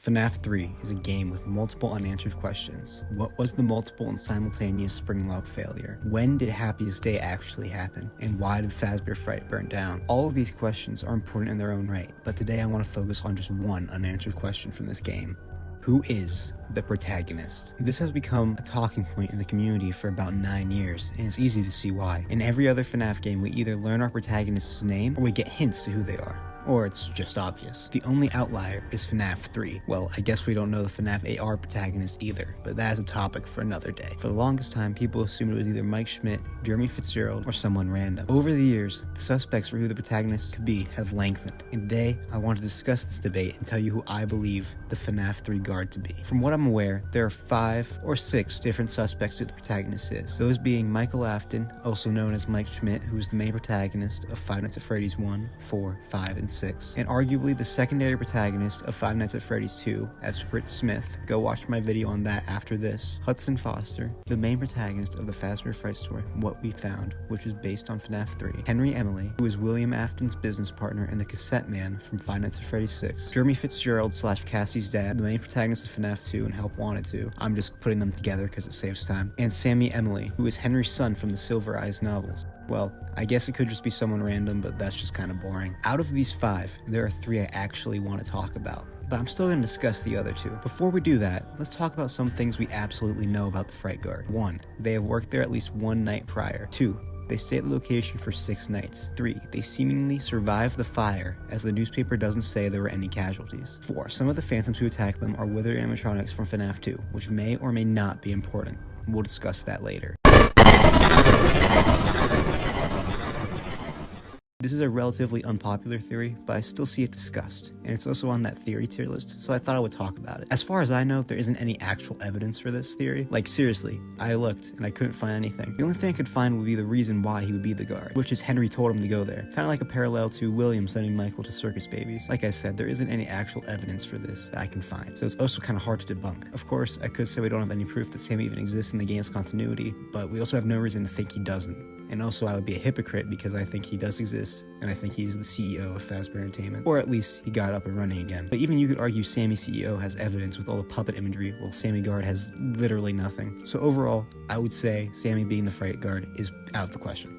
FNaF 3 is a game with multiple unanswered questions. What was the multiple and simultaneous Springlog failure? When did Happiest Day actually happen? And why did Fazbear Fright burn down? All of these questions are important in their own right, but today I want to focus on just one unanswered question from this game. Who is the protagonist? This has become a talking point in the community for about 9 years, and it's easy to see why. In every other FNaF game, we either learn our protagonist's name or we get hints to who they are. Or it's just obvious. The only outlier is FNaF 3. Well, I guess we don't know the FNaF AR protagonist either, but that is a topic for another day. For the longest time, people assumed it was either Mike Schmidt, Jeremy Fitzgerald, or someone random. Over the years, the suspects for who the protagonist could be have lengthened, and today, I want to discuss this debate and tell you who I believe the FNaF 3 guard to be. From what I'm aware, there are 5 or 6 different suspects who the protagonist is, those being Michael Afton, also known as Mike Schmidt, who is the main protagonist of Five Nights at Freddy's 1, 4, 5, and 6, and arguably the secondary protagonist of Five Nights at Freddy's 2 as Fritz Smith. Go watch my video on that after this. Hudson Foster, the main protagonist of the Fazbear Fright story, What We Found, which is based on FNaF 3. Henry Emily, who is William Afton's business partner and the cassette man from Five Nights at Freddy's 6. Jeremy Fitzgerald / Cassie's dad, the main protagonist of FNaF 2 and Help Wanted 2. I'm just putting them together because it saves time. And Sammy Emily, who is Henry's son from the Silver Eyes novels. Well, I guess it could just be someone random, but that's just kind of boring. Out of these 5, there are 3 I actually want to talk about, but I'm still going to discuss the other 2. Before we do that, let's talk about some things we absolutely know about the Fright Guard. 1. They have worked there at least 1 night prior. 2. They stay at the location for 6 nights. 3. They seemingly survived the fire, as the newspaper doesn't say there were any casualties. 4. Some of the phantoms who attack them are withered animatronics from FNaF 2, which may or may not be important. We'll discuss that later. This is a relatively unpopular theory, but I still see it discussed, and it's also on that theory tier list, so I thought I would talk about it. As far as I know, there isn't any actual evidence for this theory. Like, seriously, I looked, and I couldn't find anything. The only thing I could find would be the reason why he would be the guard, which is Henry told him to go there. Kinda like a parallel to William sending Michael to Circus Babies. Like I said, there isn't any actual evidence for this that I can find, so it's also kinda hard to debunk. Of course, I could say we don't have any proof that Sammy even exists in the game's continuity, but we also have no reason to think he doesn't. And also, I would be a hypocrite because I think he does exist, and I think he's the CEO of Fazbear Entertainment. Or at least, he got up and running again. But even you could argue Sammy CEO has evidence with all the puppet imagery, while Sammy Guard has literally nothing. So overall, I would say Sammy being the Fright Guard is out of the question.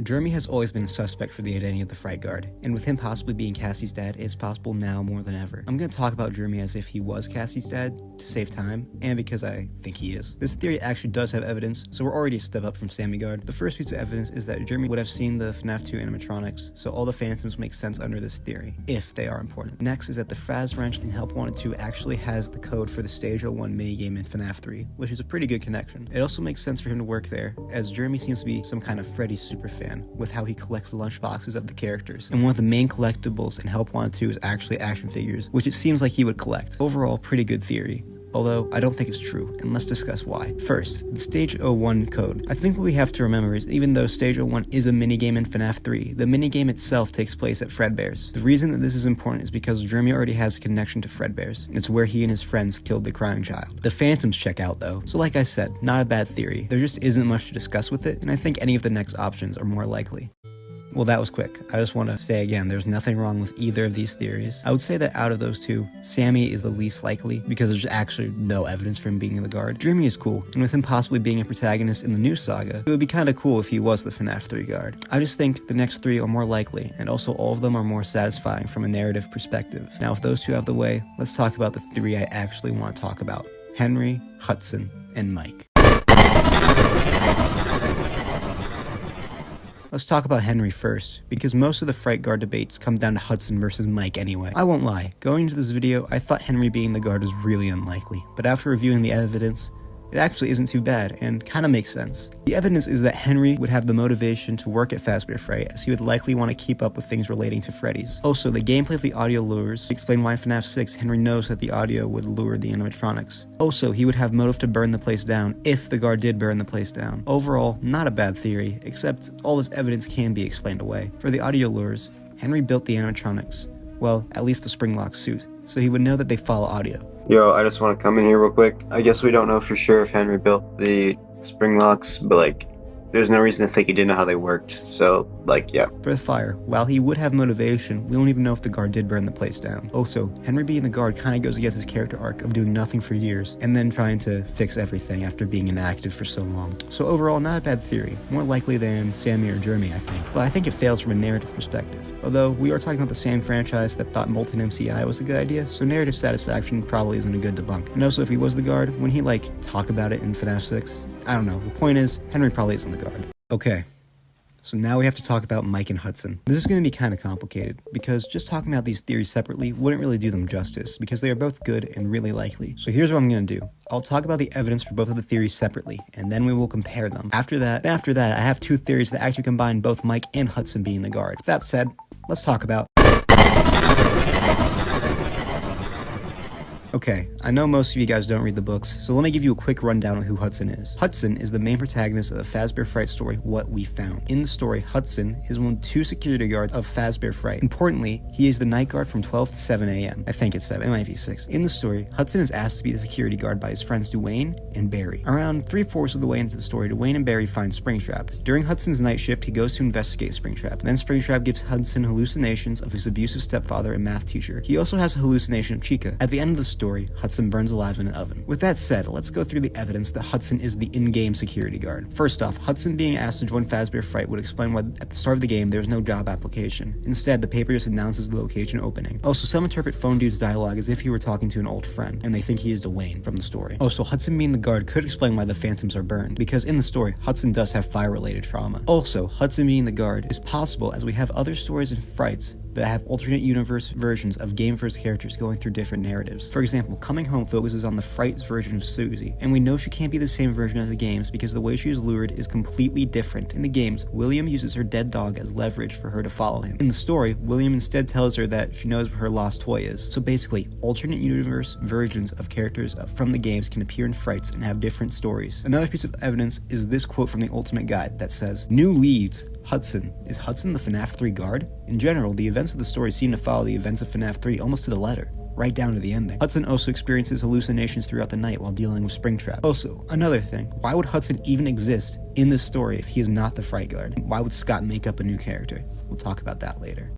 Jeremy has always been a suspect for the identity of the Fright Guard, and with him possibly being Cassie's dad, it's possible now more than ever. I'm going to talk about Jeremy as if he was Cassie's dad to save time, and because I think he is. This theory actually does have evidence, so we're already a step up from Sammy Guard. The first piece of evidence is that Jeremy would have seen the FNaF 2 animatronics, so all the phantoms make sense under this theory, if they are important. Next is that the Faz Wrench in Help Wanted 2 actually has the code for the Stage 01 minigame in FNaF 3, which is a pretty good connection. It also makes sense for him to work there, as Jeremy seems to be some kind of Freddy superfan, with how he collects lunchboxes of the characters. And one of the main collectibles in Help Wanted 2 is actually action figures, which it seems like he would collect. Overall, pretty good theory. Although, I don't think it's true, and let's discuss why. First, the Stage 01 code. I think what we have to remember is even though Stage 01 is a minigame in FNaF 3, the minigame itself takes place at Fredbear's. The reason that this is important is because Jeremy already has a connection to Fredbear's. It's where he and his friends killed the crying child. The phantoms check out though, so like I said, not a bad theory. There just isn't much to discuss with it, and I think any of the next options are more likely. Well, that was quick. I just want to say again, there's nothing wrong with either of these theories. I would say that out of those 2, Sammy is the least likely because there's actually no evidence for him being the guard. Jeremy is cool, and with him possibly being a protagonist in the new saga, it would be kinda cool if he was the FNaF 3 guard. I just think the next 3 are more likely, and also all of them are more satisfying from a narrative perspective. Now, if those 2 have the way, let's talk about the 3 I actually want to talk about. Henry, Hudson, and Mike. Let's talk about Henry first, because most of the Fright Guard debates come down to Hudson versus Mike anyway. I won't lie, going into this video, I thought Henry being the guard was really unlikely, but after reviewing the evidence, it actually isn't too bad, and kinda makes sense. The evidence is that Henry would have the motivation to work at Fazbear Fright, as he would likely want to keep up with things relating to Freddy's. Also, the gameplay of the audio lures explain why in FNaF 6, Henry knows that the audio would lure the animatronics. Also, he would have motive to burn the place down, if the guard did burn the place down. Overall, not a bad theory, except all this evidence can be explained away. For the audio lures, Henry built the animatronics. Well, at least the Springlock suit, so he would know that they follow audio. Yo, I just want to come in here real quick. I guess we don't know for sure if Henry built the spring locks, but there's no reason to think he didn't know how they worked. So like, yeah. For the fire, while he would have motivation, we don't even know if the guard did burn the place down. Also, Henry being the guard kind of goes against his character arc of doing nothing for years, and then trying to fix everything after being inactive for so long. So overall, not a bad theory. More likely than Sammy or Jeremy, I think. But I think it fails from a narrative perspective. Although, we are talking about the same franchise that thought Molten MCI was a good idea, so narrative satisfaction probably isn't a good debunk. And also, if he was the guard, when he talk about it in FNaF 6, I don't know. The point is, Henry probably isn't the guard. Okay. So now we have to talk about Mike and Hudson. This is going to be kind of complicated, because just talking about these theories separately wouldn't really do them justice, because they are both good and really likely. So here's what I'm going to do. I'll talk about the evidence for both of the theories separately, and then we will compare them. After that, I have two theories that actually combine both Mike and Hudson being the guard. With that said, let's talk about... Okay, I know most of you guys don't read the books, so let me give you a quick rundown on who Hudson is. Hudson is the main protagonist of the Fazbear Fright story, What We Found. In the story, Hudson is one of 2 security guards of Fazbear Fright. Importantly, he is the night guard from 12 to 7 a.m. I think it's 7, it might be 6. In the story, Hudson is asked to be the security guard by his friends Dwayne and Barry. Around 3/4 of the way into the story, Dwayne and Barry find Springtrap. During Hudson's night shift, he goes to investigate Springtrap. Then Springtrap gives Hudson hallucinations of his abusive stepfather and math teacher. He also has a hallucination of Chica. At the end of the story, Hudson burns alive in an oven. With that said, let's go through the evidence that Hudson is the in-game security guard. First off, Hudson being asked to join Fazbear Fright would explain why at the start of the game there was no job application. Instead, the paper just announces the location opening. Also, some interpret Phone Dude's dialogue as if he were talking to an old friend, and they think he is Dwayne from the story. Also, Hudson being the guard could explain why the phantoms are burned, because in the story, Hudson does have fire-related trauma. Also, Hudson being the guard is possible as we have other stories and frights that have alternate universe versions of Game First characters going through different narratives. For example, Coming Home focuses on the Fright's version of Susie, and we know she can't be the same version as the games because the way she is lured is completely different. In the games, William uses her dead dog as leverage for her to follow him. In the story, William instead tells her that she knows where her lost toy is. So basically, alternate universe versions of characters from the games can appear in Frights and have different stories. Another piece of evidence is this quote from the Ultimate Guide that says, "New leads, Hudson. Is Hudson the FNaF 3 guard?" In general, the events of the story seem to follow the events of FNaF 3 almost to the letter, right down to the ending. Hudson also experiences hallucinations throughout the night while dealing with Springtrap. Also, another thing, why would Hudson even exist in this story if he is not the Fright guard? Why would Scott make up a new character? We'll talk about that later.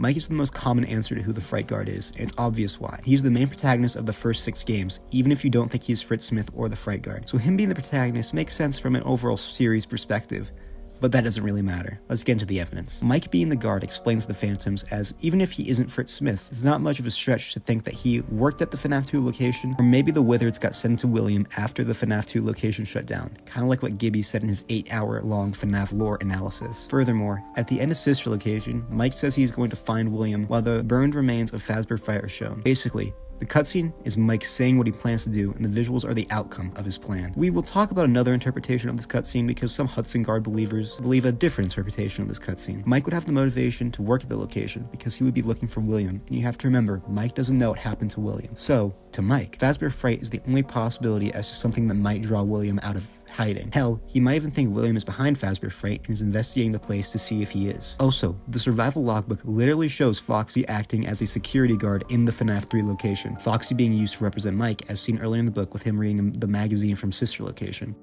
Mike is the most common answer to who the Fright Guard is, and it's obvious why. He's the main protagonist of the first 6 games, even if you don't think he's Fritz Smith or the Fright Guard. So him being the protagonist makes sense from an overall series perspective, but that doesn't really matter. Let's get into the evidence. Mike being the guard explains the phantoms as, even if he isn't Fritz Smith, it's not much of a stretch to think that he worked at the FNaF 2 location, or maybe the Wizards got sent to William after the FNaF 2 location shut down, kind of like what Gibby said in his 8-hour-long FNaF lore analysis. Furthermore, at the end of Sister location, Mike says he's going to find William while the burned remains of Fazbear Fright are shown. Basically, the cutscene is Mike saying what he plans to do, and the visuals are the outcome of his plan. We will talk about another interpretation of this cutscene because some Hudson Guard believers believe a different interpretation of this cutscene. Mike would have the motivation to work at the location because he would be looking for William, and you have to remember, Mike doesn't know what happened to William. So, to Mike, Fazbear Fright is the only possibility as to something that might draw William out of hiding. Hell, he might even think William is behind Fazbear Fright and is investigating the place to see if he is. Also, the survival logbook literally shows Foxy acting as a security guard in the FNaF 3 location. Foxy being used to represent Mike, as seen earlier in the book with him reading the magazine from Sister location.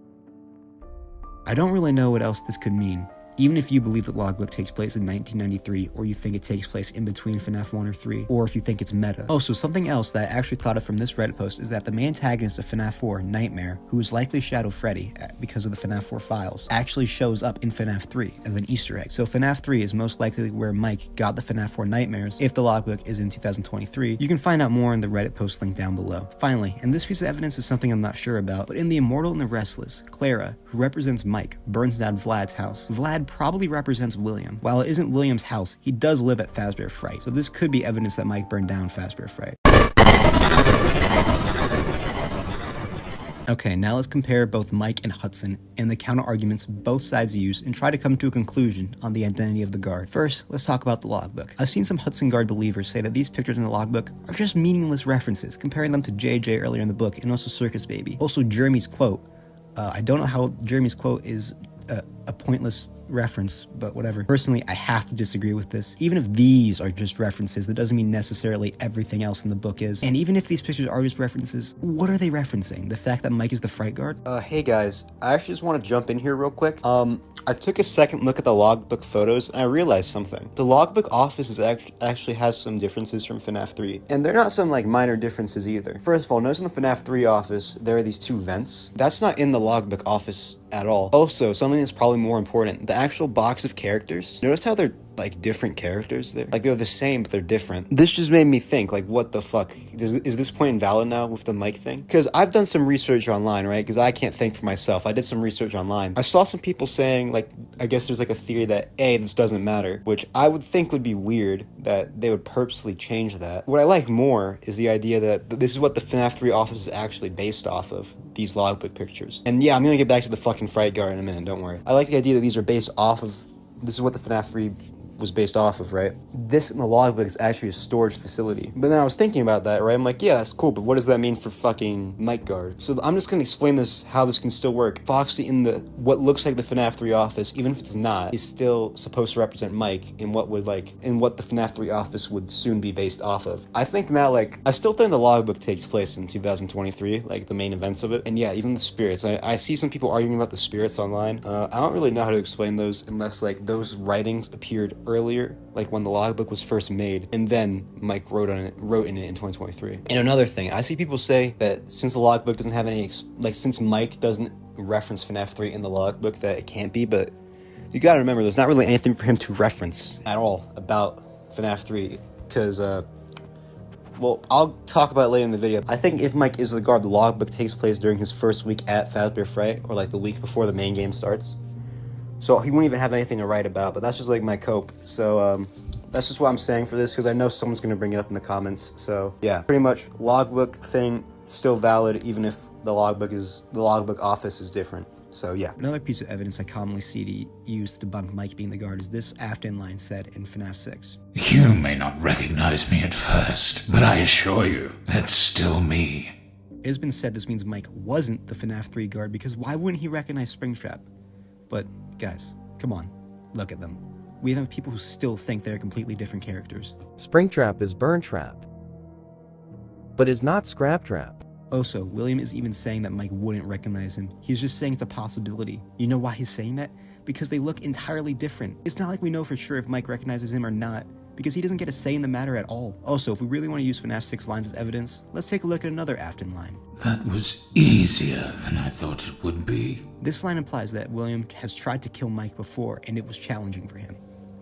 I don't really know what else this could mean. Even if you believe that Logbook takes place in 1993, or you think it takes place in between FNaF 1 or 3, or if you think it's meta. Also, something else that I actually thought of from this Reddit post is that the main antagonist of FNaF 4, Nightmare, who is likely Shadow Freddy because of the FNaF 4 files, actually shows up in FNaF 3 as an Easter egg. So FNaF 3 is most likely where Mike got the FNaF 4 nightmares. If the Logbook is in 2023, you can find out more in the Reddit post link down below. Finally, and this piece of evidence is something I'm not sure about, but in The Immortal and the Restless, Clara, who represents Mike, burns down Vlad's house. Vlad probably represents William. While it isn't William's house, he does live at Fazbear Fright, so this could be evidence that Mike burned down Fazbear Fright. Okay, now let's compare both Mike and Hudson and the counter-arguments both sides use and try to come to a conclusion on the identity of the guard. First, let's talk about the logbook. I've seen some Hudson Guard believers say that these pictures in the logbook are just meaningless references, comparing them to JJ earlier in the book and also Circus Baby. Also, Jeremy's quote. I don't know how Jeremy's quote is a pointless reference, but whatever. Personally, I have to disagree with this. Even if these are just references, that doesn't mean necessarily everything else in the book is. And even if these pictures are just references, what are they referencing? The fact that Mike is the fright guard? Hey guys, I actually just want to jump in here real quick. I took a second look at the logbook photos and I realized something. The logbook office is actually has some differences from FNaF 3. And they're not some like minor differences either. First of all, notice in the FNaF 3 office, there are these two vents. That's not in the logbook office at all. Also, something that's probably more important, the actual box of characters. Notice how they're like different characters there? Like they're the same, but they're different. This just made me think, like, what the fuck? Is this point invalid now with the mic thing? Because I've done some research online, right? Because I can't think for myself. I did some research online. I saw some people saying, like, I guess there's like a theory that, A, this doesn't matter, which I would think would be weird that they would purposely change that. What I like more is the idea that this is what the FNaF 3 office is actually based off of, these logbook pictures. And yeah, I'm gonna get back to the fucking fright guard in a minute, don't worry. I like the idea that these are based off of, this is what the FNaF 3 was based off of, right? This in the logbook is actually a storage facility. But then I was thinking about that, right? I'm like, yeah, that's cool, but what does that mean for fucking Mike Guard? So I'm just gonna explain this, how this can still work. Foxy in the, what looks like the FNaF 3 office, even if it's not, is still supposed to represent Mike in what would like, in what the FNaF 3 office would soon be based off of. I think now, like, I still think the logbook takes place in 2023, like the main events of it. And yeah, even the spirits. I see some people arguing about the spirits online. I don't really know how to explain those unless like those writings appeared earlier, like when the logbook was first made, and then Mike wrote in it in 2023. And another thing, I see people say that since the logbook doesn't have any, since Mike doesn't reference FNaF 3 in the logbook, that it can't be, but you gotta remember, there's not really anything for him to reference at all about FNaF 3, because, well, I'll talk about it later in the video. I think if Mike is the guard, the logbook takes place during his first week at Fazbear Fright, or like the week before the main game starts. So he won't even have anything to write about, but that's just like my cope. So that's just what I'm saying for this, because I know someone's going to bring it up in the comments. So yeah, pretty much logbook thing still valid, even if the logbook office is different. So yeah. Another piece of evidence I commonly see to use to debunk Mike being the guard is this Afton line said in FNaF 6. You may not recognize me at first, but I assure you, it's still me. It has been said this means Mike wasn't the FNaF 3 guard, because why wouldn't he recognize Springtrap? But guys, come on, look at them. We have people who still think they're completely different characters. Springtrap is Burntrap, but is not Scraptrap. Also, William is even saying that Mike wouldn't recognize him. He's just saying it's a possibility. You know why he's saying that? Because they look entirely different. It's not like we know for sure if Mike recognizes him or not, because he doesn't get a say in the matter at all. Also, if we really want to use FNaF 6 lines as evidence, let's take a look at another Afton line. That was easier than I thought it would be. This line implies that William has tried to kill Mike before and it was challenging for him.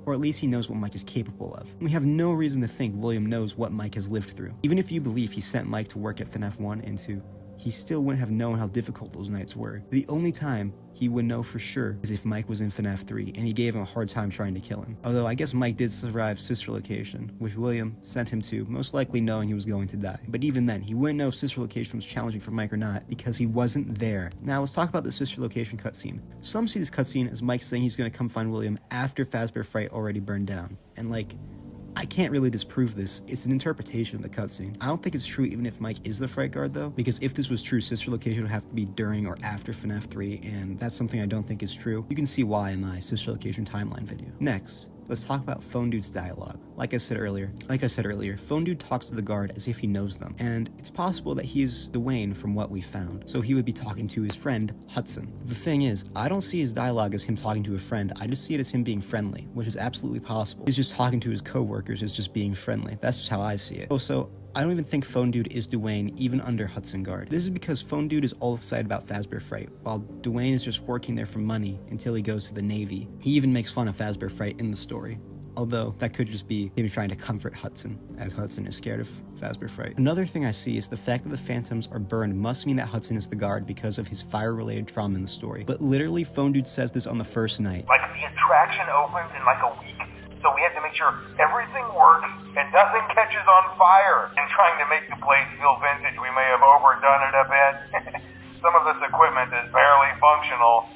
Or at least he knows what Mike is capable of. We have no reason to think William knows what Mike has lived through. Even if you believe he sent Mike to work at FNaF 1 and 2, he still wouldn't have known how difficult those nights were. The only time he would know for sure is if Mike was in FNaF 3 and he gave him a hard time trying to kill him. Although I guess Mike did survive Sister Location, which William sent him to, most likely knowing he was going to die. But even then, he wouldn't know if Sister Location was challenging for Mike or not because he wasn't there. Now let's talk about the Sister Location cutscene. Some see this cutscene as Mike saying he's going to come find William after Fazbear Fright already burned down. And like, I can't really disprove this. It's an interpretation of the cutscene. I don't think it's true even if Mike is the fright guard though, because if this was true, Sister Location would have to be during or after FNaF 3, and that's something I don't think is true. You can see why in my Sister Location timeline video. Next, let's talk about Phone Dude's dialogue. Like I said earlier, Phone Dude talks to the guard as if he knows them, and it's possible that he's Dwayne from what we found, so he would be talking to his friend, Hudson. The thing is, I don't see his dialogue as him talking to a friend, I just see it as him being friendly, which is absolutely possible. He's just talking to his co-workers as just being friendly. That's just how I see it. Also, I don't even think Phone Dude is Dwayne, even under Hudson Guard. This is because Phone Dude is all excited about Fazbear Fright, while Dwayne is just working there for money until he goes to the Navy. He even makes fun of Fazbear Fright in the story. Although, that could just be him trying to comfort Hudson, as Hudson is scared of Fazbear Fright. Another thing I see is the fact that the phantoms are burned must mean that Hudson is the guard because of his fire-related trauma in the story. But literally, Phone Dude says this on the first night. Like, the attraction opens in like a week, so we have to make sure everything works and nothing catches on fire. And trying to make the place feel vintage, we may have overdone it a bit. Some of this equipment is barely functional.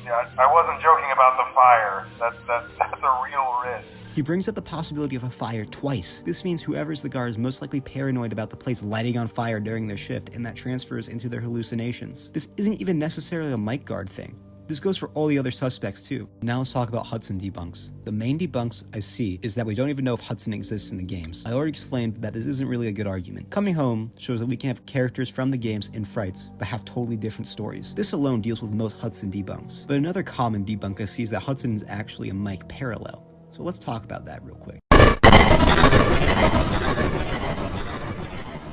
Yeah, I wasn't joking about the fire. That's a real risk. He brings up the possibility of a fire twice. This means whoever's the guard is most likely paranoid about the place lighting on fire during their shift, and that transfers into their hallucinations. This isn't even necessarily a Mike Guard thing. This goes for all the other suspects too. Now let's talk about Hudson debunks. The main debunks I see is that we don't even know if Hudson exists in the games. I already explained that this isn't really a good argument. Coming Home shows that we can have characters from the games in Frights, but have totally different stories. This alone deals with most Hudson debunks. But another common debunk I see is that Hudson is actually a Mike parallel. So let's talk about that real quick.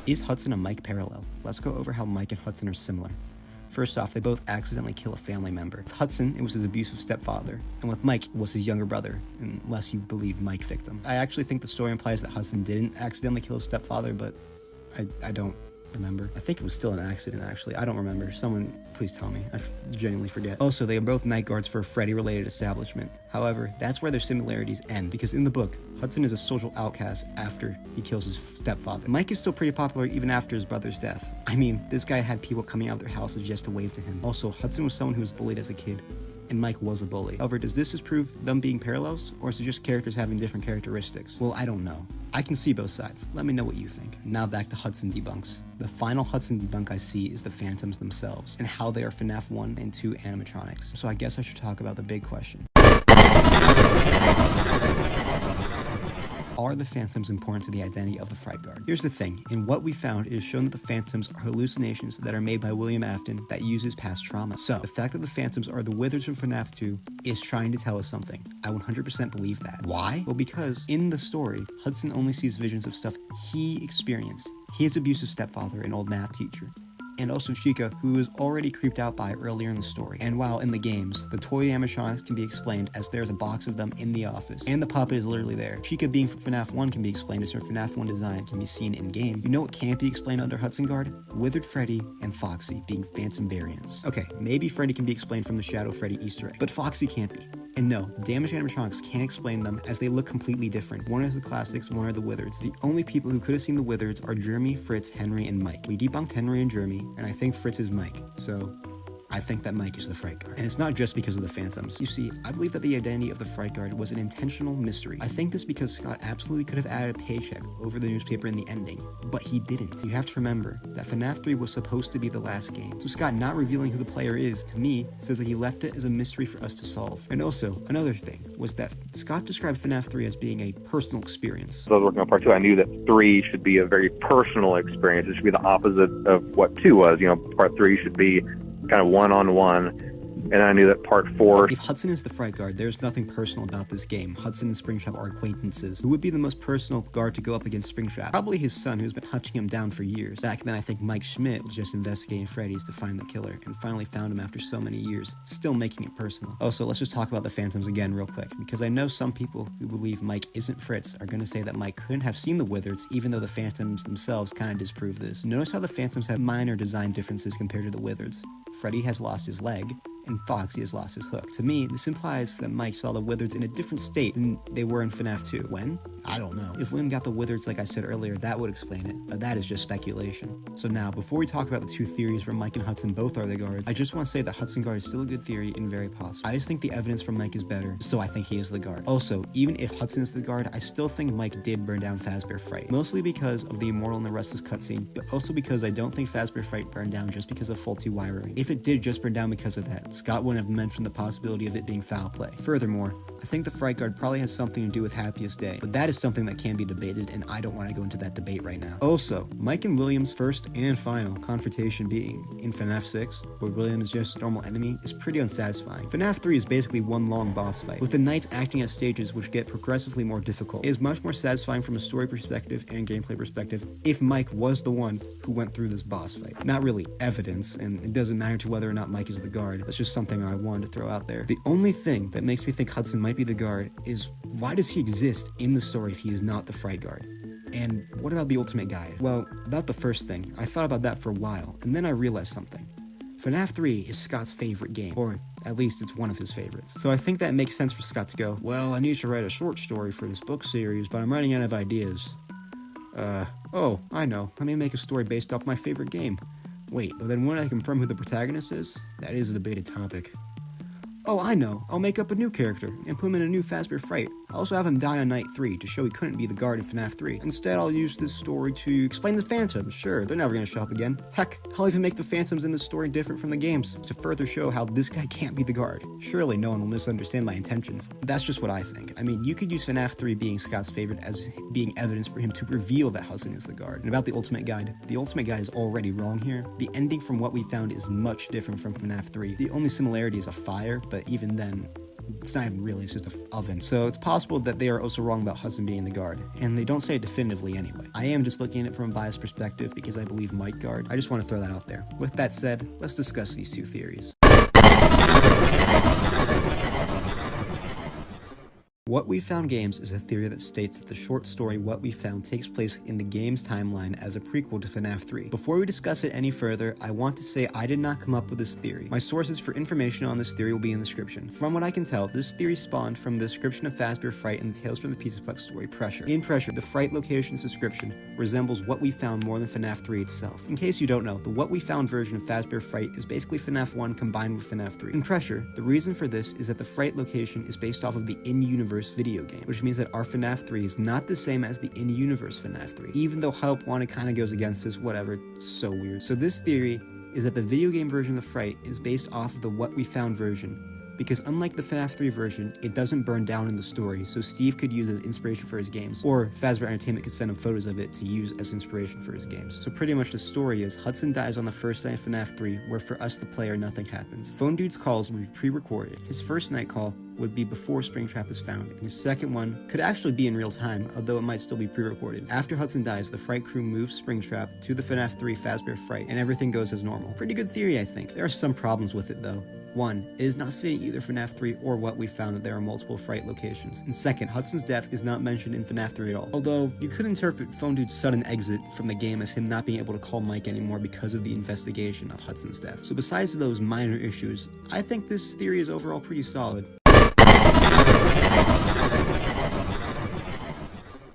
Is Hudson a Mike parallel? Let's go over how Mike and Hudson are similar. First off, they both accidentally kill a family member. With Hudson, it was his abusive stepfather, and with Mike, it was his younger brother, unless you believe Mike victim. I actually think the story implies that Hudson didn't accidentally kill his stepfather, but I don't remember. I think it was still an accident, actually. I don't remember. Someone please tell me. I genuinely forget. Also, they are both night guards for a Freddy-related establishment. However, that's where their similarities end, because in the book, Hudson is a social outcast after he kills his stepfather. Mike is still pretty popular even after his brother's death. I mean, this guy had people coming out of their houses just to wave to him. Also, Hudson was someone who was bullied as a kid, and Mike was a bully. However, does this disprove them being parallels, or is it just characters having different characteristics? Well, I don't know. I can see both sides. Let me know what you think. Now back to Hudson debunks. The final Hudson debunk I see is the Phantoms themselves, and how they are FNaF 1 and 2 animatronics. So I guess I should talk about the big question. Are the Phantoms important to the identity of the Fright Guard? Here's the thing, in what we found, it is shown that the Phantoms are hallucinations that are made by William Afton that uses past trauma. So, the fact that the Phantoms are the Wizards from FNaF 2 is trying to tell us something. I 100% believe that. Why? Well, because in the story, Hudson only sees visions of stuff he experienced. His abusive stepfather, an old math teacher, and also Chica, who was already creeped out by earlier in the story. And while in the games, the toy animatronics can be explained as there's a box of them in the office, and the puppet is literally there. Chica being from FNaF 1 can be explained as her FNaF 1 design can be seen in-game. You know what can't be explained under Hudson Guard? Withered Freddy and Foxy being Phantom variants. Okay, maybe Freddy can be explained from the Shadow Freddy Easter egg, but Foxy can't be. And no, damaged animatronics can't explain them as they look completely different. One is the classics, one are the Wizards. The only people who could have seen the Wizards are Jeremy, Fritz, Henry, and Mike. We debunked Henry and Jeremy, and I think Fritz is Mike, so I think that Mike is the Fright Guard. And it's not just because of the Phantoms. You see, I believe that the identity of the Fright Guard was an intentional mystery. I think this because Scott absolutely could have added a paycheck over the newspaper in the ending, but he didn't. You have to remember that FNaF 3 was supposed to be the last game. So Scott not revealing who the player is, to me, says that he left it as a mystery for us to solve. And also, another thing was that Scott described FNaF 3 as being a personal experience. As I was working on part 2, I knew that 3 should be a very personal experience. It should be the opposite of what 2 was. You know, part 3 should be kind of one-on-one, and I knew that part 4... If Hudson is the Fright Guard, there's nothing personal about this game. Hudson and Springtrap are acquaintances. Who would be the most personal guard to go up against Springtrap? Probably his son, who's been hunting him down for years. Back then, I think Mike Schmidt was just investigating Freddy's to find the killer, and finally found him after so many years, still making it personal. Also, let's just talk about the Phantoms again real quick, because I know some people who believe Mike isn't Fritz are going to say that Mike couldn't have seen the Wizards, even though the Phantoms themselves kind of disprove this. Notice how the Phantoms have minor design differences compared to the Wizards. Freddy has lost his leg, and Foxy has lost his hook. To me, this implies that Mike saw the Wizards in a different state than they were in FNaF 2. When? I don't know. If William got the Wizards like I said earlier, that would explain it, but that is just speculation. So now, before we talk about the two theories where Mike and Hudson both are the guards, I just want to say that Hudson Guard is still a good theory and very possible. I just think the evidence from Mike is better, so I think he is the guard. Also, even if Hudson is the guard, I still think Mike did burn down Fazbear Fright, mostly because of the Immortal and the Restless cutscene, but also because I don't think Fazbear Fright burned down just because of faulty wiring. If it did just burn down because of that, Scott wouldn't have mentioned the possibility of it being foul play. Furthermore, I think the Fright Guard probably has something to do with Happiest Day, but that is something that can be debated, and I don't want to go into that debate right now. Also, Mike and William's first and final confrontation being in FNaF 6, where William is just a normal enemy, is pretty unsatisfying. FNaF 3 is basically one long boss fight, with the knights acting as stages which get progressively more difficult. It is much more satisfying from a story perspective and gameplay perspective if Mike was the one who went through this boss fight. Not really evidence, and it doesn't matter to whether or not Mike is the guard. That's just something I wanted to throw out there. The only thing that makes me think Hudson might be the guard is, why does he exist in the story if he is not the Fright Guard? And what about the Ultimate Guide? Well, about the first thing, I thought about that for a while, and then I realized something. FNaF 3 is Scott's favorite game, or at least it's one of his favorites. So I think that makes sense for Scott to go, well, I need to write a short story for this book series, but I'm running out of ideas. Oh, I know, let me make a story based off my favorite game. Wait, but then when I confirm who the protagonist is, that is a debated topic. Oh, I know. I'll make up a new character, implement a new Fazbear Fright. I'll also have him die on night 3 to show he couldn't be the guard in FNaF 3. Instead, I'll use this story to explain the Phantoms. Sure, they're never gonna show up again. Heck, I'll even make the Phantoms in this story different from the games, to further show how this guy can't be the guard. Surely no one will misunderstand my intentions. That's just what I think. I mean, you could use FNaF 3 being Scott's favorite as being evidence for him to reveal that Hudson is the guard. And about the Ultimate Guide is already wrong here. The ending from what we found is much different from FNaF 3. The only similarity is a fire, but even then, it's not even really, it's just an oven. So it's possible that they are also wrong about Hudson being the guard, and they don't say it definitively anyway. I am just looking at it from a biased perspective because I believe Mike guard. I just want to throw that out there. With that said, let's discuss these two theories. What We Found Games is a theory that states that the short story What We Found takes place in the game's timeline as a prequel to FNaF 3. Before we discuss it any further, I want to say I did not come up with this theory. My sources for information on this theory will be in the description. From what I can tell, this theory spawned from the description of Fazbear Fright in the Tales from the Pizzaplex story Pressure. In Pressure, the Fright location's description resembles What We Found more than FNaF 3 itself. In case you don't know, the What We Found version of Fazbear Fright is basically FNaF 1 combined with FNaF 3. In Pressure, the reason for this is that the Fright location is based off of the in-universe video game, which means that our FNaF 3 is not the same as the in-universe FNaF 3. Even though Help Wanted kinda goes against this, whatever, so weird. So this theory is that the video game version of the Fright is based off of the What We Found version, because unlike the FNaF 3 version, it doesn't burn down in the story, so Steve could use it as inspiration for his games, or Fazbear Entertainment could send him photos of it to use as inspiration for his games. So pretty much the story is, Hudson dies on the first night of FNaF 3, where for us the player, nothing happens. Phone Dude's calls will be pre-recorded. His first night call would be before Springtrap is found, and his second one could actually be in real time, although it might still be pre-recorded. After Hudson dies, the Fright crew moves Springtrap to the FNaF 3 Fazbear Fright, and everything goes as normal. Pretty good theory, I think. There are some problems with it though. One, it is not stating either FNaF 3 or What We Found that there are multiple Fright locations. And second, Hudson's death is not mentioned in FNaF 3 at all. Although, you could interpret Phone Dude's sudden exit from the game as him not being able to call Mike anymore because of the investigation of Hudson's death. So besides those minor issues, I think this theory is overall pretty solid.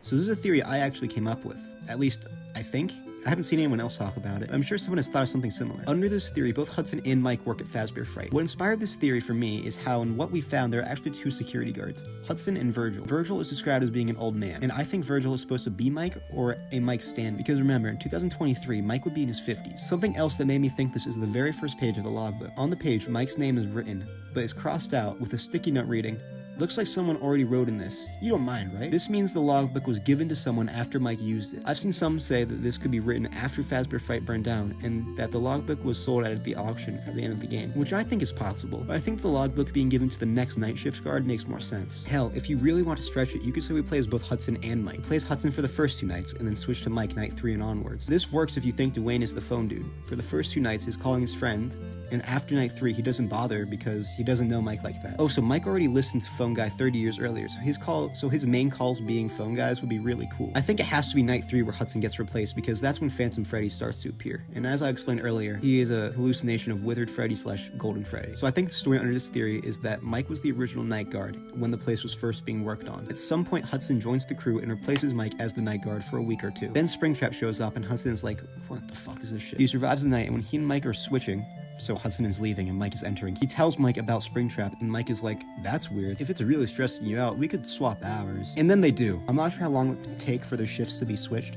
So this is a theory I actually came up with. At least, I think. I haven't seen anyone else talk about it, but I'm sure someone has thought of something similar. Under this theory, both Hudson and Mike work at Fazbear Fright. What inspired this theory for me is how in What We Found there are actually two security guards, Hudson and Virgil. Virgil is described as being an old man, and I think Virgil is supposed to be Mike or a Mike stand, because remember, in 2023, Mike would be in his 50s. Something else that made me think this is the very first page of the logbook. On the page, Mike's name is written, but it's crossed out with a sticky note reading, "Looks like someone already wrote in this. You don't mind, right?" This means the logbook was given to someone after Mike used it. I've seen some say that this could be written after Fazbear Fright burned down, and that the logbook was sold at the auction at the end of the game, which I think is possible, but I think the logbook being given to the next night shift guard makes more sense. Hell, if you really want to stretch it, you could say we play as both Hudson and Mike. Plays Hudson for the first 2 nights, and then switch to Mike night 3 and onwards. This works if you think Dwayne is the phone dude. For the first 2 nights, he's calling his friend, and after night 3, he doesn't bother because he doesn't know Mike like that. Oh, so Mike already listened to Phone Guy 30 years earlier, so his main calls being phone guys would be really cool. I think it has to be night 3 where Hudson gets replaced, because that's when Phantom Freddy starts to appear. And as I explained earlier, he is a hallucination of Withered Freddy / Golden Freddy. So I think the story under this theory is that Mike was the original night guard when the place was first being worked on. At some point, Hudson joins the crew and replaces Mike as the night guard for a week or 2. Then Springtrap shows up and Hudson is like, what the fuck is this shit? He survives the night, and when he and Mike are switching, so Hudson is leaving and Mike is entering, he tells Mike about Springtrap, and Mike is like, that's weird. If it's really stressing you out, we could swap hours. And then they do. I'm not sure how long it would take for their shifts to be switched,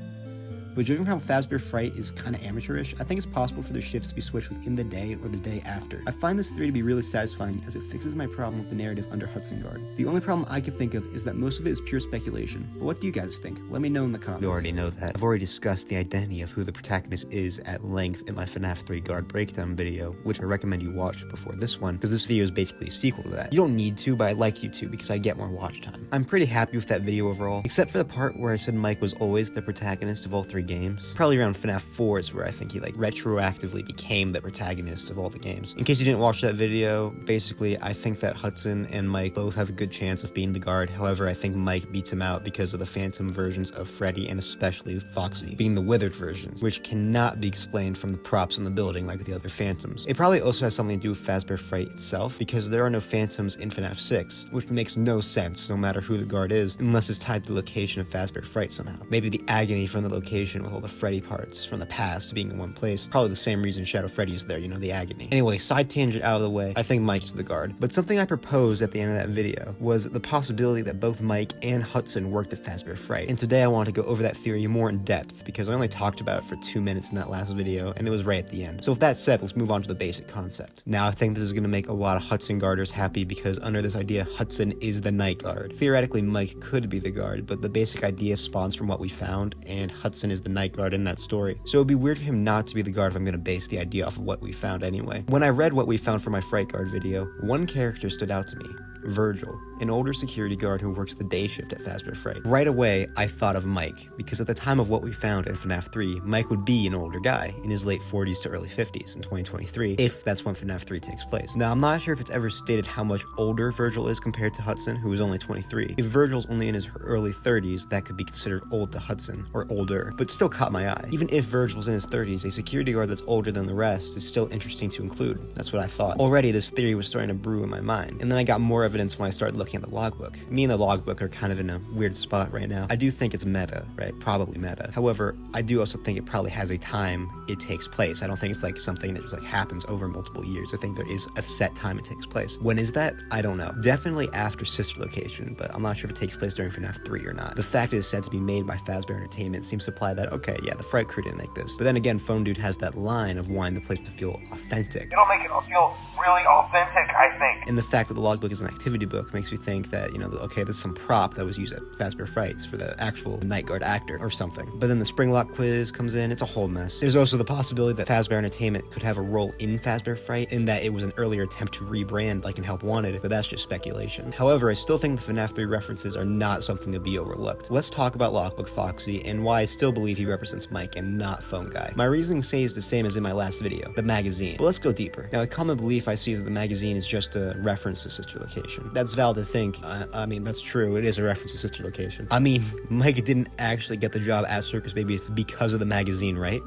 but judging from how Fazbear Fright is kinda amateurish, I think it's possible for their shifts to be switched within the day or the day after. I find this theory to be really satisfying as it fixes my problem with the narrative under Hudson Guard. The only problem I can think of is that most of it is pure speculation. But what do you guys think? Let me know in the comments. You already know that. I've already discussed the identity of who the protagonist is at length in my FNaF 3 guard breakdown video, which I recommend you watch before this one, because this video is basically a sequel to that. You don't need to, but I'd like you to because I get more watch time. I'm pretty happy with that video overall, except for the part where I said Mike was always the protagonist of all 3 games. Probably around FNaF 4 is where I think he retroactively became the protagonist of all the games. In case you didn't watch that video, basically I think that Hudson and Mike both have a good chance of being the guard. However, I think Mike beats him out because of the Phantom versions of Freddy and especially Foxy being the Withered versions, which cannot be explained from the props in the building like the other Phantoms. It probably also has something to do with Fazbear Fright itself, because there are no Phantoms in FNaF 6, which makes no sense no matter who the guard is, unless it's tied to the location of Fazbear Fright somehow. Maybe the agony from the location location with all the Freddy parts from the past being in one place. Probably the same reason Shadow Freddy is there, you know, the agony. Anyway, side tangent out of the way, I think Mike's the guard. But something I proposed at the end of that video was the possibility that both Mike and Hudson worked at Fazbear Fright. And today I wanted to go over that theory more in depth because I only talked about it for 2 minutes in that last video and it was right at the end. So with that said, let's move on to the basic concept. Now I think this is going to make a lot of Hudson guarders happy because under this idea, Hudson is the night guard. Theoretically, Mike could be the guard, but the basic idea spawns from what we found, and Hudson is the night guard in that story. So it would be weird for him not to be the guard if I'm going to base the idea off of what we found anyway. When I read what we found for my Fright Guard video, one character stood out to me. Virgil, an older security guard who works the day shift at Fazbear Fright. Right away, I thought of Mike, because at the time of what we found in FNaF 3, Mike would be an older guy, in his late 40s to early 50s in 2023, if that's when FNaF 3 takes place. Now, I'm not sure if it's ever stated how much older Virgil is compared to Hudson, who is only 23. If Virgil's only in his early 30s, that could be considered old to Hudson, or older, but still caught my eye. Even if Virgil's in his 30s, a security guard that's older than the rest is still interesting to include. That's what I thought. Already, this theory was starting to brew in my mind, and then I got more evidence when I started looking at the logbook. Me and the logbook are kind of in a weird spot right now. I do think it's meta, right? Probably meta. However, I do also think it probably has a time it takes place. I don't think it's like something that just like happens over multiple years. I think there is a set time it takes place. When is that? I don't know. Definitely after Sister Location, but I'm not sure if it takes place during FNaF 3 or not. The fact it is said to be made by Fazbear Entertainment seems to imply that, okay, yeah, the Fright crew didn't make this. But then again, Phone Dude has that line of wanting the place to feel authentic. It'll make it feel really authentic, I think. And the fact that the logbook is an activity book makes me think that, you know, okay, there's some prop that was used at Fazbear Frights for the actual night guard actor or something. But then the Springlock quiz comes in, it's a whole mess. There's also the possibility that Fazbear Entertainment could have a role in Fazbear Fright, in that it was an earlier attempt to rebrand like in Help Wanted, but that's just speculation. However, I still think the FNaF 3 references are not something to be overlooked. Let's talk about Logbook Foxy and why I still believe he represents Mike and not Phone Guy. My reasoning stays the same as in my last video, the magazine. But let's go deeper. Now, a common belief I see is that the magazine is just a reference to Sister Location. That's valid to think. I mean, that's true. It is a reference to Sister Location. I mean, Mike didn't actually get the job at Circus Babies because of the magazine, right?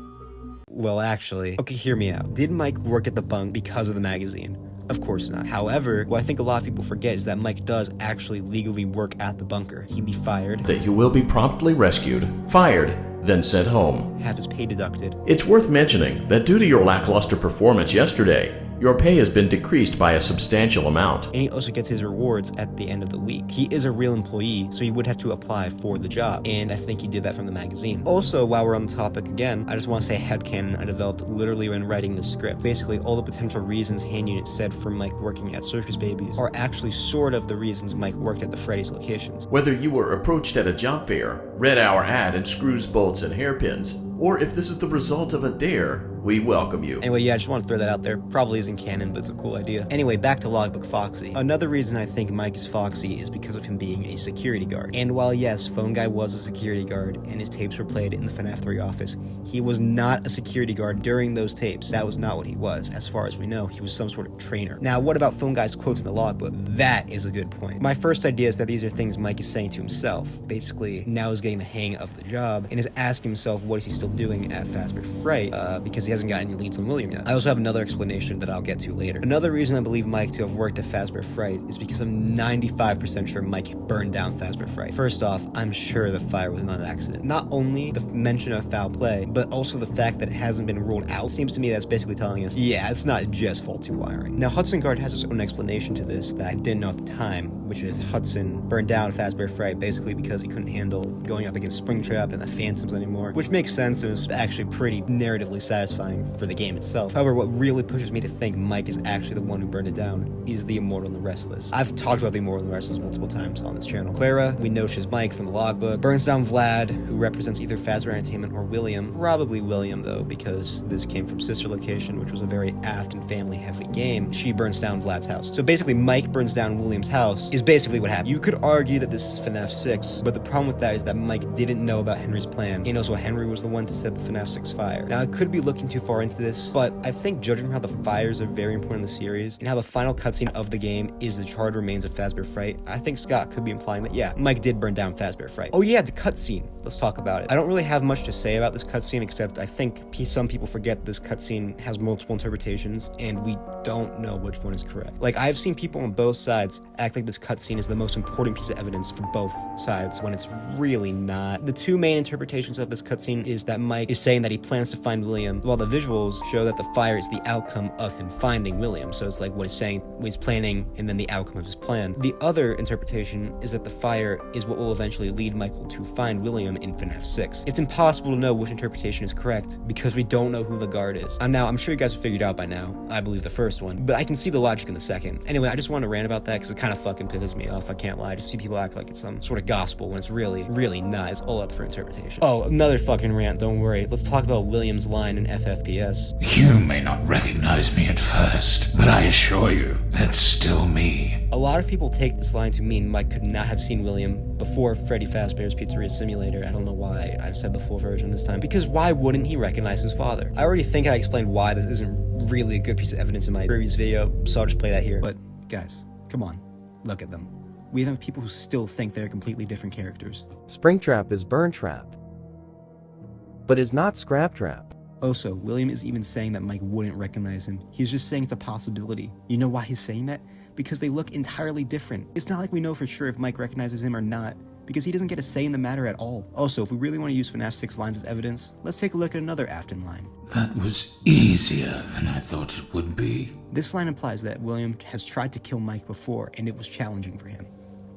Well, actually, okay, hear me out. Did Mike work at the bunk because of the magazine? Of course not. However, what I think a lot of people forget is that Mike does actually legally work at the bunker. He'd be fired, That you will be promptly rescued, fired, then sent home. have his pay deducted. It's worth mentioning that due to your lackluster performance yesterday, your pay has been decreased by a substantial amount. And he also gets his rewards at the end of the week. He is a real employee, so he would have to apply for the job, and I think he did that from the magazine. Also, while we're on the topic again, I just want to say headcanon I developed literally when writing the script. Basically, all the potential reasons Hand Unit said for Mike working at Circus Babies are actually sort of the reasons Mike worked at the Freddy's locations. Whether you were approached at a job fair, read our ad and screws, bolts, and hairpins, or if this is the result of a dare, we welcome you. Anyway, yeah, I just want to throw that out there. Probably isn't canon, but it's a cool idea. Anyway, back to Logbook Foxy. Another reason I think Mike is Foxy is because of him being a security guard. And while yes, Phone Guy was a security guard and his tapes were played in the FNaF 3 office, he was not a security guard during those tapes. That was not what he was. As far as we know, he was some sort of trainer. Now, what about Phone Guy's quotes in the logbook? That is a good point. My first idea is that these are things Mike is saying to himself. Basically, now he's getting the hang of the job and is asking himself what is he still doing at Fazbear Fright, because he hasn't got any leads on William yet. I also have another explanation that I'll get to later. Another reason I believe Mike to have worked at Fazbear Fright is because I'm 95% sure Mike burned down Fazbear Fright. First off, I'm sure the fire was not an accident. Not only the mention of foul play, but also the fact that it hasn't been ruled out. Seems to me that's basically telling us, yeah, it's not just faulty wiring. Now, Hudson Guard has his own explanation to this that I didn't know at the time, which is Hudson burned down Fazbear Fright basically because he couldn't handle going up against Springtrap and the Phantoms anymore, which makes sense and is actually pretty narratively satisfying for the game itself. However, what really pushes me to think Mike is actually the one who burned it down is the Immortal and the Restless. I've talked about the Immortal and the Restless multiple times on this channel. Clara, we know she's Mike from the logbook, burns down Vlad, who represents either Fazbear Entertainment or William. Probably William though, because this came from Sister Location, which was a very Afton family heavy game. She burns down Vlad's house. So basically Mike burns down William's house is basically what happened. You could argue that this is FNaF 6, but the problem with that is that Mike didn't know about Henry's plan, and also Henry was the one to set the FNaF 6 fire. Now I could be looking too far into this, but I think judging from how the fires are very important in the series, and how the final cutscene of the game is the charred remains of Fazbear Fright, I think Scott could be implying that, yeah, Mike did burn down Fazbear Fright. Oh yeah, the cutscene. Let's talk about it. I don't really have much to say about this cutscene cutscene, except I think some people forget this cutscene has multiple interpretations, and we don't know which one is correct. Like, I've seen people on both sides act like this cutscene is the most important piece of evidence for both sides, when it's really not. The two main interpretations of this cutscene is that Mike is saying that he plans to find William, while the visuals show that the fire is the outcome of him finding William. So it's like what he's saying, what he's planning, and then the outcome of his plan. The other interpretation is that the fire is what will eventually lead Michael to find William in FNaF 6. It's impossible to know which interpretation is correct because we don't know who the guard is. I'm sure you guys have figured out by now. I believe the first one, but I can see the logic in the second. Anyway, I just want to rant about that because it kind of fucking pisses me off. I can't lie. I just see people act like it's some sort of gospel when it's really, really not. It's all up for interpretation. Oh, another fucking rant. Don't worry. Let's talk about William's line in FFPS. You may not recognize me at first, but I assure you, it's still me. A lot of people take this line to mean Mike could not have seen William before Freddy Fazbear's Pizzeria Simulator. I don't know why I said the full version this time, because why wouldn't he recognize his father? I already think I explained why this isn't really a good piece of evidence in my previous video, so I'll just play that here. But guys, come on, look at them. We have people who still think they're completely different characters. Springtrap is burn trapped, but is not scrap trapped. Also, William is even saying that Mike wouldn't recognize him. He's just saying it's a possibility. You know why he's saying that? Because they look entirely different. It's not like we know for sure if Mike recognizes him or not, because he doesn't get a say in the matter at all. Also, if we really want to use FNaF 6 lines as evidence, let's take a look at another Afton line. That was easier than I thought it would be. This line implies that William has tried to kill Mike before, and it was challenging for him.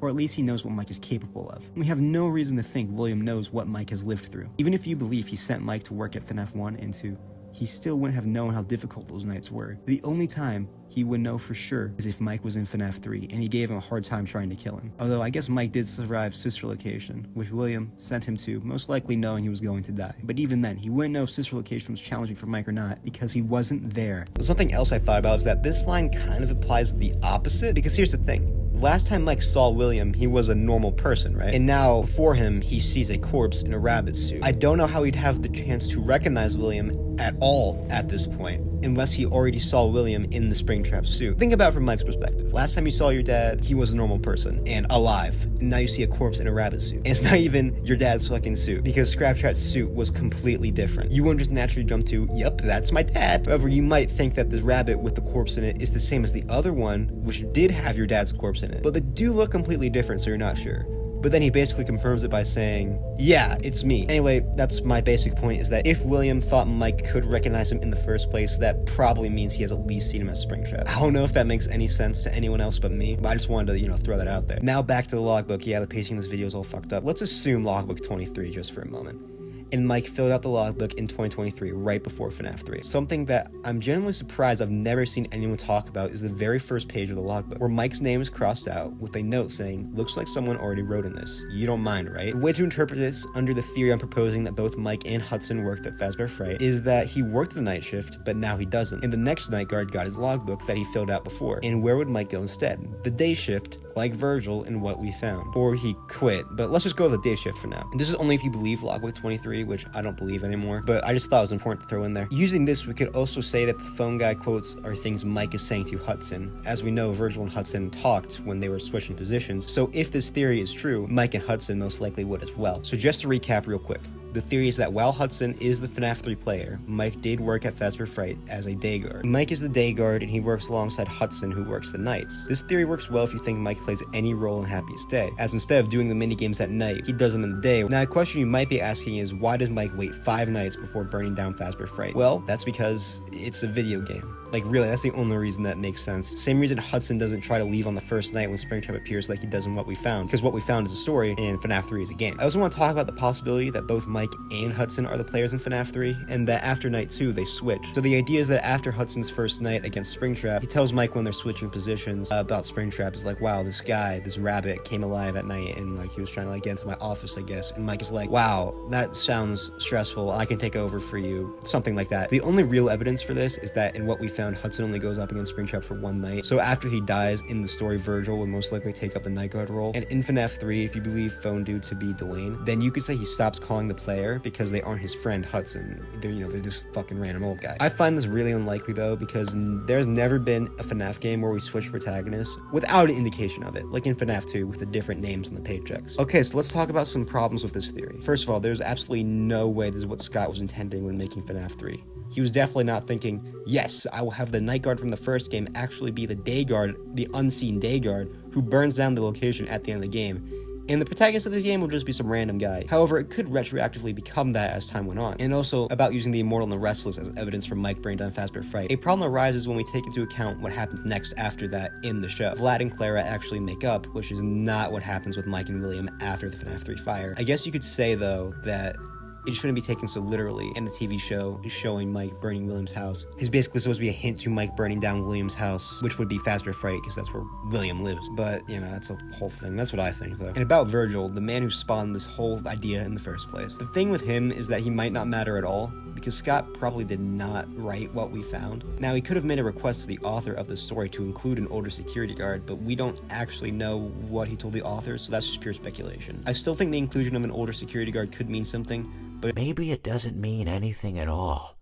Or at least he knows what Mike is capable of. We have no reason to think William knows what Mike has lived through. Even if you believe he sent Mike to work at FNaF 1 and 2, he still wouldn't have known how difficult those nights were. The only time he would know for sure is if Mike was in FNaF 3 and he gave him a hard time trying to kill him. Although I guess Mike did survive Sister Location, which William sent him to, most likely knowing he was going to die. But even then, he wouldn't know if Sister Location was challenging for Mike or not because he wasn't there. But something else I thought about is that this line kind of implies the opposite, because here's the thing. Last time Mike saw William, he was a normal person, right? And now, before him, he sees a corpse in a rabbit suit. I don't know how he'd have the chance to recognize William at all at this point, unless he already saw William in the Springtrap suit. Think about it from Mike's perspective. Last time you saw your dad, he was a normal person and alive. And now you see a corpse in a rabbit suit. And it's not even your dad's fucking suit, because Scrapchat's suit was completely different. You wouldn't just naturally jump to, yep, that's my dad. However, you might think that this rabbit with the corpse in it is the same as the other one, which did have your dad's corpse in it. But they do look completely different, so you're not sure. But then he basically confirms it by saying, yeah, it's me. Anyway, that's my basic point, is that if William thought Mike could recognize him in the first place, that probably means he has at least seen him as Springtrap. I don't know if that makes any sense to anyone else but me, but I just wanted to, throw that out there. Now back to the logbook. Yeah, the pacing of this video is all fucked up. Let's assume logbook 23 just for a moment. And Mike filled out the logbook in 2023, right before FNaF 3. Something that I'm genuinely surprised I've never seen anyone talk about is the very first page of the logbook, where Mike's name is crossed out with a note saying, looks like someone already wrote in this. You don't mind, right? The way to interpret this, under the theory I'm proposing that both Mike and Hudson worked at Fazbear Fright, is that he worked the night shift, but now he doesn't. And the next night guard got his logbook that he filled out before. And where would Mike go instead? The day shift, like Virgil in What We Found. Or he quit, but let's just go with the day shift for now. And this is only if you believe logbook 23, which I don't believe anymore, but I just thought it was important to throw in there. Using this, we could also say that the phone guy quotes are things Mike is saying to Hudson. As we know, Virgil and Hudson talked when they were switching positions, so if this theory is true, Mike and Hudson most likely would as well. So just to recap real quick. The theory is that while Hudson is the FNaF 3 player, Mike did work at Fazbear Fright as a day guard. Mike is the day guard and he works alongside Hudson, who works the nights. This theory works well if you think Mike plays any role in Happiest Day, as instead of doing the minigames at night, he does them in the day. Now a question you might be asking is, why does Mike wait 5 nights before burning down Fazbear Fright? Well, that's because it's a video game. Like, really, that's the only reason that makes sense. Same reason Hudson doesn't try to leave on the first night when Springtrap appears like he does in What We Found, because What We Found is a story and FNaF 3 is a game. I also want to talk about the possibility that both Mike and Hudson are the players in FNaF 3, and that after night 2, they switch. So the idea is that after Hudson's first night against Springtrap, he tells Mike when they're switching positions about Springtrap. Is like, wow, this guy, this rabbit, came alive at night, and like he was trying to like get into my office, I guess. And Mike is like, wow, that sounds stressful. I can take over for you. Something like that. The only real evidence for this is that in What We Found, found, Hudson only goes up against Springtrap for one night. So after he dies in the story, Virgil would most likely take up the Night Guard role. And in FNaF 3, if you believe Phone Dude to be Delane, then you could say he stops calling the player because they aren't his friend Hudson. They're this fucking random old guy. I find this really unlikely though, because there's never been a FNaF game where we switch protagonists without an indication of it, like in FNaF 2 with the different names on the paychecks. Okay, so let's talk about some problems with this theory. First of all, there's absolutely no way this is what Scott was intending when making FNaF 3. He was definitely not thinking, yes, I will have the Night Guard from the first game actually be the Day Guard, the unseen Day Guard, who burns down the location at the end of the game. And the protagonist of this game will just be some random guy. However, it could retroactively become that as time went on. And also, about using the Immortal and the Restless as evidence for Mike burning down Fazbear Fright. A problem arises when we take into account what happens next after that in the show. Vlad and Clara actually make up, which is not what happens with Mike and William after the FNaF 3 fire. I guess you could say, though, that it shouldn't be taken so literally, and the TV show is showing Mike burning William's house. It's basically supposed to be a hint to Mike burning down William's house, which would be Fazbear Fright, because that's where William lives. But, that's a whole thing. That's what I think, though. And about Virgil, the man who spawned this whole idea in the first place. The thing with him is that he might not matter at all, because Scott probably did not write what we found. Now, he could have made a request to the author of the story to include an older security guard, but we don't actually know what he told the author, so that's just pure speculation. I still think the inclusion of an older security guard could mean something, but maybe it doesn't mean anything at all.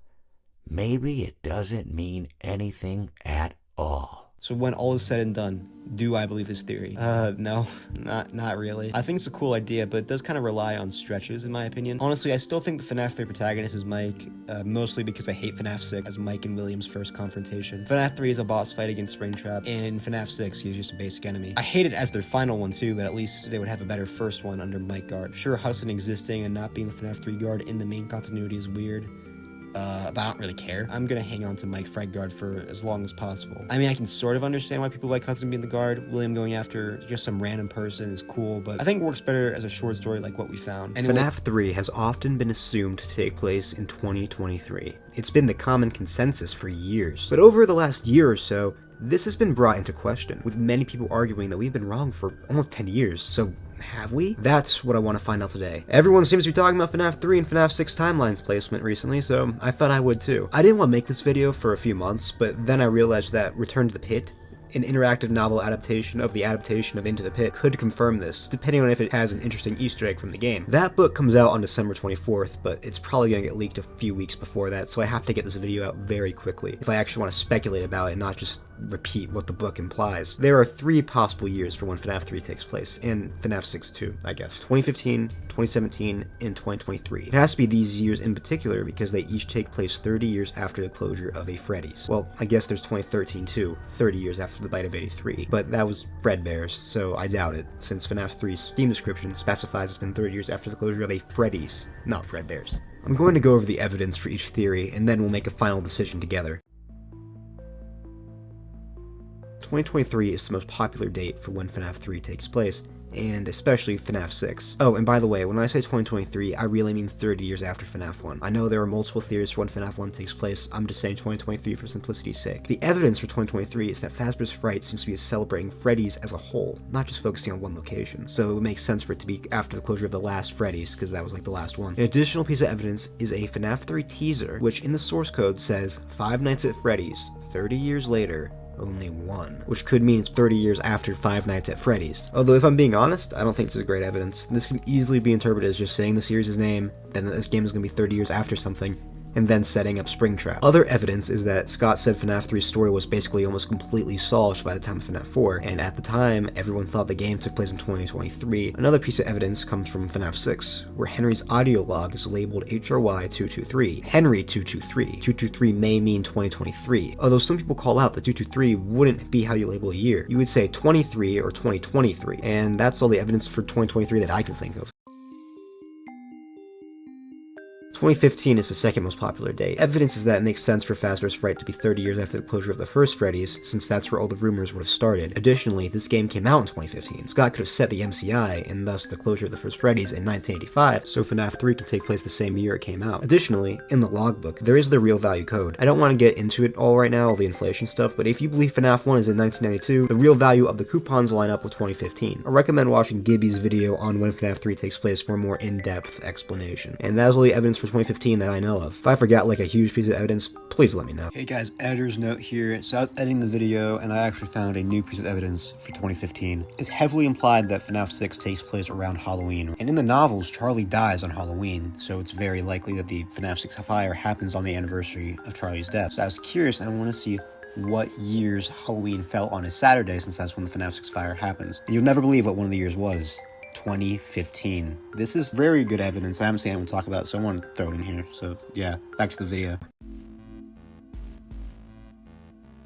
Maybe it doesn't mean anything at all. So when all is said and done, do I believe this theory? No, not really. I think it's a cool idea, but it does kind of rely on stretches, in my opinion. Honestly, I still think the FNaF 3 protagonist is Mike, mostly because I hate FNaF 6 as Mike and William's first confrontation. FNaF 3 is a boss fight against Springtrap, and in FNaF 6, he was just a basic enemy. I hate it as their final one too, but at least they would have a better first one under Mike Guard. Sure, Hudson existing and not being the FNaF 3 guard in the main continuity is weird, but I don't really care. I'm gonna hang on to Mike Fred Guard for as long as possible. I mean, I can sort of understand why people like Hudson being the guard. William going after just some random person is cool, but I think it works better as a short story like what we found. Anyway, FNaF 3 has often been assumed to take place in 2023. It's been the common consensus for years. But over the last year or so, this has been brought into question, with many people arguing that we've been wrong for almost 10 years. So, have we? That's what I want to find out today. Everyone seems to be talking about FNaF 3 and FNaF 6 timelines placement recently, so I thought I would too. I didn't want to make this video for a few months, but then I realized that Return to the Pit, an interactive novel adaptation of the adaptation of Into the Pit, could confirm this, depending on if it has an interesting Easter egg from the game. That book comes out on December 24th, but it's probably going to get leaked a few weeks before that, so I have to get this video out very quickly if I actually want to speculate about it and not just repeat what the book implies. There are 3 possible years for when FNaF 3 takes place, and FNaF 6 too, I guess. 2015, 2017, and 2023. It has to be these years in particular because they each take place 30 years after the closure of a Freddy's. Well, I guess there's 2013 too, 30 years after the bite of 83, but that was Fredbear's, so I doubt it, since FNaF 3's Steam description specifies it's been 30 years after the closure of a Freddy's, not Fredbear's. I'm going to go over the evidence for each theory, and then we'll make a final decision together. 2023 is the most popular date for when FNaF 3 takes place, and especially FNaF 6. Oh, and by the way, when I say 2023, I really mean 30 years after FNaF 1. I know there are multiple theories for when FNaF 1 takes place, I'm just saying 2023 for simplicity's sake. The evidence for 2023 is that Fazbear's Fright seems to be celebrating Freddy's as a whole, not just focusing on one location, so it would make sense for it to be after the closure of the last Freddy's, because that was like the last one. An additional piece of evidence is a FNaF 3 teaser, which in the source code says, 5 Nights at Freddy's, 30 years later, only one, which could mean it's 30 years after 5 Nights at Freddy's. Although if I'm being honest, I don't think this is great evidence. This can easily be interpreted as just saying the series' name, then that this game is going to be 30 years after something, and then setting up Springtrap. Other evidence is that Scott said FNaF 3's story was basically almost completely solved by the time of FNaF 4, and at the time, everyone thought the game took place in 2023. Another piece of evidence comes from FNaF 6, where Henry's audio log is labeled HRY223, Henry 223. 223 may mean 2023, although some people call out that 223 wouldn't be how you label a year. You would say 23 or 2023, and that's all the evidence for 2023 that I can think of. 2015 is the second most popular date. Evidence is that it makes sense for Fazbear's Fright to be 30 years after the closure of the first Freddy's, since that's where all the rumors would have started. Additionally, this game came out in 2015. Scott could have set the MCI, and thus the closure of the first Freddy's in 1985, so FNaF 3 can take place the same year it came out. Additionally, in the logbook, there is the real value code. I don't want to get into it all right now, all the inflation stuff, but if you believe FNaF 1 is in 1992, the real value of the coupons line up with 2015. I recommend watching Gibby's video on when FNaF 3 takes place for a more in-depth explanation. And that is all the evidence for 2015 that I know of. If I forgot like a huge piece of evidence, please let me know. Hey guys, editor's note here. So I was editing the video and I actually found a new piece of evidence for 2015. It's heavily implied that FNAF 6 takes place around Halloween. And in the novels, Charlie dies on Halloween, so it's very likely that the FNAF 6 fire happens on the anniversary of Charlie's death. So I was curious and I want to see what year's Halloween fell on a Saturday, since that's when the FNAF 6 fire happens. And you'll never believe what one of the years was. 2015. This is very good evidence. I haven't seen anyone talk about it, so I want to throw it in here. So yeah, back to the video.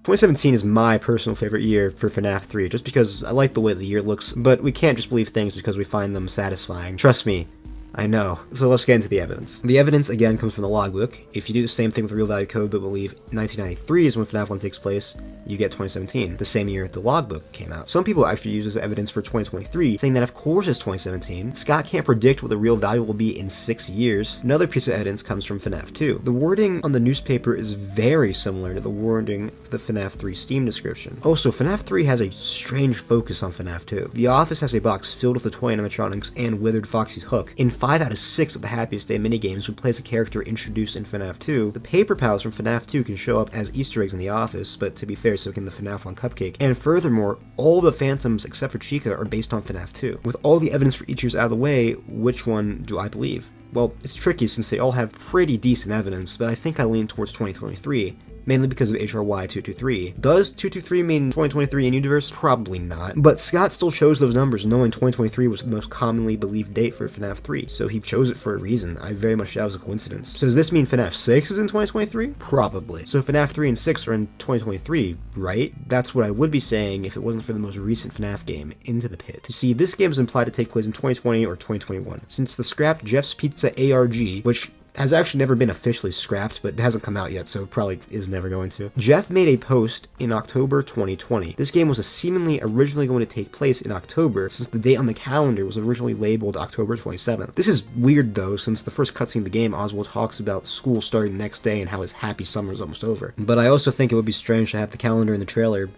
2017 is my personal favorite year for FNAF 3, just because I like the way the year looks, but we can't just believe things because we find them satisfying. Trust me, I know. So let's get into the evidence. The evidence, again, comes from the logbook. If you do the same thing with real value code but believe 1993 is when FNAF 1 takes place, you get 2017, the same year the logbook came out. Some people actually use this evidence for 2023, saying that of course it's 2017. Scott can't predict what the real value will be in 6 years. Another piece of evidence comes from FNAF 2. The wording on the newspaper is very similar to the wording of the FNAF 3 Steam description. Also, FNAF 3 has a strange focus on FNAF 2. The office has a box filled with the toy animatronics and Withered Foxy's hook. In 5 out of 6 of the Happiest Day minigames would place a character introduced in FNAF 2. The paper pals from FNAF 2 can show up as Easter eggs in the office, but to be fair, so can the FNAF 1 cupcake. And furthermore, all the Phantoms except for Chica are based on FNAF 2. With all the evidence for each year's out of the way, which one do I believe? Well, it's tricky since they all have pretty decent evidence, but I think I lean towards 2023. Mainly because of HRY 223. Does 223 mean 2023 in universe? Probably not. But Scott still chose those numbers knowing 2023 was the most commonly believed date for FNAF 3, so he chose it for a reason. I very much doubt it was a coincidence. So does this mean FNAF 6 is in 2023? Probably. So FNAF 3 and 6 are in 2023, right? That's what I would be saying if it wasn't for the most recent FNAF game, Into the Pit. You see, this game is implied to take place in 2020 or 2021. Since the scrapped Jeff's Pizza ARG, which has actually never been officially scrapped, but it hasn't come out yet, so probably is never going to. Jeff made a post in October 2020. This game was seemingly originally going to take place in October, since the date on the calendar was originally labeled October 27th. This is weird though, since the first cutscene of the game, Oswald talks about school starting the next day and how his happy summer is almost over. But I also think it would be strange to have the calendar in the trailer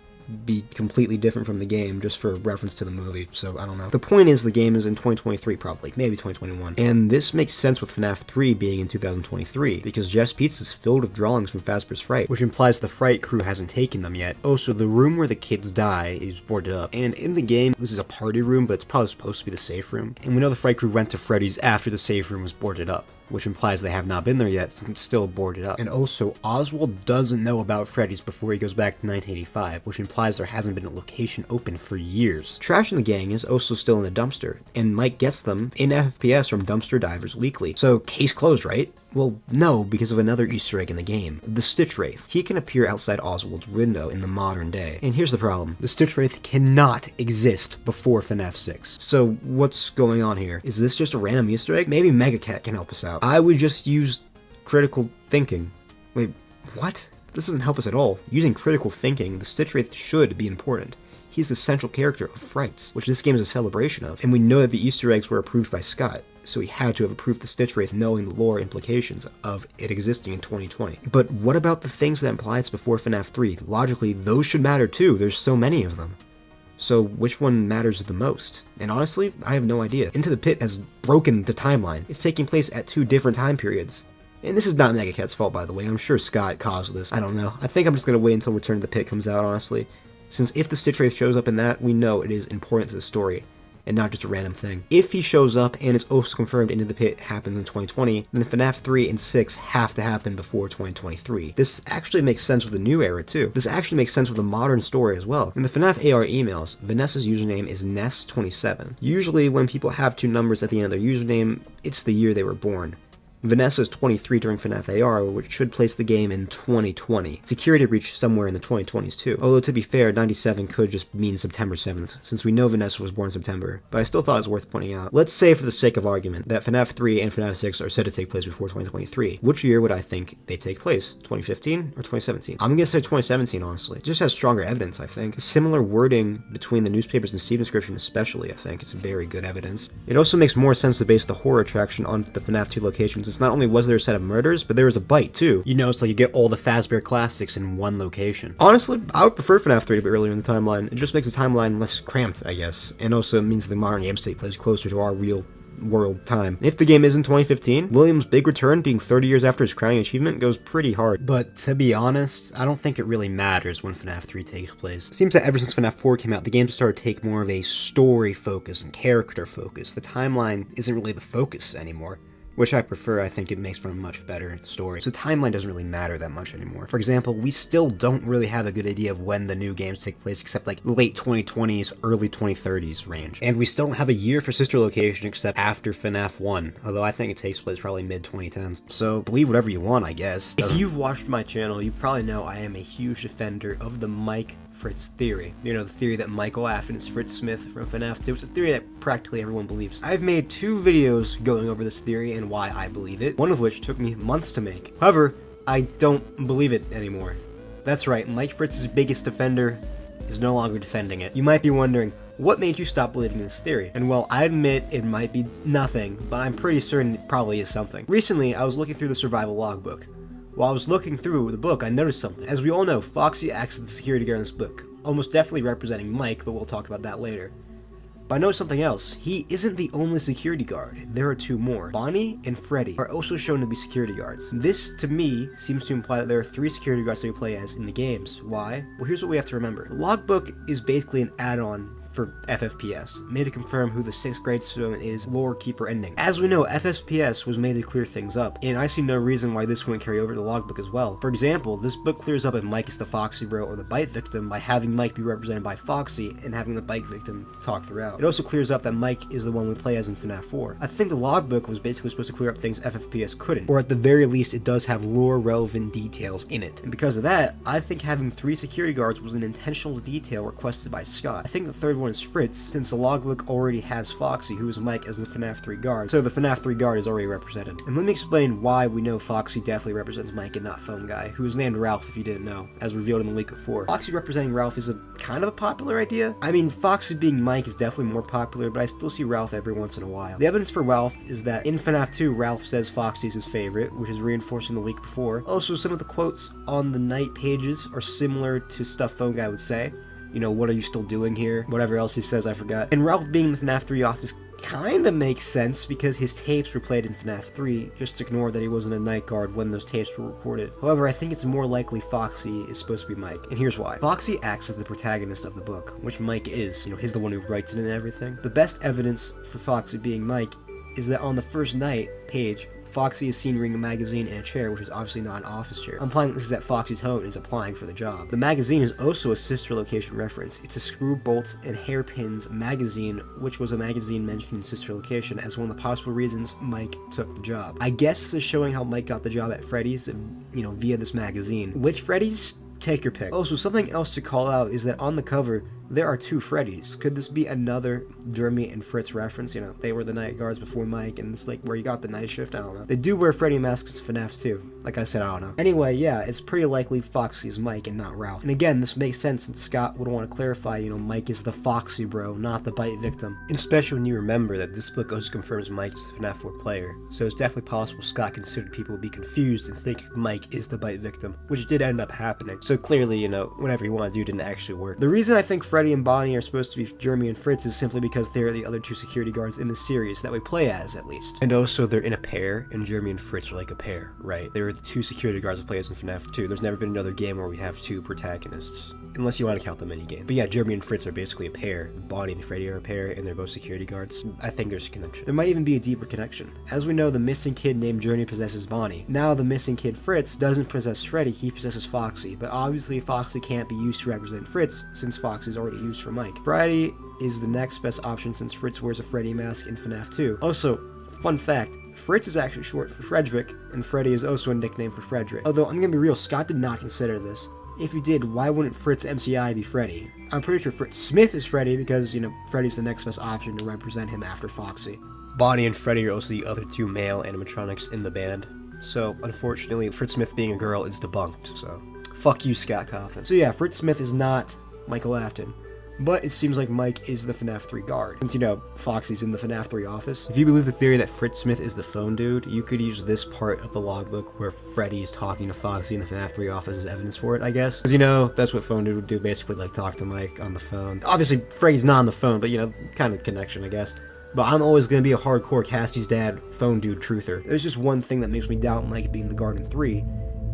be completely different from the game just for reference to the movie, so I don't know. The point is the game is in 2023 probably, maybe 2021. And this makes sense with FNAF 3 being in 2023, because Jeff's Pizza is filled with drawings from Fazbear's Fright, which implies the Fright crew hasn't taken them yet. Also, the room where the kids die is boarded up, and in the game, this is a party room, but it's probably supposed to be the safe room. And we know the Fright crew went to Freddy's after the safe room was boarded up, which implies they have not been there yet since it's still boarded up. And also, Oswald doesn't know about Freddy's before he goes back to 1985, which implies there hasn't been a location open for years. Trash in the Gang is also still in the dumpster, and Mike gets them in FPS from dumpster divers weekly. So, case closed, right? Well, no, because of another Easter egg in the game, the Stitch Wraith. He can appear outside Oswald's window in the modern day. And here's the problem. The Stitch Wraith cannot exist before FNAF 6. So what's going on here? Is this just a random Easter egg? Maybe Megacat can help us out. I would just use critical thinking. Wait, what? This doesn't help us at all. Using critical thinking, the Stitch Wraith should be important. He's the central character of Frights, which this game is a celebration of, and we know that the Easter eggs were approved by Scott, so he had to have approved the Stitch Wraith knowing the lore implications of it existing in 2020. But what about the things that imply it's before FNAF 3? Logically, those should matter too, there's so many of them. So which one matters the most? And honestly, I have no idea. Into the Pit has broken the timeline. It's taking place at 2 different time periods. And this is not Megacat's fault, by the way. I'm sure Scott caused this. I don't know. I think I'm just going to wait until Return to the Pit comes out, honestly. Since if the Stitch Wraith shows up in that, we know it is important to the story, and not just a random thing. If he shows up and it's also confirmed Into the Pit happens in 2020, then FNAF 3 and 6 have to happen before 2023. This actually makes sense with the new era too. This actually makes sense with the modern story as well. In the FNAF AR emails, Vanessa's username is Ness27. Usually when people have 2 numbers at the end of their username, it's the year they were born. Vanessa is 23 during FNAF AR, which should place the game in 2020. Security breach somewhere in the 2020s too. Although to be fair, 97 could just mean September 7th, since we know Vanessa was born in September, but I still thought it was worth pointing out. Let's say for the sake of argument that FNAF 3 and FNAF 6 are said to take place before 2023. Which year would I think they take place? 2015 or 2017? I'm gonna say 2017, honestly. It just has stronger evidence, I think. Similar wording between the newspapers and Steam description especially, I think. It's very good evidence. It also makes more sense to base the horror attraction on the FNAF 2 locations. It's not only was there a set of murders, but there was a bite too. You know, it's like you get all the Fazbear classics in one location. Honestly, I would prefer FNAF 3 to be earlier in the timeline. It just makes the timeline less cramped, I guess. And also it means the modern game state plays closer to our real world time. If the game is in 2015, William's big return being 30 years after his crowning achievement goes pretty hard. But to be honest, I don't think it really matters when FNAF 3 takes place. It seems that ever since FNAF 4 came out, the game started to take more of a story focus and character focus. The timeline isn't really the focus anymore, which I prefer. I think it makes for a much better story. So timeline doesn't really matter that much anymore. For example, we still don't really have a good idea of when the new games take place, except like late 2020s, early 2030s range. And we still don't have a year for Sister Location except after FNAF 1, although I think it takes place probably mid-2010s. So believe whatever you want, I guess. If you've watched my channel, you probably know I am a huge defender of the Mike Fritz theory. You know, the theory that Michael Afton is Fritz Smith from FNAF 2. It's a theory that practically everyone believes. I've made 2 videos going over this theory and why I believe it, one of which took me months to make. However, I don't believe it anymore. That's right, Mike Fritz's biggest defender is no longer defending it. You might be wondering, what made you stop believing this theory? And well, I admit it might be nothing, but I'm pretty certain it probably is something. Recently, I was looking through the survival logbook. While I was looking through the book, I noticed something. As we all know, Foxy acts as the security guard in this book, almost definitely representing Mike, but we'll talk about that later. But I noticed something else. He isn't the only security guard. There are 2 more. Bonnie and Freddy are also shown to be security guards. This, to me, seems to imply that there are 3 security guards that we play as in the games. Why? Well, here's what we have to remember. The logbook is basically an add-on for FFPS, made to confirm who the 6th grade student is, lore keeper ending. As we know, FFPS was made to clear things up, and I see no reason why this wouldn't carry over to the logbook as well. For example, this book clears up if Mike is the Foxy bro or the bite victim by having Mike be represented by Foxy and having the bite victim talk throughout. It also clears up that Mike is the one we play as in FNAF 4. I think the logbook was basically supposed to clear up things FFPS couldn't, or at the very least it does have lore relevant details in it. And because of that, I think having 3 security guards was an intentional detail requested by Scott. I think the 3rd one is Fritz, since the logbook already has Foxy, who is Mike, as the FNAF 3 guard, so the FNAF 3 guard is already represented. And let me explain why we know Foxy definitely represents Mike and not Phone Guy, who is named Ralph if you didn't know, as revealed in the leak before. Foxy representing Ralph is a kind of a popular idea. I mean, Foxy being Mike is definitely more popular, but I still see Ralph every once in a while. The evidence for Ralph is that in FNAF 2, Ralph says Foxy is his favorite, which is reinforced in the leak before. Also, some of the quotes on the night pages are similar to stuff Phone Guy would say. You know, what are you still doing here? Whatever else he says, I forgot. And Ralph being in the FNAF 3 office kinda makes sense because his tapes were played in FNAF 3. Just ignore that he wasn't a night guard when those tapes were recorded. However, I think it's more likely Foxy is supposed to be Mike, and here's why. Foxy acts as the protagonist of the book, which Mike is. You know, he's the one who writes it and everything. The best evidence for Foxy being Mike is that on the first night page, Foxy is seen reading a magazine in a chair, which is obviously not an office chair, implying this is at Foxy's home and is applying for the job. The magazine is also a Sister Location reference. It's a Screw, Bolts, and Hairpins magazine, which was a magazine mentioned in Sister Location as one of the possible reasons Mike took the job. I guess this is showing how Mike got the job at Freddy's, you know, via this magazine. Which Freddy's? Take your pick. Also, something else to call out is that on the cover, there are 2 Freddys. Could this be another Jeremy and Fritz reference? You know, they were the night guards before Mike, and it's like where you got the night shift? I don't know. They do wear Freddy masks in FNAF 2. Like I said, I don't know. Anyway, yeah, it's pretty likely Foxy is Mike and not Ralph. And again, this makes sense since Scott would want to clarify, you know, Mike is the Foxy bro, not the bite victim. And especially when you remember that this book also confirms Mike is the FNAF 4 player. So it's definitely possible Scott considered people would be confused and think Mike is the bite victim, which did end up happening. So clearly, you know, whatever you want to do didn't actually work. The reason I think Freddy and Bonnie are supposed to be Jeremy and Fritz is simply because they're the other 2 security guards in the series that we play as, at least. And also, they're in a pair, and Jeremy and Fritz are like a pair, right? They're the 2 security guards we play as in FNAF 2. There's never been another game where we have 2 protagonists. Unless you want to count the minigame. But yeah, Jeremy and Fritz are basically a pair. Bonnie and Freddy are a pair, and they're both security guards. I think there's a connection. There might even be a deeper connection. As we know, the missing kid named Journey possesses Bonnie. Now the missing kid Fritz doesn't possess Freddy, he possesses Foxy. But obviously Foxy can't be used to represent Fritz, since Foxy is already used for Mike. Freddy is the next best option since Fritz wears a Freddy mask in FNAF 2. Also, fun fact, Fritz is actually short for Frederick, and Freddy is also a nickname for Frederick. Although, I'm gonna be real, Scott did not consider this. If you did, why wouldn't Fritz MCI be Freddy? I'm pretty sure Fritz Smith is Freddy because, you know, Freddy's the next best option to represent him after Foxy. Bonnie and Freddy are also the other 2 male animatronics in the band. So, unfortunately, Fritz Smith being a girl is debunked, so fuck you, Scott Cawthon. So yeah, Fritz Smith is not Michael Afton. But it seems like Mike is the FNAF 3 guard, since, you know, Foxy's in the FNAF 3 office. If you believe the theory that Fritz Smith is the phone dude, you could use this part of the logbook where Freddy is talking to Foxy in the FNAF 3 office as evidence for it, I guess. Because, you know, that's what phone dude would do, basically, like, talk to Mike on the phone. Obviously, Freddy's not on the phone, but, you know, kind of connection, I guess. But I'm always going to be a hardcore Cassie's dad phone dude truther. There's just one thing that makes me doubt Mike being the guard in 3,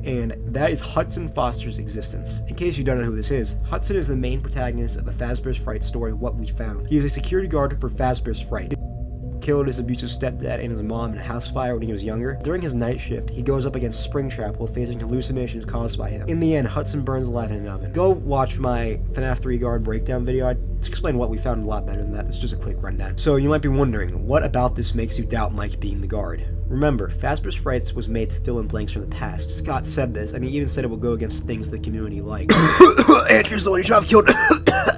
and that is Hudson Foster's existence. In case you don't know who this is, Hudson is the main protagonist of the Fazbear's Fright story, What We Found. He was a security guard for Fazbear's Fright. Killed his abusive stepdad and his mom in a house fire when he was younger. During his night shift, he goes up against Springtrap while facing hallucinations caused by him. In the end, Hudson burns alive in an oven. Go watch my FNaF 3 guard breakdown video. I explain What We Found a lot better than that. This is just a quick rundown. So you might be wondering, what about this makes you doubt Mike being the guard? Remember, Fazbear's Frights was made to fill in blanks from the past. Scott said this, and he even said it would go against things the community likes. Andrew's the one you should have killed.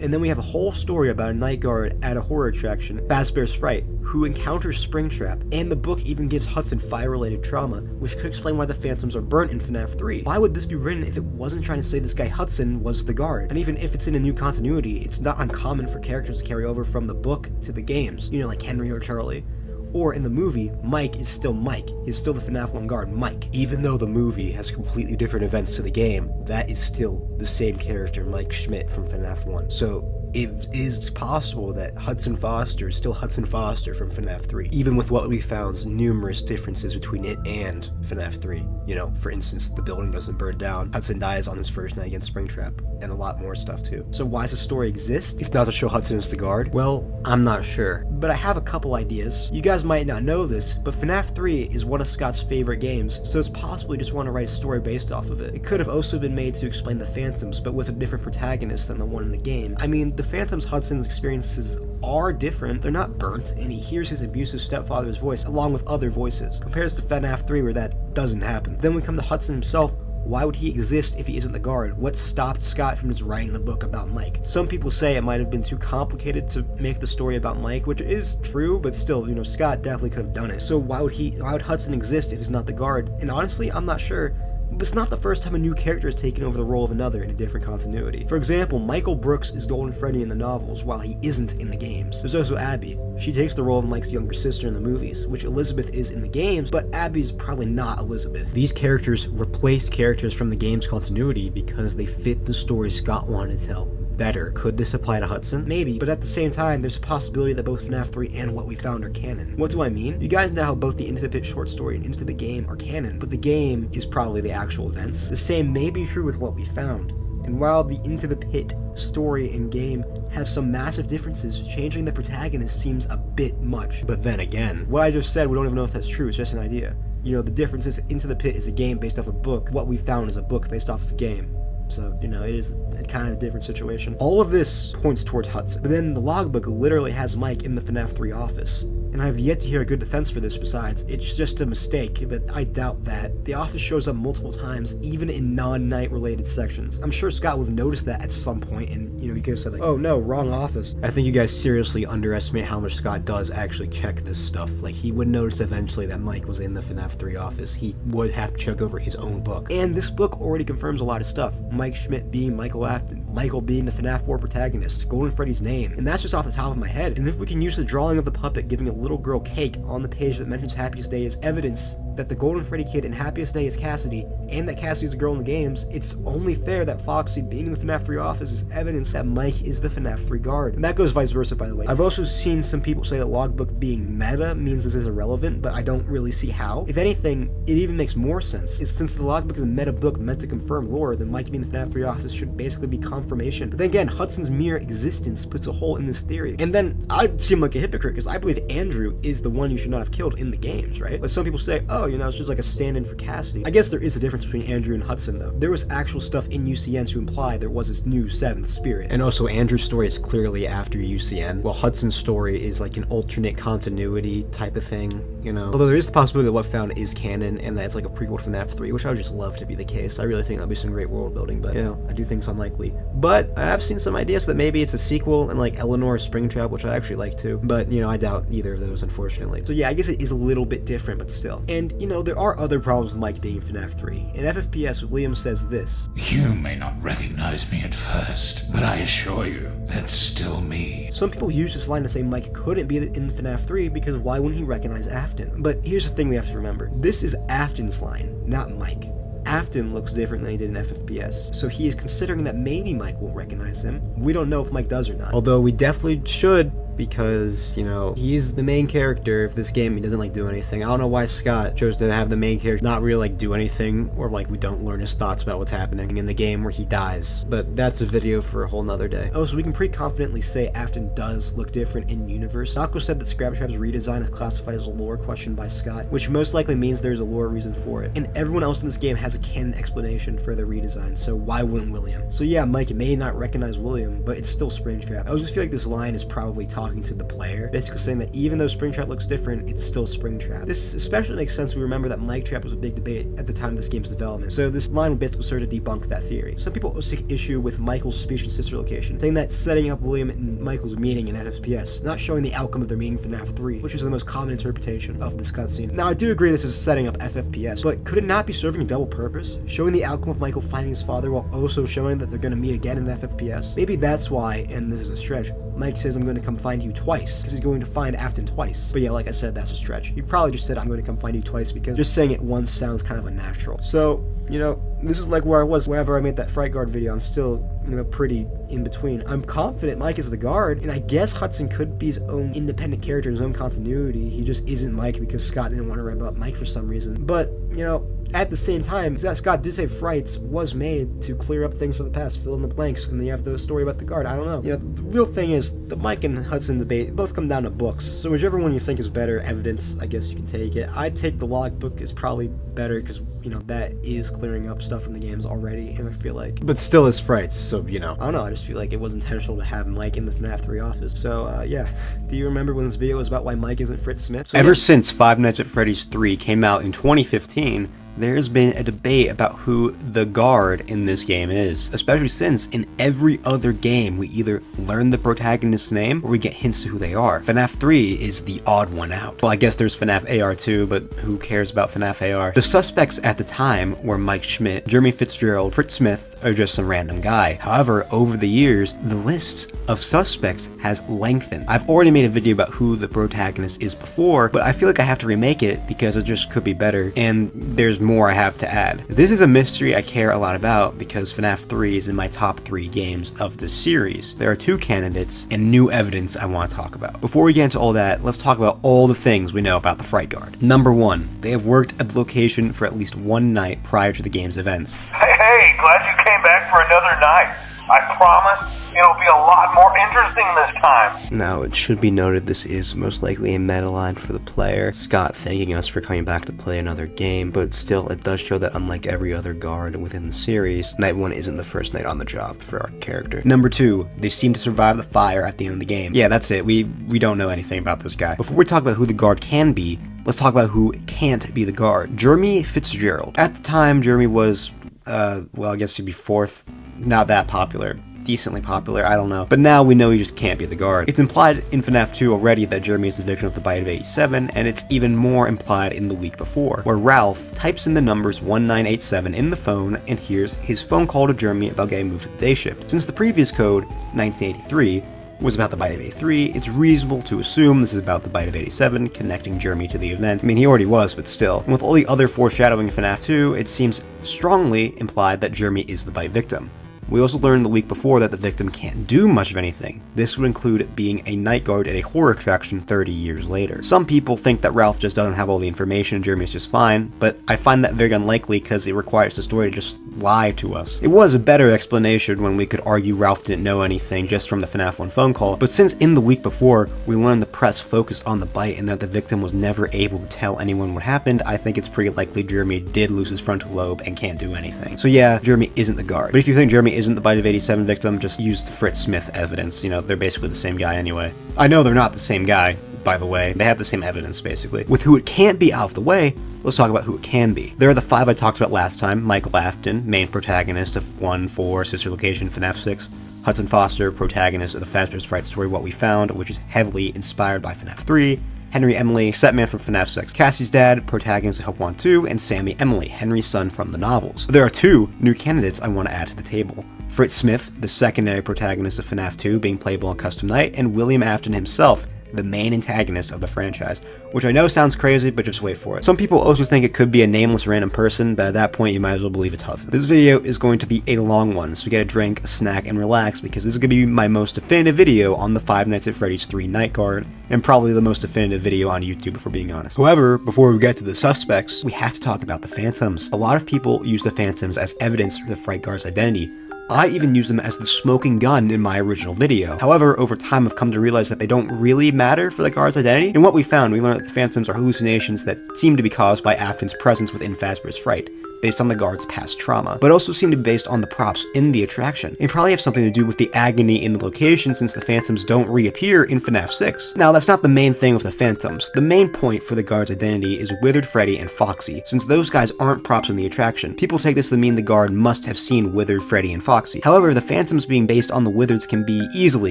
And then we have a whole story about a night guard at a horror attraction, Fazbear's Fright, who encounters Springtrap, and the book even gives Hudson fire-related trauma, which could explain why the Phantoms are burnt in FNaF 3. Why would this be written if it wasn't trying to say this guy Hudson was the guard? And even if it's in a new continuity, it's not uncommon for characters to carry over from the book to the games, you know, like Henry or Charlie. Or in the movie, Mike is still Mike. He's still the FNaF 1 guard, Mike. Even though the movie has completely different events to the game, that is still the same character, Mike Schmidt from FNaF 1. So it is possible that Hudson Foster is still Hudson Foster from FNaF 3, even with What We Found's numerous differences between it and FNaF 3. You know, for instance, the building doesn't burn down, Hudson dies on his first night against Springtrap, and a lot more stuff too. So why does the story exist, if not to show Hudson as the guard? Well, I'm not sure, but I have a couple ideas. You guys might not know this, but FNaF 3 is one of Scott's favorite games, so it's possible he just want to write a story based off of it. It could have also been made to explain the Phantoms, but with a different protagonist than the one in the game. I mean, the Phantoms Hudson's experiences are different. They're not burnt, and he hears his abusive stepfather's voice along with other voices, compared to FNaF 3 where that doesn't happen. Then we come to Hudson himself. Why would he exist if he isn't the guard? What stopped Scott from just writing the book about Mike? Some people say it might have been too complicated to make the story about Mike, which is true, but still, you know, Scott definitely could have done it. So why would Hudson exist if he's not the guard? And honestly, I'm not sure. But it's not the first time a new character has taken over the role of another in a different continuity. For example, Michael Brooks is Golden Freddy in the novels, while he isn't in the games. There's also Abby. She takes the role of Mike's younger sister in the movies, which Elizabeth is in the games, but Abby's probably not Elizabeth. These characters replace characters from the game's continuity because they fit the story Scott wanted to tell better. Could this apply to Hudson? Maybe, but at the same time, there's a possibility that both FNaF 3 and What We Found are canon. What do I mean? You guys know how both the Into the Pit short story and Into the Game are canon, but the game is probably the actual events. The same may be true with What We Found. And while the Into the Pit story and game have some massive differences, changing the protagonist seems a bit much. But then again, what I just said, we don't even know if that's true, it's just an idea. You know, the difference is Into the Pit is a game based off a book, What We Found is a book based off of a game. So, you know, it is kind of a different situation. All of this points towards Hudson. But then the logbook literally has Mike in the FNaF 3 office. And I have yet to hear a good defense for this besides, it's just a mistake, but I doubt that. The office shows up multiple times, even in non-night related sections. I'm sure Scott would have noticed that at some point, and, you know, he could have said like, oh no, wrong office. I think you guys seriously underestimate how much Scott does actually check this stuff. Like, he would notice eventually that Mike was in the FNaF 3 office. He would have to check over his own book. And this book already confirms a lot of stuff. Mike Schmidt being Michael Afton, Michael being the FNaF 4 protagonist, Golden Freddy's name, and that's just off the top of my head. And if we can use the drawing of the puppet giving a little girl cake on the page that mentions Happiest Day as evidence that the Golden Freddy kid in Happiest Day is Cassidy, and that Cassidy's a girl in the games, it's only fair that Foxy being in the FNaF 3 office is evidence that Mike is the FNaF 3 guard. And that goes vice versa, by the way. I've also seen some people say that Logbook being meta means this is irrelevant, but I don't really see how. If anything, it even makes more sense. It's since the Logbook is a meta book meant to confirm lore, then Mike being the FNaF 3 office should basically be confirmation. But then again, Hudson's mere existence puts a hole in this theory. And then I seem like a hypocrite because I believe Andrew is the one you should not have killed in the games, right? But some people say, oh, you know, it's just like a stand-in for Cassidy. I guess there is a difference between Andrew and Hudson, though. There was actual stuff in UCN to imply there was this new 7th spirit. And also, Andrew's story is clearly after UCN, while Hudson's story is like an alternate continuity type of thing, you know? Although there is the possibility that What Found is canon, and that it's like a prequel to FNaF 3, which I would just love to be the case. I really think that'd be some great world building, but, you know, I do think it's unlikely. But I have seen some ideas that maybe it's a sequel, and like Eleanor Springtrap, which I actually like too. But, you know, I doubt either of those, unfortunately. So yeah, I guess it is a little bit different, but still. And, you know, there are other problems with Mike being in FNaF 3. In FFPS, William says this: You may not recognize me at first, but I assure you, it's still me. Some people use this line to say Mike couldn't be in FNaF 3 because why wouldn't he recognize Afton? But here's the thing we have to remember. This is Afton's line, not Mike. Afton looks different than he did in FFPS, so he is considering that maybe Mike will recognize him. We don't know if Mike does or not. Although we definitely should because, you know, he's the main character of this game. He doesn't like do anything. I don't know why Scott chose to have the main character not really like do anything, or like we don't learn his thoughts about what's happening in the game where he dies. But that's a video for a whole nother day. Oh, so we can pretty confidently say Afton does look different in universe. Nako said that Scraptrap's redesign is classified as a lore question by Scott, which most likely means there's a lore reason for it. And everyone else in this game has a canon explanation for their redesign, so why wouldn't William? So yeah, Mike may not recognize William, but it's still Springtrap. I just feel like this line is probably talking to the player, basically saying that even though Springtrap looks different, it's still Springtrap. This especially makes sense when we remember that Mike Trap was a big debate at the time of this game's development, so this line would basically serve to debunk that theory. Some people also take issue with Michael's speech and sister location, saying that setting up William and Michael's meeting in FFPS, not showing the outcome of their meeting for FNaF 3, which is the most common interpretation of this cutscene. Now, I do agree this is setting up FFPS, but could it not be serving a double purpose? Showing the outcome of Michael finding his father while also showing that they're going to meet again in FFPS? Maybe that's why, and this is a stretch, Mike says, I'm going to come find you twice, because he's going to find Afton twice. But yeah, like I said, that's a stretch. He probably just said, I'm going to come find you twice, because just saying it once sounds kind of unnatural. So, you know, this is like where I was wherever I made that Fright Guard video. I'm still, you know, pretty in between. I'm confident Mike is the guard, and I guess Hudson could be his own independent character in his own continuity. He just isn't Mike because Scott didn't want to write about Mike for some reason. But, you know, at the same time, that Scott did say Frights was made to clear up things from the past, fill in the blanks, and then you have the story about the guard. I don't know. You know, the real thing is, the Mike and Hudson debate both come down to books, so whichever one you think is better evidence, I guess you can take it. I'd take the logbook is probably better because, you know, that is clearing up stuff from the games already, and I feel like, but still is Frights, so, you know, I don't know, I just feel like it was intentional to have Mike in the FNaF 3 office. So, yeah, do you remember when this video was about why Mike isn't Fritz Smith? So, Ever since Five Nights at Freddy's 3 came out in 2015, there's been a debate about who the guard in this game is, especially since in every other game we either learn the protagonist's name or we get hints to who they are. FNaF 3 is the odd one out. Well, I guess there's FNaF AR too, but who cares about FNaF AR? The suspects at the time were Mike Schmidt, Jeremy Fitzgerald, Fritz Smith, or just some random guy. However, over the years, the list of suspects has lengthened. I've already made a video about who the protagonist is before, but I feel like I have to remake it because it just could be better, and there's more I have to add. This is a mystery I care a lot about because FNaF 3 is in my top 3 games of this series. There are 2 candidates and new evidence I want to talk about. Before we get into all that, let's talk about all the things we know about the Fright Guard. Number 1, they have worked at the location for at least one night prior to the game's events. Hey, glad you came back for another night. I promise it'll be a lot more interesting this time. Now, it should be noted this is most likely a meta line for the player, Scott thanking us for coming back to play another game, but still it does show that unlike every other guard within the series, Night 1 isn't the first night on the job for our character. Number 2, they seem to survive the fire at the end of the game. Yeah, that's it. We don't know anything about this guy. Before we talk about who the guard can be, let's talk about who can't be the guard. Jeremy Fitzgerald. At the time, Jeremy was, well, I guess he'd be 4th, not that popular. Decently popular, I don't know. But now we know he just can't be the guard. It's implied in FNaF 2 already that Jeremy is the victim of the bite of 87, and it's even more implied in the week before, where Ralph types in the numbers 1987 in the phone and hears his phone call to Jeremy about getting moved to the day shift. Since the previous code, 1983, was about the bite of 83, it's reasonable to assume this is about the bite of 87, connecting Jeremy to the event. I mean, he already was, but still. And with all the other foreshadowing in FNaF 2, it seems strongly implied that Jeremy is the bite victim. We also learned the week before that the victim can't do much of anything. This would include being a night guard at a horror attraction 30 years later. Some people think that Ralph just doesn't have all the information and Jeremy's just fine, but I find that very unlikely because it requires the story to just lie to us. It was a better explanation when we could argue Ralph didn't know anything just from the FNaF 1 phone call, but since in the week before we learned the press focused on the bite and that the victim was never able to tell anyone what happened, I think it's pretty likely Jeremy did lose his frontal lobe and can't do anything. So yeah, Jeremy isn't the guard. But if you think Jeremy isn't the bite of 87 victim, just use the Fritz Smith evidence. You know, they're basically the same guy anyway. I know they're not the same guy, by the way. They have the same evidence, basically. With who it can't be out of the way, let's talk about who it can be. There are the 5 I talked about last time. Michael Afton, main protagonist of 1, 4, Sister Location, FNaF 6. Hudson Foster, protagonist of the Fazbear's Fright story What We Found, which is heavily inspired by FNaF 3. Henry Emily, setman from FNaF 6. Cassie's dad, protagonist of Help Want 2, and Sammy Emily, Henry's son from the novels. There are 2 new candidates I want to add to the table. Fritz Smith, the secondary protagonist of FNaF 2, being playable on Custom Night, and William Afton himself, the main antagonist of the franchise, which I know sounds crazy, but just wait for it. Some people also think it could be a nameless random person, but at that point you might as well believe it's Hudson. This video is going to be a long one, so get a drink, a snack, and relax, because this is going to be my most definitive video on the Five Nights at Freddy's 3 Night Guard, and probably the most definitive video on YouTube, if we're being honest. However, before we get to the suspects, we have to talk about the Phantoms. A lot of people use the Phantoms as evidence for the Fright Guard's identity. I even use them as the smoking gun in my original video. However, over time I've come to realize that they don't really matter for the guard's identity. And what we found, we learned that the Phantoms are hallucinations that seem to be caused by Afton's presence within Fazbear's Fright, based on the guard's past trauma, but also seem to be based on the props in the attraction. It probably have something to do with the agony in the location, since the Phantoms don't reappear in FNaF 6. Now, that's not the main thing with the Phantoms. The main point for the guard's identity is Withered Freddy and Foxy. Since those guys aren't props in the attraction, people take this to mean the guard must have seen Withered Freddy and Foxy. However, the Phantoms being based on the Withereds can be easily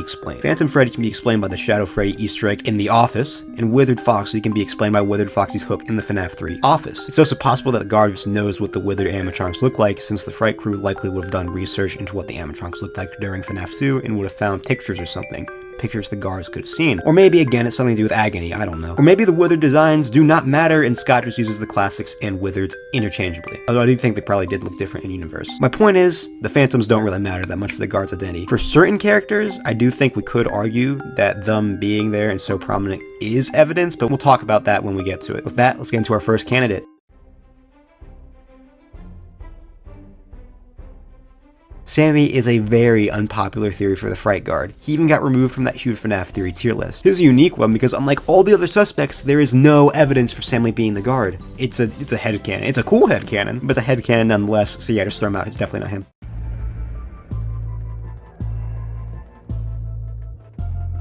explained. Phantom Freddy can be explained by the Shadow Freddy Easter egg in The Office, and Withered Foxy can be explained by Withered Foxy's hook in the FNaF 3 Office. It's also possible that the guard just knows what the withered animatronics look like, since the Fright crew likely would have done research into what the animatronics looked like during FNaF 2 and would have found pictures or something. Pictures the guards could have seen. Or maybe again it's something to do with agony, I don't know. Or maybe the withered designs do not matter and Scott just uses the classics and withereds interchangeably. Although I do think they probably did look different in universe. My point is, the Phantoms don't really matter that much for the guard's identity. For certain characters, I do think we could argue that them being there and so prominent is evidence, but we'll talk about that when we get to it. With that, let's get into our first candidate. Sammy is a very unpopular theory for the Fright Guard. He even got removed from that huge FNaF theory tier list. His is a unique one because unlike all the other suspects, there is no evidence for Sammy being the guard. It's a headcanon. It's a cool headcanon, but it's a headcanon nonetheless, so yeah, just throw him out. It's definitely not him.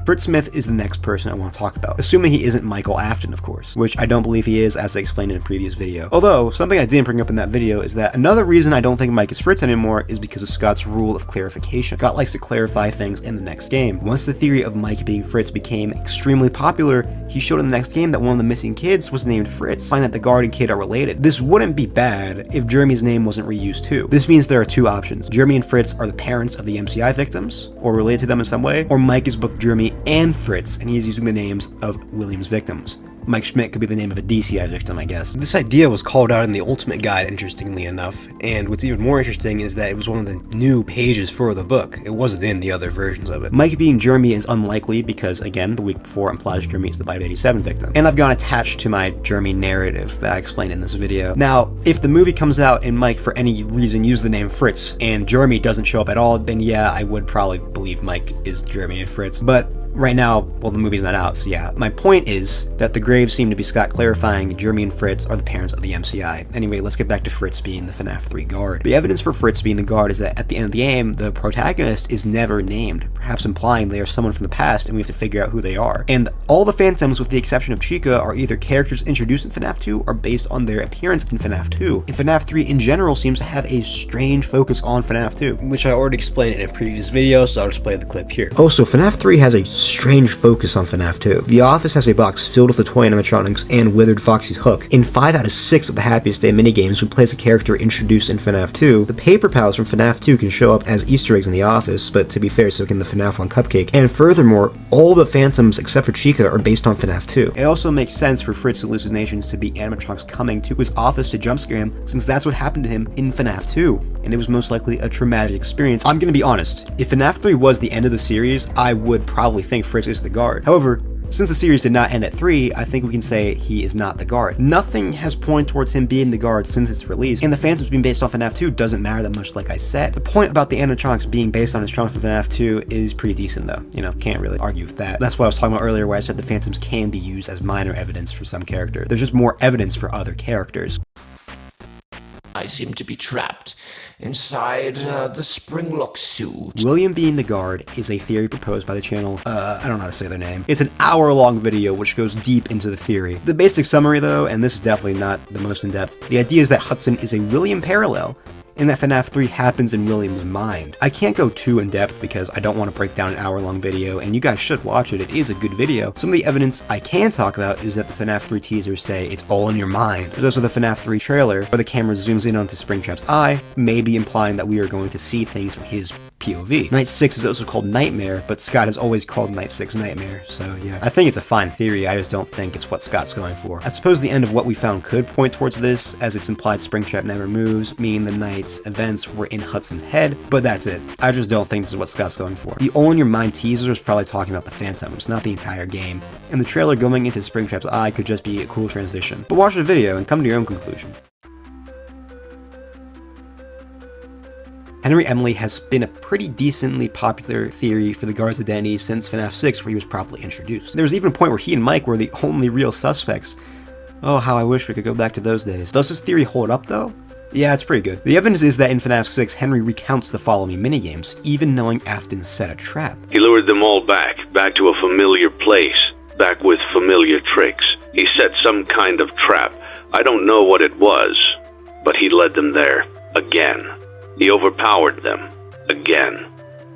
Fritz Smith is the next person I want to talk about, assuming he isn't Michael Afton, of course, which I don't believe he is, as I explained in a previous video. Although, something I didn't bring up in that video is that another reason I don't think Mike is Fritz anymore is because of Scott's rule of clarification. Scott likes to clarify things in the next game. Once the theory of Mike being Fritz became extremely popular, he showed in the next game that one of the missing kids was named Fritz, sign that the guard and kid are related. This wouldn't be bad if Jeremy's name wasn't reused too. This means there are two options. Jeremy and Fritz are the parents of the MCI victims, or related to them in some way, or Mike is both Jeremy and Fritz, and he is using the names of Williams' victims. Mike Schmidt could be the name of a DCI victim, I guess. This idea was called out in the Ultimate Guide, interestingly enough, and what's even more interesting is that it was one of the new pages for the book. It wasn't in the other versions of it. Mike being Jeremy is unlikely because, again, the week before implies Jeremy is the Bite 87 victim. And I've gone attached to my Jeremy narrative that I explained in this video. Now, if the movie comes out and Mike, for any reason, used the name Fritz, and Jeremy doesn't show up at all, then yeah, I would probably believe Mike is Jeremy and Fritz. But right now, well, the movie's not out, so yeah. My point is that the graves seem to be Scott clarifying Jeremy and Fritz are the parents of the MCI. Anyway, let's get back to Fritz being the FNaF 3 guard. The evidence for Fritz being the guard is that at the end of the game, the protagonist is never named, perhaps implying they are someone from the past and we have to figure out who they are. And all the Phantoms, with the exception of Chica, are either characters introduced in FNaF 2 or based on their appearance in FNaF 2. And FNaF 3 in general seems to have a strange focus on FNaF 2, which I already explained in a previous video, so I'll just play the clip here. Also, FNaF 3 has a strange focus on FNaF 2. The office has a box filled with the toy animatronics and Withered Foxy's hook. In 5 out of 6 of the Happiest Day minigames, we place a character introduced in FNaF 2. The paper pals from FNaF 2 can show up as Easter eggs in the office, but to be fair, so can the FNaF 1 cupcake. And furthermore, all the Phantoms except for Chica are based on FNaF 2. It also makes sense for Fritz's hallucinations to be animatronics coming to his office to jumpscare him, since that's what happened to him in FNaF 2. And it was most likely a traumatic experience. I'm gonna be honest, if FNaF 3 was the end of the series, I would probably think Fritz is the guard. However, since the series did not end at 3, I think we can say he is not the guard. Nothing has pointed towards him being the guard since its release, and the Phantoms being based off FNaF 2 doesn't matter that much, like I said. The point about the animatronics being based on his trauma from FNaF 2 is pretty decent though. You know, can't really argue with that. That's what I was talking about earlier where I said the Phantoms can be used as minor evidence for some character. There's just more evidence for other characters. I seem to be trapped inside the Springlock suit. William being the guard is a theory proposed by the channel, I don't know how to say their name. It's an hour-long video which goes deep into the theory. The basic summary though, and this is definitely not the most in-depth, the idea is that Hudson is a William parallel, and that FNaF 3 happens in William's mind. I can't go too in-depth because I don't want to break down an hour-long video, and you guys should watch it, it is a good video. Some of the evidence I can talk about is that the FNaF 3 teasers say it's all in your mind. There's also the FNaF 3 trailer, where the camera zooms in onto Springtrap's eye, maybe implying that we are going to see things from his POV. Night 6 is also called Nightmare, but Scott has always called Night 6 Nightmare, so yeah. I think it's a fine theory, I just don't think it's what Scott's going for. I suppose the end of what we found could point towards this, as it's implied Springtrap never moves, meaning the night's events were in Hudson's head, but that's it. I just don't think this is what Scott's going for. The All in Your Mind teaser is probably talking about the Phantoms, not the entire game, and the trailer going into Springtrap's eye could just be a cool transition. But watch the video and come to your own conclusion. Henry Emily has been a pretty decently popular theory for the guard's identity since FNaF 6, where he was properly introduced. There was even a point where he and Mike were the only real suspects. Oh, how I wish we could go back to those days. Does this theory hold up though? Yeah, it's pretty good. The evidence is that in FNaF 6, Henry recounts the Follow Me minigames, even knowing Afton set a trap. He lured them all back to a familiar place, back with familiar tricks. He set some kind of trap. I don't know what it was, but he led them there, again. He overpowered them, again.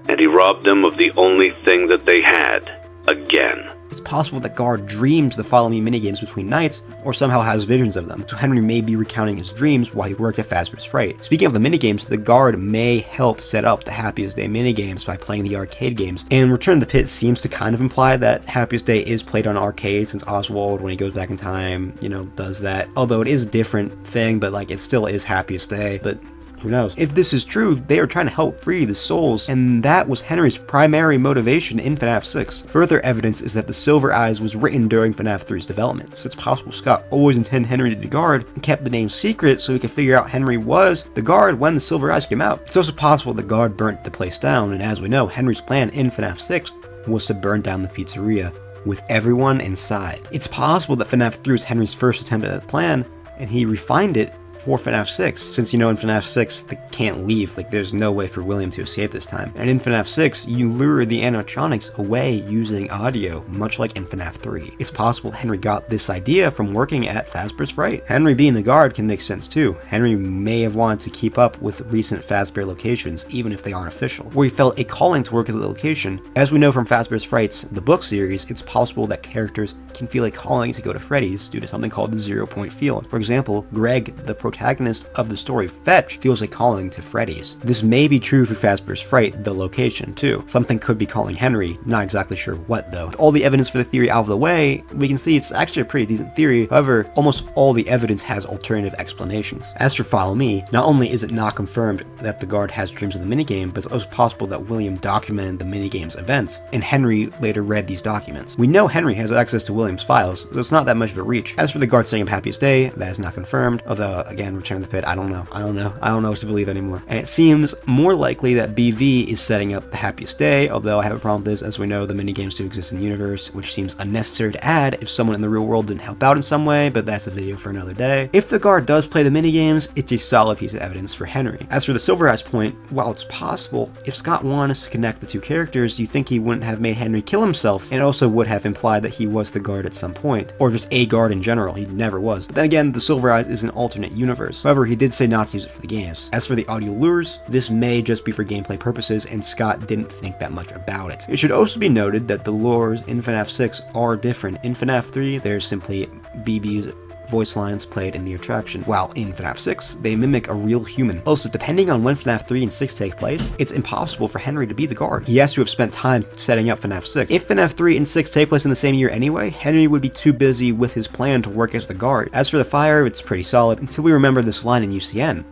And he robbed them of the only thing that they had, again. It's possible that Guard dreams the Follow Me minigames between nights, or somehow has visions of them, so Henry may be recounting his dreams while he worked at Fazbear's Fright. Speaking of the minigames, the Guard may help set up the Happiest Day minigames by playing the arcade games, and Return to the Pit seems to kind of imply that Happiest Day is played on arcade, since Oswald, when he goes back in time, does that. Although it is a different thing, but it still is Happiest Day, but who knows? If this is true, they are trying to help free the souls, and that was Henry's primary motivation in FNaF 6. Further evidence is that the Silver Eyes was written during FNaF 3's development, so it's possible Scott always intended Henry to be the guard and kept the name secret so he could figure out Henry was the guard when the Silver Eyes came out. It's also possible the guard burnt the place down, and as we know, Henry's plan in FNaF 6 was to burn down the pizzeria with everyone inside. It's possible that FNaF 3 was Henry's first attempt at the plan, and he refined it for FNaF 6, since in FNaF 6 they can't leave, there's no way for William to escape this time. And in FNaF 6, you lure the animatronics away using audio, much like in FNaF 3. It's possible Henry got this idea from working at Fazbear's Fright. Henry being the guard can make sense too. Henry may have wanted to keep up with recent Fazbear locations, even if they aren't official, where he felt a calling to work as a location. As we know from Fazbear's Fright's The Book series, it's possible that characters can feel a calling to go to Freddy's due to something called the 0 point field. For example, Greg, the protagonist of the story Fetch, feels a calling to Freddy's. This may be true for Fazbear's Fright, the location too. Something could be calling Henry, not exactly sure what though. With all the evidence for the theory out of the way, we can see it's actually a pretty decent theory. However, almost all the evidence has alternative explanations. As for Follow Me, not only is it not confirmed that the guard has dreams of the minigame, but it's also possible that William documented the minigame's events, and Henry later read these documents. We know Henry has access to William's files, so it's not that much of a reach. As for the guard saying Happiest Day, that is not confirmed, although again, Return to the Pit, I don't know what to believe anymore. And it seems more likely that BV is setting up the Happiest Day, although I have a problem with this, as we know the minigames do exist in the universe, which seems unnecessary to add if someone in the real world didn't help out in some way, but that's a video for another day. If the guard does play the minigames, it's a solid piece of evidence for Henry. As for the Silver Eyes point, while it's possible, if Scott wanted us to connect the two characters, you think he wouldn't have made Henry kill himself, and it also would have implied that he was the guard at some point, or just a guard in general. He never was. But then again, the Silver Eyes is an alternate universe. However, he did say not to use it for the games. As for the audio lures, this may just be for gameplay purposes, and Scott didn't think that much about it. It should also be noted that the lures in FNaF 6 are different. In FNaF 3, there's simply BB's voice lines played in the attraction, while in FNaF 6, they mimic a real human. Also, depending on when FNaF 3 and 6 take place, it's impossible for Henry to be the guard. He has to have spent time setting up FNaF 6. If FNaF 3 and 6 take place in the same year anyway, Henry would be too busy with his plan to work as the guard. As for the fire, it's pretty solid, until we remember this line in UCN.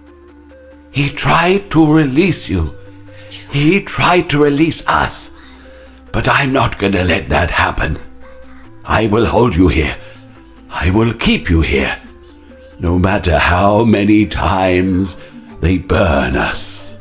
He tried to release you. He tried to release us. But I'm not gonna let that happen. I will hold you here. I will keep you here, no matter how many times they burn us.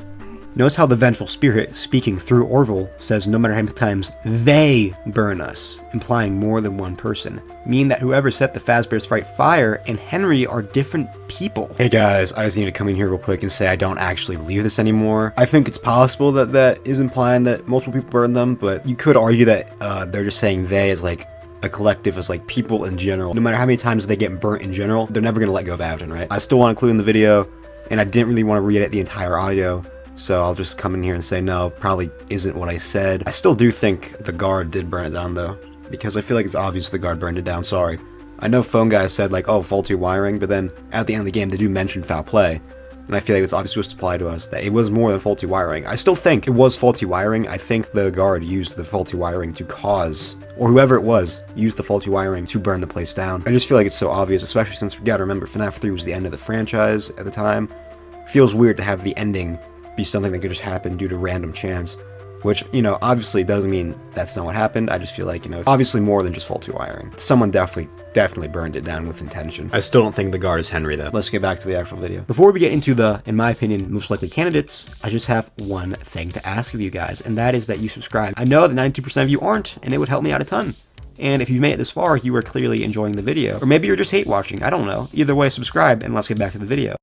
Notice how the vengeful spirit, speaking through Orville, says no matter how many times they burn us, implying more than one person, meaning that whoever set the Fazbear's Fright fire and Henry are different people. Hey guys, I just need to come in here real quick and say I don't actually believe this anymore. I think it's possible that that is implying that multiple people burn them, but you could argue that they're just saying they as a collective, as people in general. No matter how many times they get burnt in general, they're never going to let go of Afton, right? I still want to include in the video, and I didn't really want to re-edit the entire audio, so I'll just come in here and say no, probably isn't what I said. I still do think the guard did burn it down though, because I feel like it's obvious the guard burned it down, sorry. I know Phone Guy said oh, faulty wiring, but then at the end of the game they do mention foul play, And I feel like it's obviously supposed to apply to us that it was more than faulty wiring. I still think it was faulty wiring. I think the guard used the faulty wiring to cause, or whoever it was, used the faulty wiring to burn the place down. I just feel like it's so obvious, especially since we gotta remember FNAF 3 was the end of the franchise at the time. Feels weird to have the ending be something that could just happen due to random chance. Which, you know, obviously doesn't mean that's not what happened. I just feel like, you know, it's obviously more than just faulty wiring. Someone definitely burned it down with intention. I still don't think the guard is Henry, though. Let's get back to the actual video. Before we get into the, in my opinion, most likely candidates, I just have one thing to ask of you guys, and that is that you subscribe. I know that 92% of you aren't, and it would help me out a ton. And if you've made it this far, you are clearly enjoying the video. Or maybe you're just hate watching, I don't know. Either way, subscribe, and let's get back to the video.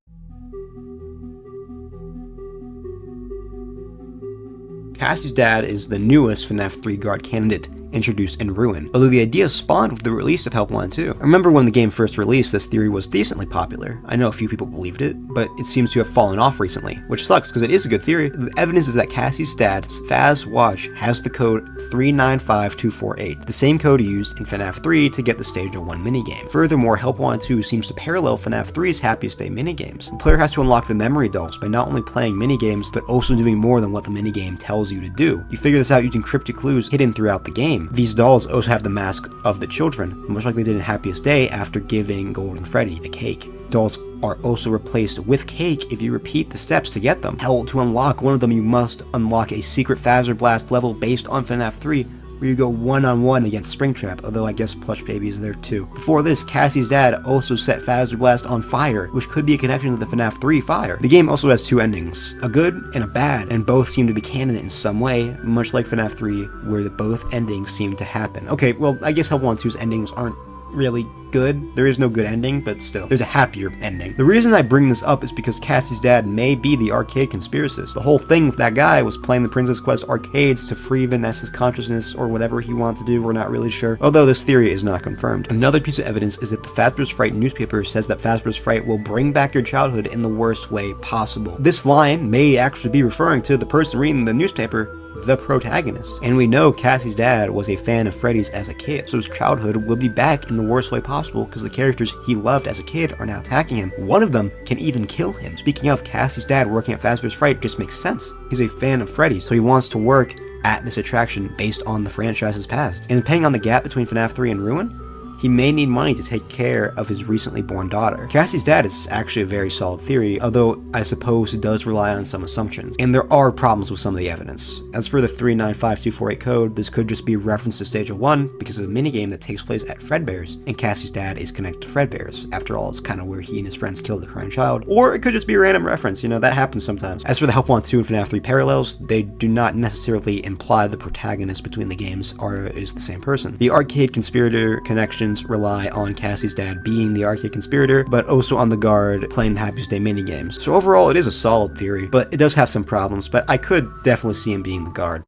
Cassie's dad is the newest FNAF 3 guard candidate introduced in Ruin, although the idea spawned with the release of Help 1 2. I remember when the game first released, this theory was decently popular. I know a few people believed it, but it seems to have fallen off recently, which sucks because it is a good theory. The evidence is that Cassie's dad's Faz Watch has the code 395248, the same code used in FNAF 3 to get the Stage 1 minigame. Furthermore, Help 1 2 seems to parallel FNAF 3's Happiest Day minigames. The player has to unlock the memory dolls by not only playing minigames, but also doing more than what the minigame tells you to do. You figure this out using cryptic clues hidden throughout the game. These dolls also have the mask of the children, much like they did in Happiest Day after giving Golden Freddy the cake. Dolls are also replaced with cake if you repeat the steps to get them. Hell, to unlock one of them you must unlock a secret Phaser Blast level based on FNAF 3 where you go one-on-one against Springtrap, although I guess Plush Baby is there too. Before this, Cassie's dad also set Phaser Blast on fire, which could be a connection to the FNAF 3 fire. The game also has two endings, a good and a bad, and both seem to be canon in some way, much like FNAF 3, where both endings seem to happen. Okay, well, I guess Help 1 2's endings aren't really good. There is no good ending, but still, there's a happier ending. The reason I bring this up is because Cassie's dad may be the arcade conspiracist. The whole thing with that guy was playing the Princess Quest arcades to free Vanessa's consciousness or whatever he wanted to do, we're not really sure, although this theory is not confirmed. Another piece of evidence is that the Fazbear's Fright newspaper says that Fazbear's Fright will bring back your childhood in the worst way possible. This line may actually be referring to the person reading the newspaper, the protagonist. And we know Cassie's dad was a fan of Freddy's as a kid, so his childhood will be back in the worst way possible because the characters he loved as a kid are now attacking him. One of them can even kill him. Speaking of, Cassie's dad working at Fazbear's Fright just makes sense. He's a fan of Freddy's, so he wants to work at this attraction based on the franchise's past. And depending on the gap between FNAF 3 and Ruin, he may need money to take care of his recently born daughter. Cassie's dad is actually a very solid theory, although I suppose it does rely on some assumptions, and there are problems with some of the evidence. As for the 395248 code, this could just be a reference to Stage 1 because it's a minigame that takes place at Fredbear's, and Cassie's dad is connected to Fredbear's. After all, it's kind of where he and his friends killed the crying child. Or it could just be a random reference, you know, that happens sometimes. As for the Help 1 2 and FNAF 3 parallels, they do not necessarily imply the protagonist between the games is the same person. The arcade conspirator connections rely on Cassie's dad being the arcade conspirator, but also on the guard playing the Happiest Day minigames. So overall, it is a solid theory, but it does have some problems, but I could definitely see him being the guard.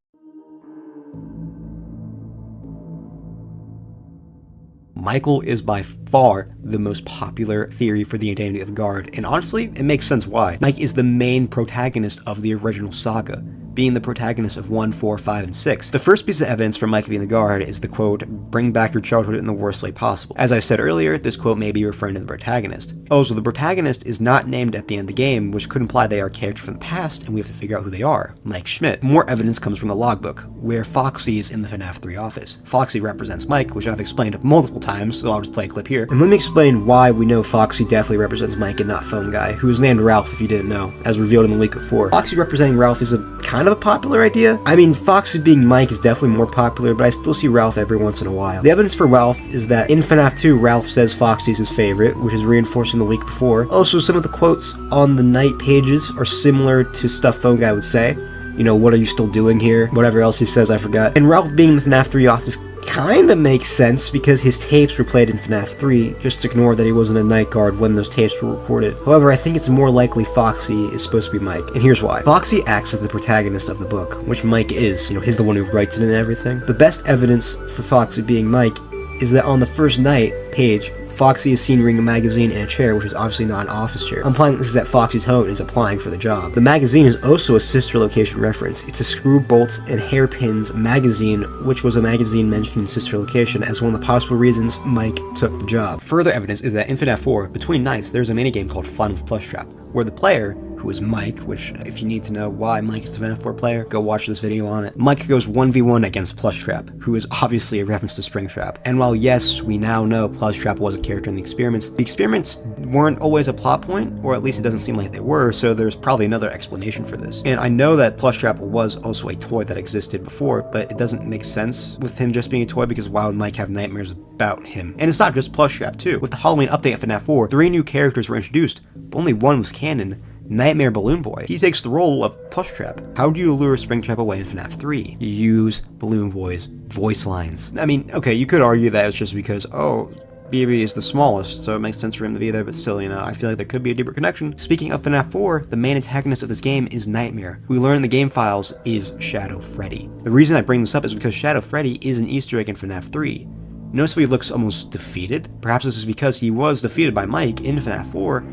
Michael is by far the most popular theory for the identity of the guard, and honestly, it makes sense why. Mike is the main protagonist of the original saga, being the protagonist of 1, 4, 5, and 6. The first piece of evidence for Mike being the guard is the quote, "Bring back your childhood in the worst way possible." As I said earlier, this quote may be referring to the protagonist. Also, the protagonist is not named at the end of the game, which could imply they are characters from the past, and we have to figure out who they are, Mike Schmidt. More evidence comes from the logbook, where Foxy is in the FNAF 3 office. Foxy represents Mike, which I've explained multiple times, so I'll just play a clip here. And let me explain why we know Foxy definitely represents Mike and not Phone Guy, who is named Ralph if you didn't know, as revealed in the week before. Foxy representing Ralph is a kind of a popular idea. I mean, Foxy being Mike is definitely more popular, but I still see Ralph every once in a while. The evidence for Ralph is that in FNAF 2, Ralph says Foxy is his favorite, which is reinforcing the week before. Also, some of the quotes on the night pages are similar to stuff Phone Guy would say. You know, what are you still doing here? Whatever else he says, I forgot. And Ralph being in the FNAF 3 office kinda makes sense because his tapes were played in FNAF 3, just ignore that he wasn't a night guard when those tapes were recorded. However, I think it's more likely Foxy is supposed to be Mike, and here's why. Foxy acts as the protagonist of the book, which Mike is, you know, he's the one who writes it and everything. The best evidence for Foxy being Mike is that on the first night page, Foxy is seen reading a magazine in a chair, which is obviously not an office chair, implying this is at Foxy's home and is applying for the job. The magazine is also a sister location reference. It's a Screw Bolts and Hairpins magazine, which was a magazine mentioned in sister location as one of the possible reasons Mike took the job. Further evidence is that in FNAF 4, between nights, there's a minigame called Fun with Plush Trap, where the player, who is Mike, which if you need to know why Mike is the FNaF 4 player, go watch this video on it. Mike goes 1v1 against Plushtrap, who is obviously a reference to Springtrap. And while yes, we now know Plushtrap was a character in the experiments weren't always a plot point, or at least it doesn't seem like they were, so there's probably another explanation for this. And I know that Plushtrap was also a toy that existed before, but it doesn't make sense with him just being a toy because why would Mike have nightmares about him? And it's not just Plushtrap too. With the Halloween update of FNaF 4, 3 new characters were introduced, but only one was canon. Nightmare Balloon Boy. He takes the role of Plushtrap. How do you lure Springtrap away in FNaF 3? You use Balloon Boy's voice lines. I mean, okay, you could argue that it's just because, oh, BB is the smallest, so it makes sense for him to be there, but still, I feel like there could be a deeper connection. Speaking of FNaF 4, the main antagonist of this game is Nightmare, who we learn in the game files is Shadow Freddy. The reason I bring this up is because Shadow Freddy is an Easter egg in FNaF 3. Notice how he looks almost defeated? Perhaps this is because he was defeated by Mike in FNaF 4,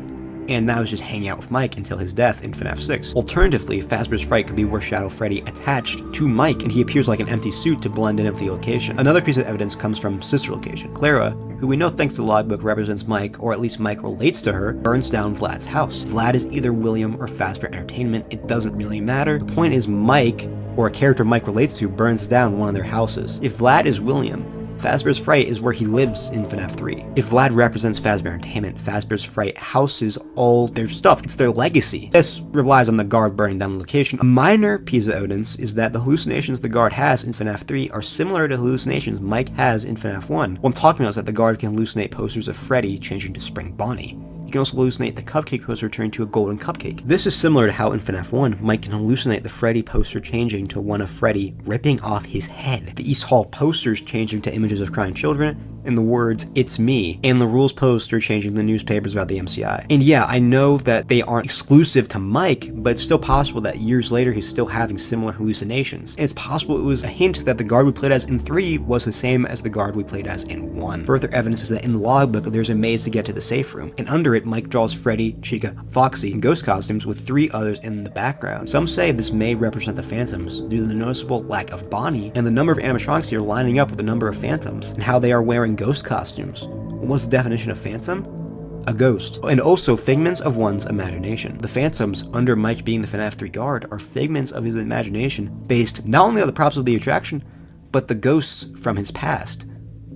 and now is just hanging out with Mike until his death in FNaF 6. Alternatively, Fazbear's Fright could be where Shadow Freddy attached to Mike, and he appears like an empty suit to blend in with the location. Another piece of evidence comes from sister location. Clara, who we know thanks to the logbook represents Mike, or at least Mike relates to her, burns down Vlad's house. Vlad is either William or Fazbear Entertainment, it doesn't really matter. The point is Mike, or a character Mike relates to, burns down one of their houses. If Vlad is William, Fazbear's Fright is where he lives in FNaF 3. If Vlad represents Fazbear Entertainment, Fazbear's Fright houses all their stuff. It's their legacy. This relies on the guard burning down the location. A minor piece of evidence is that the hallucinations the guard has in FNaF 3 are similar to hallucinations Mike has in FNaF 1. What I'm talking about is that the guard can hallucinate posters of Freddy changing to Spring Bonnie. You can also hallucinate the cupcake poster turning to a golden cupcake. This is similar to how in FNaF 1, Mike can hallucinate the Freddy poster changing to one of Freddy ripping off his head, the East Hall posters changing to images of crying children, and the words, "It's me," and the rules poster changing the newspapers about the MCI. And yeah, I know that they aren't exclusive to Mike, but it's still possible that years later he's still having similar hallucinations. And it's possible it was a hint that the guard we played as in 3 was the same as the guard we played as in 1. Further evidence is that in the logbook there's a maze to get to the safe room, and under it Mike draws Freddy, Chica, Foxy, and Ghost costumes with 3 others in the background. Some say this may represent the Phantoms due to the noticeable lack of Bonnie, and the number of animatronics here lining up with the number of Phantoms, and how they are wearing ghost costumes. What's the definition of phantom? A ghost. And also figments of one's imagination. The Phantoms, under Mike being the FNaF 3 guard, are figments of his imagination based not only on the props of the attraction, but the ghosts from his past.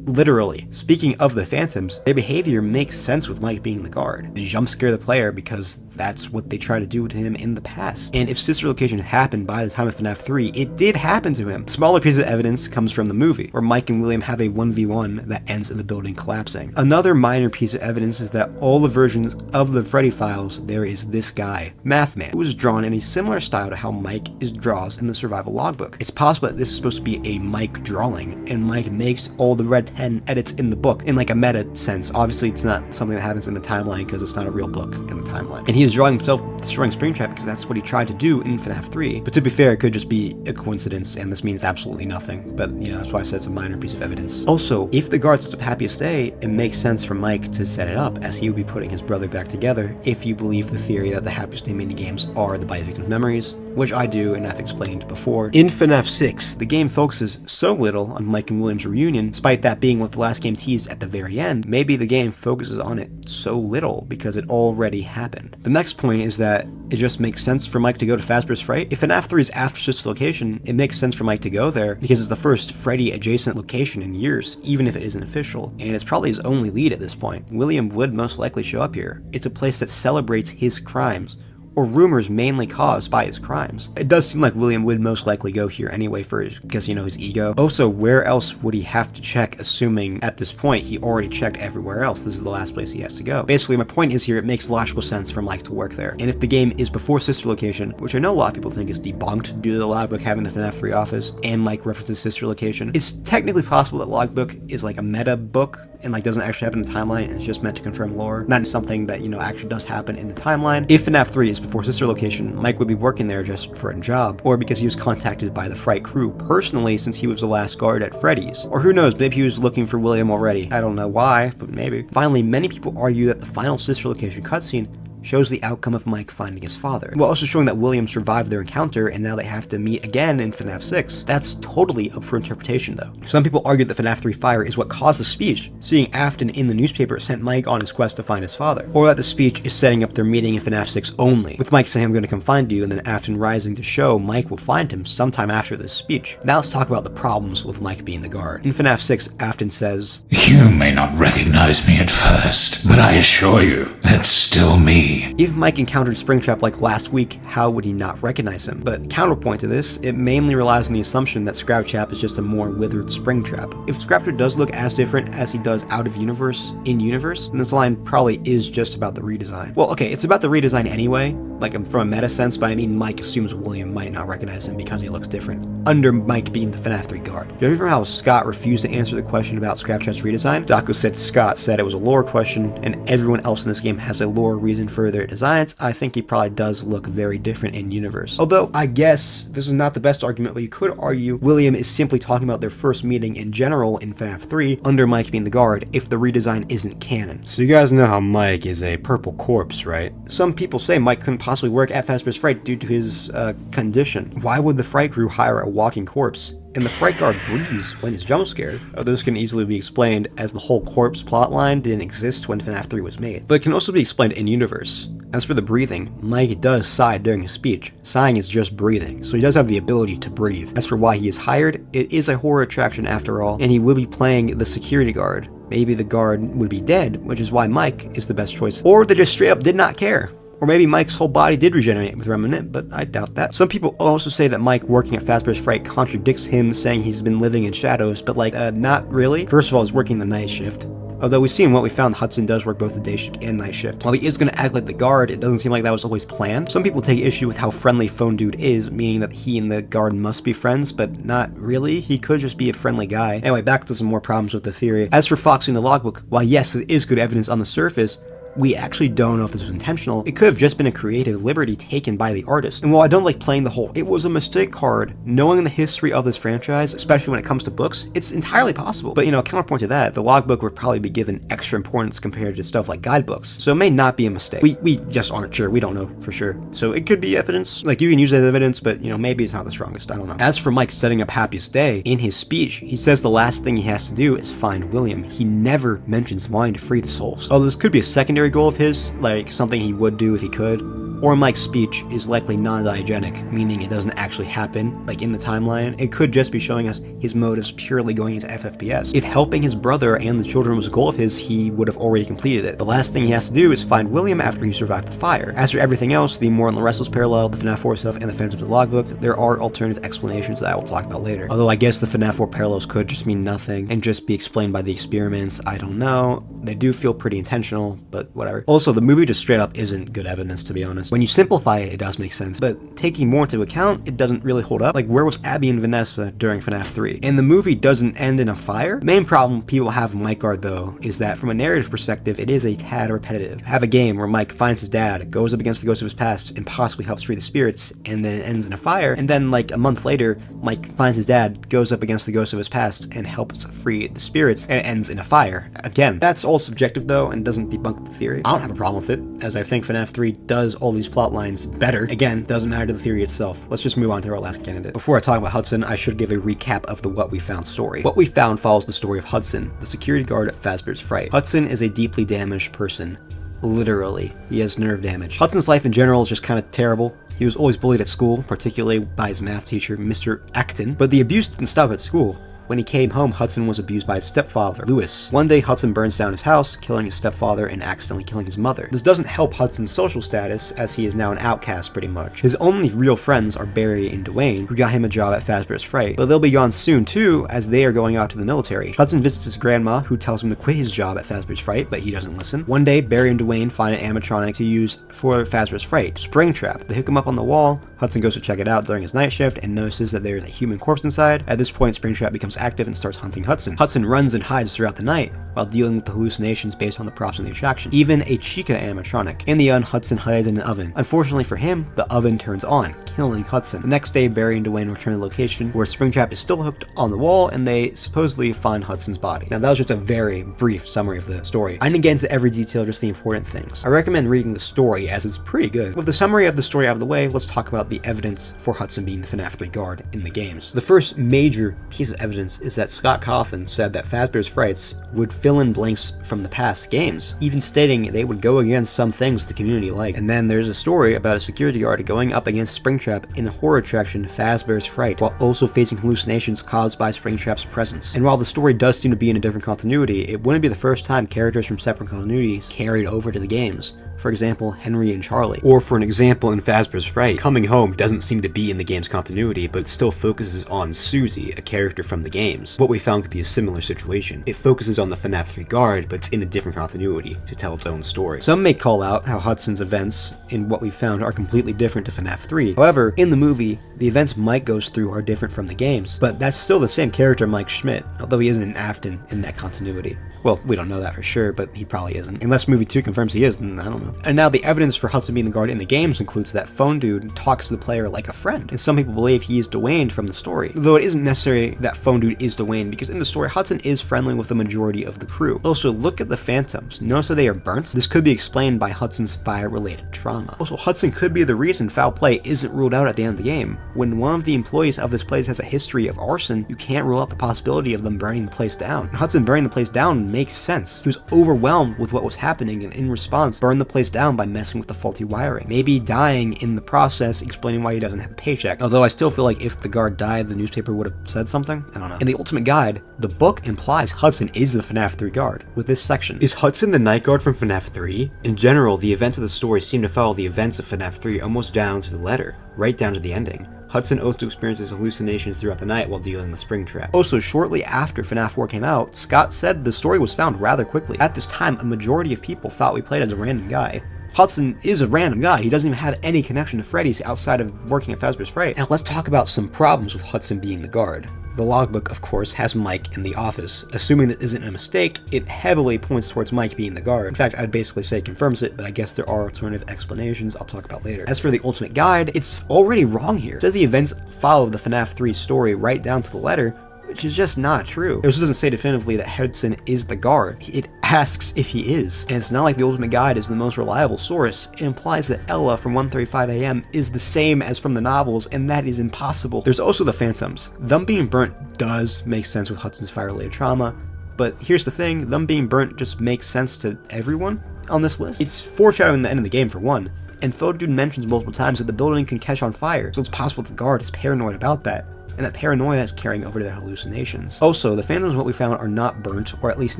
Literally. Speaking of the Phantoms, their behavior makes sense with Mike being the guard. They jump scare the player because that's what they try to do to him in the past. And if sister location happened by the time of FNaF 3, it did happen to him. Smaller piece of evidence comes from the movie, where Mike and William have a 1v1 that ends in the building collapsing. Another minor piece of evidence is that all the versions of the Freddy files, there is this guy, Mathman, who is drawn in a similar style to how Mike draws in the survival logbook. It's possible that this is supposed to be a Mike drawing, and Mike makes all the red pen edits in the book in like a meta sense. Obviously it's not something that happens in the timeline because it's not a real book in the timeline. And he is drawing himself destroying Springtrap because that's what he tried to do in FNaF 3. But to be fair, it could just be a coincidence and this means absolutely nothing. But that's why I said it's a minor piece of evidence. Also, if the guard sets up Happiest Day, it makes sense for Mike to set it up as he would be putting his brother back together if you believe the theory that the Happiest Day minigames are the bite victim's memories, which I do and I've explained before. In FNaF 6, the game focuses so little on Mike and William's reunion, despite that being what the last game teased at the very end. Maybe the game focuses on it so little because it already happened. The next point is that it just makes sense for Mike to go to Fazbear's Fright. If FNaF 3 is after sister location, it makes sense for Mike to go there because it's the first Freddy adjacent location in years, even if it isn't official, and it's probably his only lead at this point. William would most likely show up here. It's a place that celebrates his crimes, or rumors mainly caused by his crimes. It does seem like William would most likely go here anyway because, his ego. Also, where else would he have to check, assuming at this point he already checked everywhere else? This is the last place he has to go. Basically, my point is here, it makes logical sense for Mike to work there. And if the game is before sister location, which I know a lot of people think is debunked due to the logbook having the FNaF 3 office and Mike references sister location, it's technically possible that logbook is like a meta book and doesn't actually happen in the timeline, and it's just meant to confirm lore, not something that actually does happen in the timeline. If FNaF 3 is before sister location, Mike would be working there just for a job, or because he was contacted by the Fright crew personally since he was the last guard at Freddy's, or who knows, maybe he was looking for William already. I don't know why, but maybe. Finally, many people argue that the final sister location cutscene shows the outcome of Mike finding his father, while also showing that William survived their encounter and now they have to meet again in FNAF 6. That's totally up for interpretation though. Some people argue that FNAF 3 fire is what caused the speech, seeing Afton in the newspaper sent Mike on his quest to find his father, or that the speech is setting up their meeting in FNAF 6 only, with Mike saying I'm going to come find you and then Afton rising to show Mike will find him sometime after this speech. Now let's talk about the problems with Mike being the guard. In FNAF 6, Afton says, "You may not recognize me at first, but I assure you, it's still me." If Mike encountered Springtrap like last week, how would he not recognize him? But counterpoint to this, it mainly relies on the assumption that Scraptrap is just a more withered Springtrap. If Scraptrap does look as different as he does out of universe, in universe, then this line probably is just about the redesign. Well, okay, it's about the redesign anyway, like from a meta sense, but I mean Mike assumes William might not recognize him because he looks different, under Mike being the FNAF 3 guard. Judging from how Scott refused to answer the question about Scraptrap's redesign, Daco said Scott said it was a lore question, and everyone else in this game has a lore reason for their designs, I think he probably does look very different in universe. Although, I guess this is not the best argument, but you could argue William is simply talking about their first meeting in general in FNAF 3, under Mike being the guard, if the redesign isn't canon. So you guys know how Mike is a purple corpse, right? Some people say Mike couldn't possibly work at Fazbear's Fright due to his condition. Why would the Fright crew hire a walking corpse? And the Fright guard breathes when he's jump scared. This can easily be explained as the whole corpse plotline didn't exist when FNAF 3 was made. But it can also be explained in universe. As for the breathing, Mike does sigh during his speech. Sighing is just breathing, so he does have the ability to breathe. As for why he is hired, it is a horror attraction after all, and he will be playing the security guard. Maybe the guard would be dead, which is why Mike is the best choice. Or they just straight up did not care. Or maybe Mike's whole body did regenerate with Remnant, but I doubt that. Some people also say that Mike working at Fazbear's Fright contradicts him saying he's been living in shadows, but not really. First of all, he's working the night shift. Although we've seen what we found, Hudson does work both the day shift and night shift. While he is going to act like the guard, it doesn't seem like that was always planned. Some people take issue with how friendly Phone Dude is, meaning that he and the guard must be friends, but not really. He could just be a friendly guy. Anyway, back to some more problems with the theory. As for foxing the logbook, while yes, it is good evidence on the surface, we actually don't know if this was intentional. It could have just been a creative liberty taken by the artist. And while I don't like playing the whole "it was a mistake" card, knowing the history of this franchise, especially when it comes to books, it's entirely possible. But counterpoint to that, the logbook would probably be given extra importance compared to stuff like guidebooks. So it may not be a mistake. We just aren't sure. We don't know for sure. So it could be evidence. Like, you can use it as evidence, but maybe it's not the strongest. I don't know. As for Mike setting up Happiest Day, in his speech, he says the last thing he has to do is find William. He never mentions wanting to free the souls. Although this could be a secondary goal of his, like something he would do if he could. Or Mike's speech is likely non-diegetic, meaning it doesn't actually happen, like in the timeline. It could just be showing us his motives purely going into FFPS. If helping his brother and the children was a goal of his, he would have already completed it. The last thing he has to do is find William after he survived the fire. As for everything else, the Immortal and Restless parallel, the FNAF 4 stuff, and the Phantoms of the Logbook, there are alternative explanations that I will talk about later. Although I guess the FNAF 4 parallels could just mean nothing and just be explained by the experiments. I don't know. They do feel pretty intentional, but whatever. Also, the movie just straight up isn't good evidence, to be honest. When you simplify it, it does make sense, but taking more into account, it doesn't really hold up. Like, where was Abby and Vanessa during FNAF 3? And the movie doesn't end in a fire? The main problem people have with Mike Guard, though, is that from a narrative perspective, it is a tad repetitive. Have a game where Mike finds his dad, goes up against the ghost of his past, and possibly helps free the spirits, and then it ends in a fire, and then, like, a month later, Mike finds his dad, goes up against the ghost of his past, and helps free the spirits, and it ends in a fire. Again, that's all subjective, though, and doesn't debunk the theory. I don't have a problem with it, as I think FNAF 3 does all these plot lines better. Again, doesn't matter to the theory itself. Let's just move on to our last candidate. Before I talk about Hudson, I should give a recap of the What We Found story. What We Found follows the story of Hudson, the security guard at Fazbear's Fright. Hudson is a deeply damaged person. Literally. He has nerve damage. Hudson's life in general is just kind of terrible. He was always bullied at school, particularly by his math teacher, Mr. Afton, but the abuse didn't stop at school. When he came home, Hudson was abused by his stepfather, Lewis. One day, Hudson burns down his house, killing his stepfather and accidentally killing his mother. This doesn't help Hudson's social status, as he is now an outcast pretty much. His only real friends are Barry and Dwayne, who got him a job at Fazbear's Fright, but they'll be gone soon too, as they are going out to the military. Hudson visits his grandma, who tells him to quit his job at Fazbear's Fright, but he doesn't listen. One day, Barry and Dwayne find an animatronic to use for Fazbear's Fright, Springtrap. They hook him up on the wall. Hudson goes to check it out during his night shift and notices that there is a human corpse inside. At this point, Springtrap becomes active and starts hunting Hudson. Hudson runs and hides throughout the night. while dealing with the hallucinations based on the props in the attraction, even a Chica animatronic. In the end, Hudson hides in an oven. Unfortunately for him, the oven turns on, killing Hudson. The next day, Barry and Dwayne return to the location where Springtrap is still hooked on the wall, and they supposedly find Hudson's body. Now, that was just a very brief summary of the story. I didn't get into every detail, just the important things. I recommend reading the story, as it's pretty good. With the summary of the story out of the way, let's talk about the evidence for Hudson being the FNaF 3 guard in the games. The first major piece of evidence is that Scott Cawthon said that Fazbear's Frights would fill in blanks from the past games, even stating they would go against some things the community liked. And then there's a story about a security guard going up against Springtrap in a horror attraction, Fazbear's Fright, while also facing hallucinations caused by Springtrap's presence. And while the story does seem to be in a different continuity, it wouldn't be the first time characters from separate continuities carried over to the games. For example, Henry and Charlie. Or for an example in Fazbear's Fright, Coming Home doesn't seem to be in the game's continuity, but it still focuses on Susie, a character from the games. What we found could be a similar situation. It focuses on the FNaF 3 guard, but it's in a different continuity to tell its own story. Some may call out how Hudson's events in what we found are completely different to FNaF 3. However, in the movie, the events Mike goes through are different from the games, but that's still the same character, Mike Schmidt, although he isn't an Afton in that continuity. Well, we don't know that for sure, but he probably isn't. Unless movie 2 confirms he is, then I don't know. And now the evidence for Hudson being the guard in the games includes that Phone Dude talks to the player like a friend, and some people believe he is Dwayne from the story. Though it isn't necessary that Phone Dude is Dwayne, because in the story, Hudson is friendly with the majority of the crew. Also, look at the phantoms. Notice that they are burnt? This could be explained by Hudson's fire-related trauma. Also, Hudson could be the reason foul play isn't ruled out at the end of the game. When one of the employees of this place has a history of arson, you can't rule out the possibility of them burning the place down. And Hudson burning the place down makes sense. He was overwhelmed with what was happening, and in response, burned the place down by messing with the faulty wiring. Maybe dying in the process, explaining why he doesn't have a paycheck. Although I still feel like if the guard died, the newspaper would have said something. I don't know. In the Ultimate Guide, the book implies Hudson is the FNaF 3 guard, with this section. Is Hudson the night guard from FNaF 3? In general, the events of the story seem to follow the events of FNaF 3 almost down to the letter, right down to the ending. Hudson also experiences hallucinations throughout the night while dealing with Springtrap. Also, shortly after FNaF 4 came out, Scott said the story was found rather quickly. At this time, a majority of people thought we played as a random guy. Hudson is a random guy. He doesn't even have any connection to Freddy's outside of working at Fazbear's Fright. Now let's talk about some problems with Hudson being the guard. The logbook, of course, has Mike in the office. Assuming that isn't a mistake, it heavily points towards Mike being the guard. In fact, I'd basically say confirms it, but I guess there are alternative explanations I'll talk about later. As for the Ultimate Guide, it's already wrong here. It says the events follow the FNaF 3 story right down to the letter, which is just not true. It also doesn't say definitively that Hudson is the guard. It asks if he is. And it's not like the Ultimate Guide is the most reliable source. It implies that Ella from 1:35 a.m. is the same as from the novels, and that is impossible. There's also the phantoms. Them being burnt does make sense with Hudson's fire-related trauma, but here's the thing, them being burnt just makes sense to everyone on this list. It's foreshadowing the end of the game for one, and Phone Dude mentions multiple times that the building can catch on fire, so it's possible the guard is paranoid about that, and that paranoia is carrying over to their hallucinations. Also, the phantoms what we found are not burnt, or at least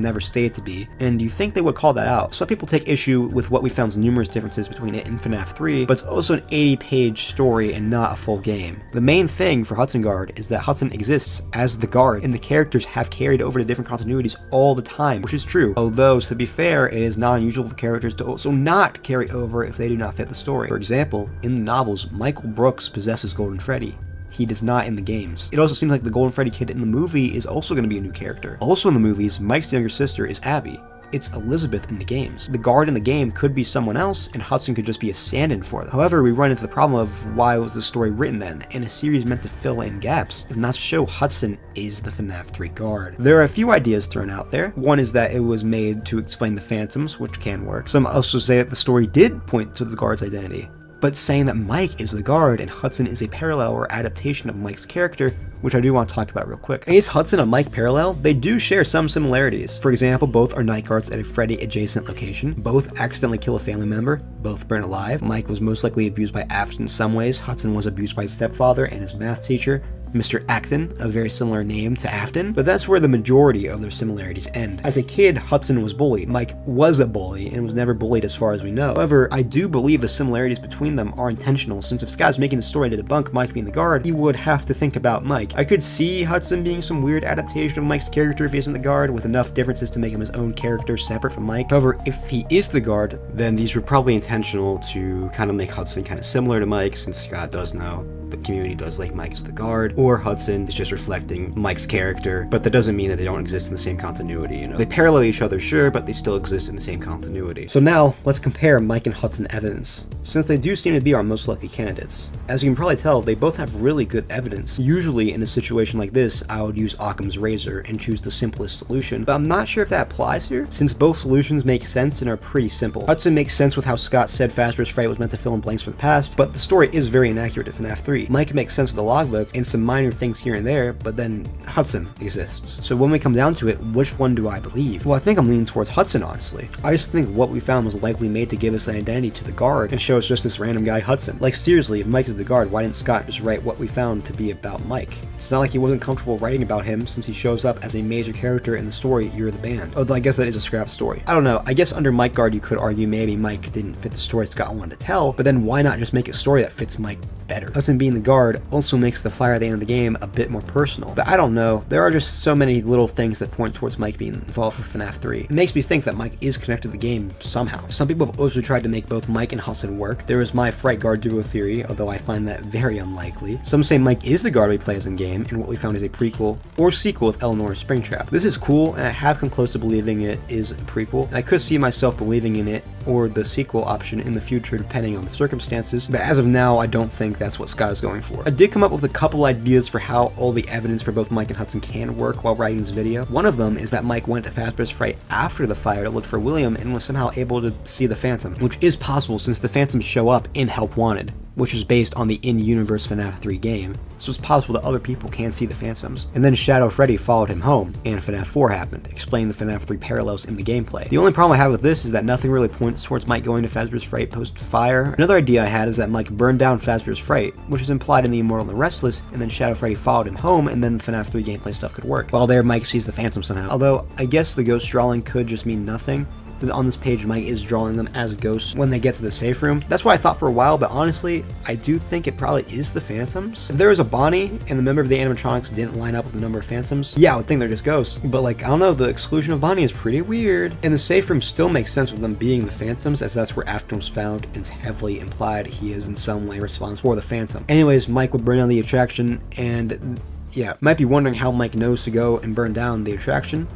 never stated to be, and you think they would call that out. Some people take issue with what we found's numerous differences between it and FNaF 3, but it's also an 80-page story and not a full game. The main thing for Hudson Guard is that Hudson exists as the guard, and the characters have carried over to different continuities all the time, which is true. Although, to be fair, it is not unusual for characters to also not carry over if they do not fit the story. For example, in the novels, Michael Brooks possesses Golden Freddy. He does not in the games. It also seems like the Golden Freddy kid in the movie is also going to be a new character. Also in the movies, Mike's younger sister is Abby. It's Elizabeth in the games. The guard in the game could be someone else, and Hudson could just be a stand-in for them. However, we run into the problem of why was the story written then, and a series meant to fill in gaps, if not to show Hudson is the FNaF 3 guard. There are a few ideas thrown out there. One is that it was made to explain the phantoms, which can work. Some also say that the story did point to the guard's identity, but saying that Mike is the guard and Hudson is a parallel or adaptation of Mike's character, which I do want to talk about real quick. Is Hudson and Mike parallel? They do share some similarities. For example, both are night guards at a Freddy adjacent location, both accidentally kill a family member, both burn alive. Mike was most likely abused by Afton in some ways. Hudson was abused by his stepfather and his math teacher, Mr. Acton, a very similar name to Afton, but that's where the majority of their similarities end. As a kid, Hudson was bullied. Mike was a bully and was never bullied as far as we know. However, I do believe the similarities between them are intentional, since if Scott's making the story to debunk Mike being the guard, he would have to think about Mike. I could see Hudson being some weird adaptation of Mike's character if he isn't the guard, with enough differences to make him his own character separate from Mike. However, if he is the guard, then these were probably intentional to kind of make Hudson kind of similar to Mike, since Scott does know the community does like Mike as the guard, or Hudson is just reflecting Mike's character, but that doesn't mean that they don't exist in the same continuity, you know? They parallel each other, sure, but they still exist in the same continuity. So now, let's compare Mike and Hudson evidence, since they do seem to be our most likely candidates. As you can probably tell, they both have really good evidence. Usually, in a situation like this, I would use Occam's razor and choose the simplest solution, but I'm not sure if that applies here, since both solutions make sense and are pretty simple. Hudson makes sense with how Scott said Fazbear's Fright was meant to fill in blanks for the past, but the story is very inaccurate to FNaF 3. Mike makes sense with the logbook and some minor things here and there, but then Hudson exists. So when we come down to it, which one do I believe? Well, I think I'm leaning towards Hudson, honestly. I just think what we found was likely made to give us an identity to the guard and show us just this random guy Hudson. Like seriously, if Mike is the guard, why didn't Scott just write what we found to be about Mike? It's not like he wasn't comfortable writing about him since he shows up as a major character in the story You're the Band. Although I guess that is a scrap story. I don't know, I guess under Mike guard you could argue maybe Mike didn't fit the story Scott wanted to tell, but then why not just make a story that fits Mike better? Hudson being the guard also makes the fire at the end of the game a bit more personal, but I don't know, there are just so many little things that point towards Mike being involved with FNaF 3. It makes me think that Mike is connected to the game somehow. Some people have also tried to make both Mike and Hudson work. There is my Fright Guard duo theory, although I find that very unlikely. Some say Mike is the guard we play as in game, and what we found is a prequel or sequel with Eleanor's Springtrap. This is cool, and I have come close to believing it is a prequel, and I could see myself believing in it or the sequel option in the future depending on the circumstances, but as of now I don't think that's what Scott is going for. I did come up with a couple ideas for how all the evidence for both Mike and Hudson can work while writing this video. One of them is that Mike went to Fazbear's Fright after the fire to look for William and was somehow able to see the Phantom, which is possible since the Phantoms show up in Help Wanted, which is based on the in-universe FNaF 3 game, so it's possible that other people can see the Phantoms. And then Shadow Freddy followed him home, and FNaF 4 happened, explaining the FNaF 3 parallels in the gameplay. The only problem I have with this is that nothing really points towards Mike going to Fazbear's Fright post-fire. Another idea I had is that Mike burned down Fazbear's Fright, which is implied in The Immortal and the Restless, and then Shadow Freddy followed him home, and then the FNaF 3 gameplay stuff could work. While there, Mike sees the Phantom somehow. Although, I guess the ghost drawing could just mean nothing. On this page, Mike is drawing them as ghosts when they get to the safe room. That's what I thought for a while, but honestly, I do think it probably is the Phantoms. If there was a Bonnie and the member of the animatronics didn't line up with the number of Phantoms, yeah, I would think they're just ghosts. But like, I don't know, the exclusion of Bonnie is pretty weird. And the safe room still makes sense with them being the Phantoms, as that's where Afton was found, and it's heavily implied he is in some way responsible for the Phantom. Anyways, Mike would burn down the attraction, and yeah, might be wondering how Mike knows to go and burn down the attraction.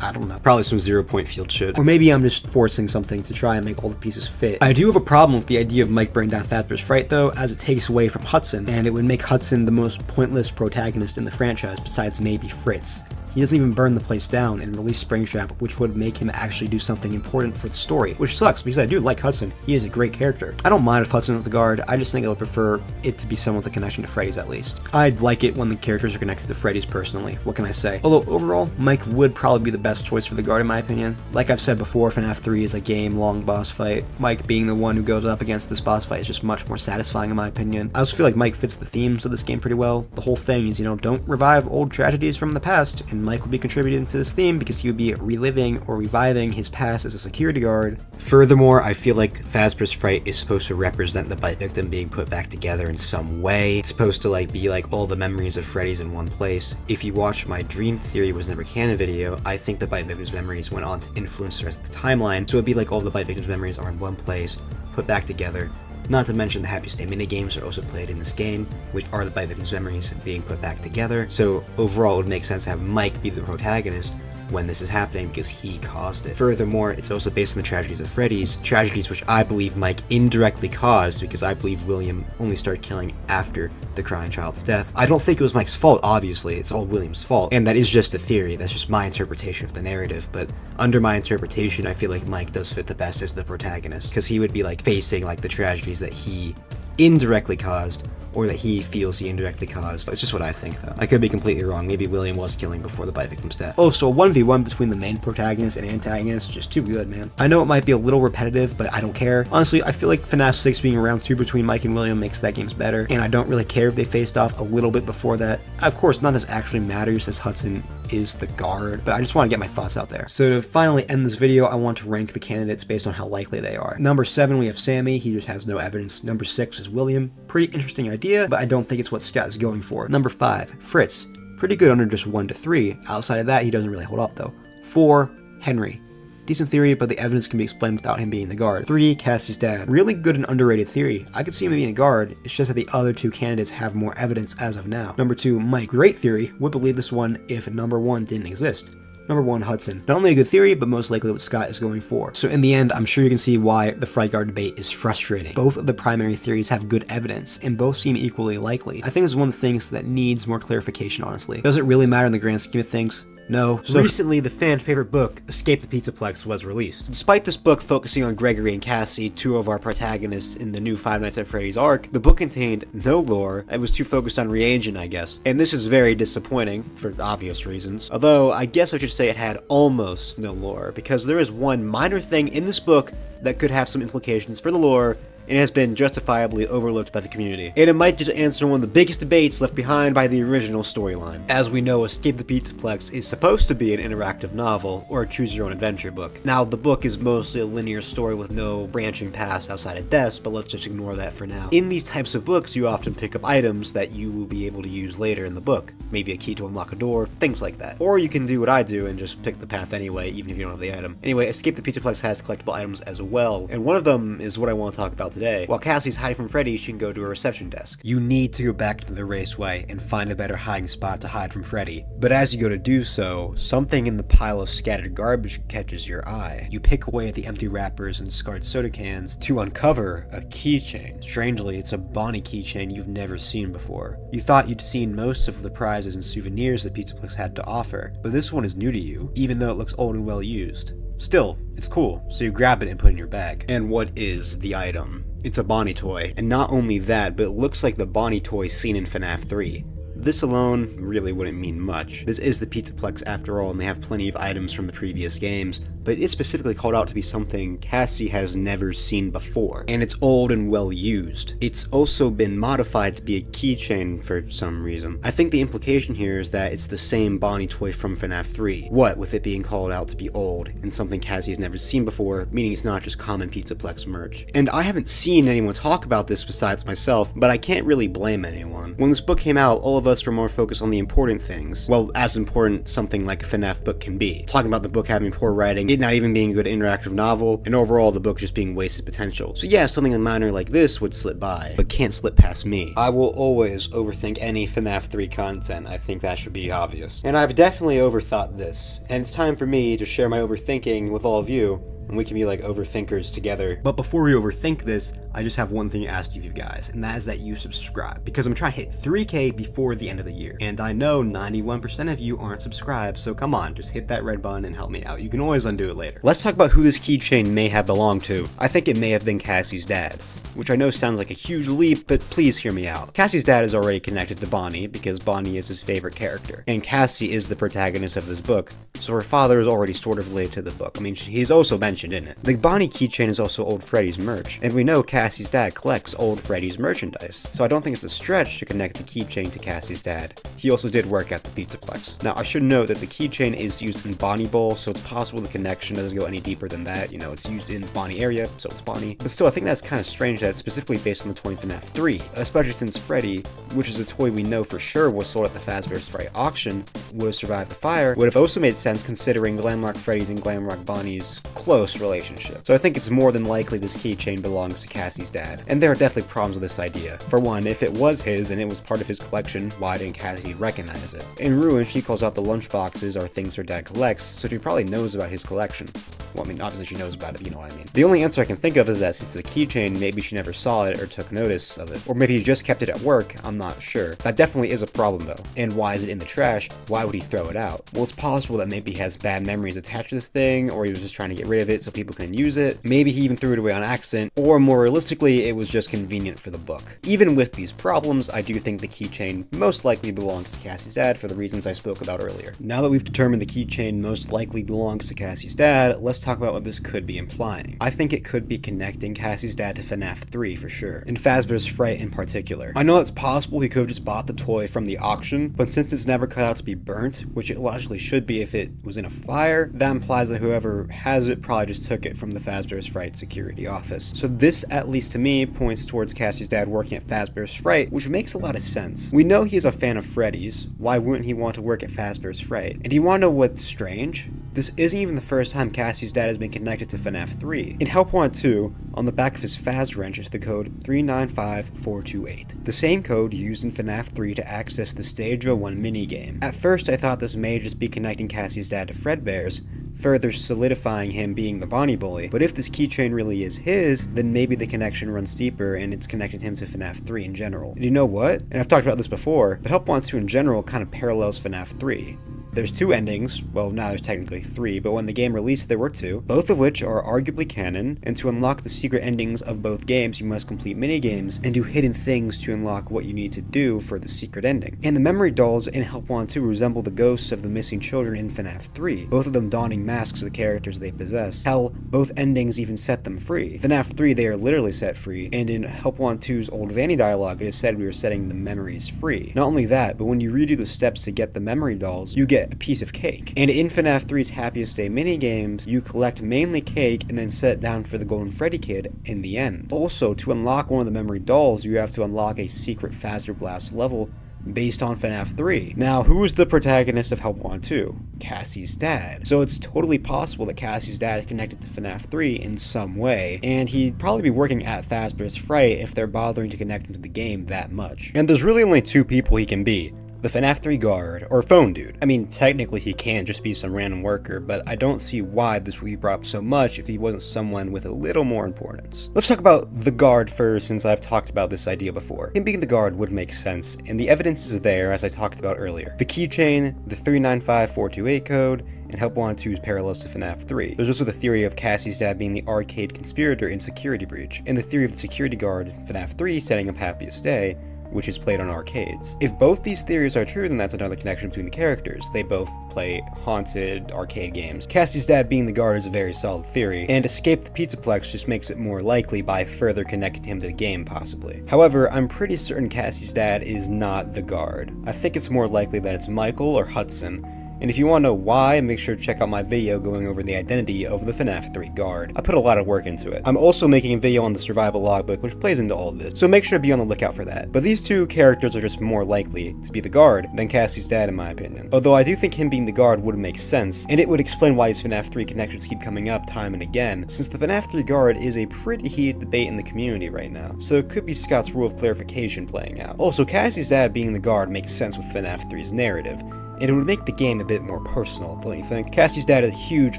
I don't know. Probably some 0-point field shit. Or maybe I'm just forcing something to try and make all the pieces fit. I do have a problem with the idea of Mike burning down Fazbear's Fright though, as it takes away from Hudson, and it would make Hudson the most pointless protagonist in the franchise besides maybe Fritz. He doesn't even burn the place down and release Springtrap, which would make him actually do something important for the story, which sucks because I do like Hudson. He is a great character. I don't mind if Hudson is the guard, I just think I would prefer it to be someone with a connection to Freddy's at least. I'd like it when the characters are connected to Freddy's personally, what can I say? Although overall, Mike would probably be the best choice for the guard in my opinion. Like I've said before, FNaF 3 is a game-long boss fight. Mike being the one who goes up against this boss fight is just much more satisfying in my opinion. I also feel like Mike fits the themes of this game pretty well. The whole thing is, you know, don't revive old tragedies from the past, and Mike would be contributing to this theme because he would be reliving or reviving his past as a security guard. Furthermore, I feel like Fazbear's Fright is supposed to represent the bite victim being put back together in some way. It's supposed to be like all the memories of Freddy's in one place. If you watch my Dream Theory Was Never Canon video, I think the bite victim's memories went on to influence the rest of the timeline, so it'd be like all the bite victim's memories are in one place, put back together. Not to mention the Happiest Day minigames are also played in this game, which are the bite victim's memories being put back together. So overall, it would make sense to have Mike be the protagonist when this is happening because he caused it. Furthermore, it's also based on the tragedies of Freddy's, tragedies which I believe Mike indirectly caused because I believe William only started killing after the crying child's death. I don't think it was Mike's fault, obviously, it's all William's fault, and that is just a theory, that's just my interpretation of the narrative, but under my interpretation, I feel like Mike does fit the best as the protagonist, because he would be facing the tragedies that he indirectly caused, or that he feels he indirectly caused. It's just what I think, though. I could be completely wrong. Maybe William was killing before the bite victim's death. Oh, so a 1v1 between the main protagonist and antagonist, just too good, man. I know it might be a little repetitive, but I don't care. Honestly, I feel like FNaF 6 being round 2 between Mike and William makes that games better, and I don't really care if they faced off a little bit before that. Of course, none of this actually matters as Hudson is the guard, but I just want to get my thoughts out there. So to finally end this video, I want to rank the candidates based on how likely they are. Number 7, we have Sammy. He just has no evidence. Number 6 is William. Pretty interesting idea, but I don't think it's what Scott is going for. Number 5, Fritz. Pretty good under just 1 to 3. Outside of that, he doesn't really hold up though. 4, Henry. Decent theory, but the evidence can be explained without him being the guard. 3. Cassie's dad. Really good and underrated theory. I could see him being a guard, it's just that the other 2 candidates have more evidence as of now. Number 2, my great theory, would believe this one if number 1 didn't exist. Number 1, Hudson. Not only a good theory, but most likely what Scott is going for. So in the end, I'm sure you can see why the Fright Guard debate is frustrating. Both of the primary theories have good evidence, and both seem equally likely. I think this is one of the things that needs more clarification, honestly. Does it really matter in the grand scheme of things? No. So recently, the fan favorite book, Escape the Pizzaplex, was released. Despite this book focusing on Gregory and Cassie, 2 of our protagonists in the new Five Nights at Freddy's arc, the book contained no lore. It was too focused on reagent, I guess. And this is very disappointing, for obvious reasons. Although, I guess I should say it had almost no lore, because there is one minor thing in this book that could have some implications for the lore, and has been justifiably overlooked by the community. And it might just answer one of the biggest debates left behind by the original storyline. As we know, Escape the Pizzaplex is supposed to be an interactive novel, or a choose-your-own-adventure book. Now, the book is mostly a linear story with no branching paths outside of deaths, but let's just ignore that for now. In these types of books, you often pick up items that you will be able to use later in the book. Maybe a key to unlock a door, things like that. Or you can do what I do and just pick the path anyway, even if you don't have the item. Anyway, Escape the Pizzaplex has collectible items as well, and one of them is what I want to talk about today. While Cassie's hiding from Freddy, she can go to a reception desk. You need to go back to the raceway and find a better hiding spot to hide from Freddy. But as you go to do so, something in the pile of scattered garbage catches your eye. You pick away at the empty wrappers and discarded soda cans to uncover a keychain. Strangely, it's a Bonnie keychain you've never seen before. You thought you'd seen most of the prizes and souvenirs that Pizzaplex had to offer, but this one is new to you, even though it looks old and well used. Still, it's cool, so you grab it and put it in your bag. And what is the item? It's a Bonnie toy, and not only that, but it looks like the Bonnie toy seen in FNaF 3. This alone really wouldn't mean much. This is the Pizzaplex after all, and they have plenty of items from the previous games, but it's specifically called out to be something Cassie has never seen before, and it's old and well used. It's also been modified to be a keychain for some reason. I think the implication here is that it's the same Bonnie toy from FNaF 3. What with it being called out to be old, and something Cassie has never seen before, meaning it's not just common Pizzaplex merch. And I haven't seen anyone talk about this besides myself, but I can't really blame anyone. When this book came out, all of us were more focused on the important things. Well, as important something like a FNaF book can be. Talking about the book having poor writing, it not even being a good interactive novel, and overall the book just being wasted potential. So yeah, something minor like this would slip by, but can't slip past me. I will always overthink any FNaF 3 content. I think that should be obvious. And I've definitely overthought this, and it's time for me to share my overthinking with all of you, and we can be like overthinkers together. But before we overthink this, I just have one thing to ask you guys, and that is that you subscribe, because I'm trying to hit 3K before the end of the year. And I know 91% of you aren't subscribed, so come on, just hit that red button and help me out. You can always undo it later. Let's talk about who this keychain may have belonged to. I think it may have been Cassie's dad, which I know sounds like a huge leap, but please hear me out. Cassie's dad is already connected to Bonnie, because Bonnie is his favorite character, and Cassie is the protagonist of this book, so her father is already sort of related to the book. I mean, he's also mentioned in it. The Bonnie keychain is also old Freddy's merch, and we know Cassie's dad collects old Freddy's merchandise, so I don't think it's a stretch to connect the keychain to Cassie's dad. He also did work at the Pizzaplex. Now, I should note that the keychain is used in Bonnie Bowl, so it's possible the connection doesn't go any deeper than that. You know, it's used in the Bonnie area, so it's Bonnie. But still, I think that's kind of strange that it's specifically based on the toy in FNaF 3, especially since Freddy, which is a toy we know for sure was sold at the Fazbear's Fright auction, would have survived the fire, would have also made sense considering Glamrock Freddy's and Glamrock Bonnie's close relationship. So I think it's more than likely this keychain belongs to Cassie's dad. And there are definitely problems with this idea. For one, if it was his and it was part of his collection, why didn't Cassie recognize it? In Ruin, she calls out the lunchboxes are things her dad collects, so she probably knows about his collection. Well, I mean, obviously she knows about it, you know what I mean. The only answer I can think of is that since it's a keychain, maybe she never saw it or took notice of it. Or maybe he just kept it at work, I'm not sure. That definitely is a problem though. And why is it in the trash? Why would he throw it out? Well, it's possible that maybe he has bad memories attached to this thing, or he was just trying to get rid of it so people can use it. Maybe he even threw it away on accident, or more realistically, it was just convenient for the book. Even with these problems, I do think the keychain most likely belongs to Cassie's dad for the reasons I spoke about earlier. Now that we've determined the keychain most likely belongs to Cassie's dad, let's talk about what this could be implying. I think it could be connecting Cassie's dad to FNaF 3 for sure, and Fazbear's Fright in particular. I know it's possible he could have just bought the toy from the auction, but since it's never cut out to be burnt, which it logically should be if it was in a fire, that implies that whoever has it probably just took it from the Fazbear's Fright security office. So this, at least to me, points towards Cassie's dad working at Fazbear's Fright, which makes a lot of sense. We know he's a fan of Freddy's, why wouldn't he want to work at Fazbear's Fright? And do you want to know what's strange? This isn't even the first time Cassie's dad has been connected to FNaF 3. In Help Wanted 2, on the back of his Faz wrench is the code 395428, the same code used in FNaF 3 to access the Stage 01 minigame. At first I thought this may just be connecting Cassie's dad to Fredbear's, further solidifying him being the Bonnie Bully, but if this keychain really is his, then maybe the connection runs deeper and it's connected him to FNaF 3 in general. And you know what? And I've talked about this before, but Help Wanted 2 in general kind of parallels FNaF 3. There's 2 endings, well now there's technically 3, but when the game released there were 2, both of which are arguably canon, and to unlock the secret endings of both games you must complete minigames and do hidden things to unlock what you need to do for the secret ending. And the memory dolls in Help Wanted 2 resemble the ghosts of the missing children in FNaF 3, both of them donning masks of the characters they possess. Hell, both endings even set them free. FNaF 3 they are literally set free, and in Help Wanted 2's Old Vanny dialogue it is said we were setting the memories free. Not only that, but when you redo the steps to get the memory dolls, you get a piece of cake. And in FNaF 3's Happiest Day minigames, you collect mainly cake and then set it down for the Golden Freddy Kid in the end. Also, to unlock one of the memory dolls, you have to unlock a secret Fazer Blast level based on FNaF 3. Now, who is the protagonist of Help Wanted 2? Cassie's dad. So it's totally possible that Cassie's dad is connected to FNaF 3 in some way, and he'd probably be working at Fazbear's Fright if they're bothering to connect him to the game that much. And there's really only 2 people he can be. The FNaF 3 guard, or phone dude. I mean, technically he can just be some random worker, but I don't see why this would be brought up so much if he wasn't someone with a little more importance. Let's talk about the guard first, since I've talked about this idea before. Him being the guard would make sense, and the evidence is there, as I talked about earlier. The keychain, the 395428 code, and Help Wanted 2's parallels to FNaF 3. There's also the theory of Cassie's dad being the arcade conspirator in Security Breach, and the theory of the security guard in FNaF 3 setting up Happiest Day, which is played on arcades. If both these theories are true, then that's another connection between the characters. They both play haunted arcade games. Cassie's dad being the guard is a very solid theory, and Escape the Pizzaplex just makes it more likely by further connecting him to the game, possibly. However, I'm pretty certain Cassie's dad is not the guard. I think it's more likely that it's Michael or Hudson, and if you want to know why, make sure to check out my video going over the identity of the FNaF 3 guard. I put a lot of work into it. I'm also making a video on the survival logbook, which plays into all of this, so make sure to be on the lookout for that. But these 2 characters are just more likely to be the guard than Cassie's dad in my opinion. Although I do think him being the guard would make sense, and it would explain why these FNaF 3 connections keep coming up time and again, since the FNaF 3 guard is a pretty heated debate in the community right now, so it could be Scott's rule of clarification playing out. Also, Cassie's dad being the guard makes sense with FNaF 3's narrative, and it would make the game a bit more personal, don't you think? Cassie's dad is a huge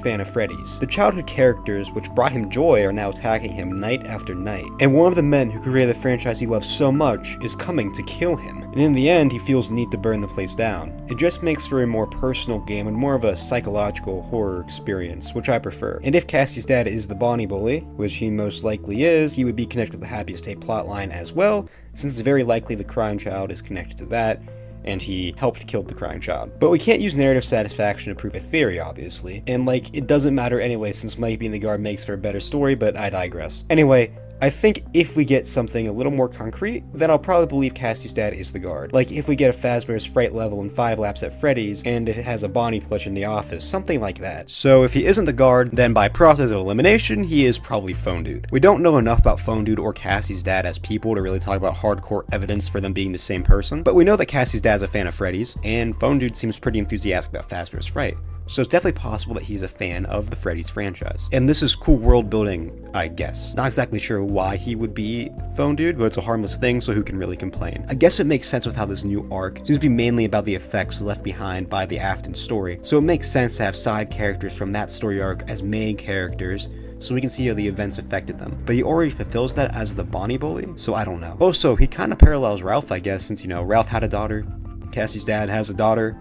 fan of Freddy's. The childhood characters which brought him joy are now attacking him night after night, and one of the men who created the franchise he loves so much is coming to kill him, and in the end he feels the need to burn the place down. It just makes for a more personal game and more of a psychological horror experience, which I prefer. And if Cassie's dad is the Bonnie Bully, which he most likely is, he would be connected with the Happiest Day plotline as well, since it's very likely the crying child is connected to that, and he helped kill the crying child. But we can't use narrative satisfaction to prove a theory, obviously, and it doesn't matter anyway since Mike being the guard makes for a better story, but I digress. Anyway, I think if we get something a little more concrete, then I'll probably believe Cassie's dad is the guard. Like if we get a Fazbear's Fright level in 5 laps at Freddy's, and if it has a Bonnie plush in the office, something like that. So if he isn't the guard, then by process of elimination, he is probably Phone Dude. We don't know enough about Phone Dude or Cassie's dad as people to really talk about hardcore evidence for them being the same person, but we know that Cassie's dad's a fan of Freddy's, and Phone Dude seems pretty enthusiastic about Fazbear's Fright. So it's definitely possible that he's a fan of the Freddy's franchise. And this is cool world building, I guess. Not exactly sure why he would be Phone Dude, but it's a harmless thing, so who can really complain? I guess it makes sense with how this new arc seems to be mainly about the effects left behind by the Afton story. So it makes sense to have side characters from that story arc as main characters, so we can see how the events affected them. But he already fulfills that as the Bonnie Bully, so I don't know. Also, he kind of parallels Ralph, I guess, since, Ralph had a daughter, Cassie's dad has a daughter.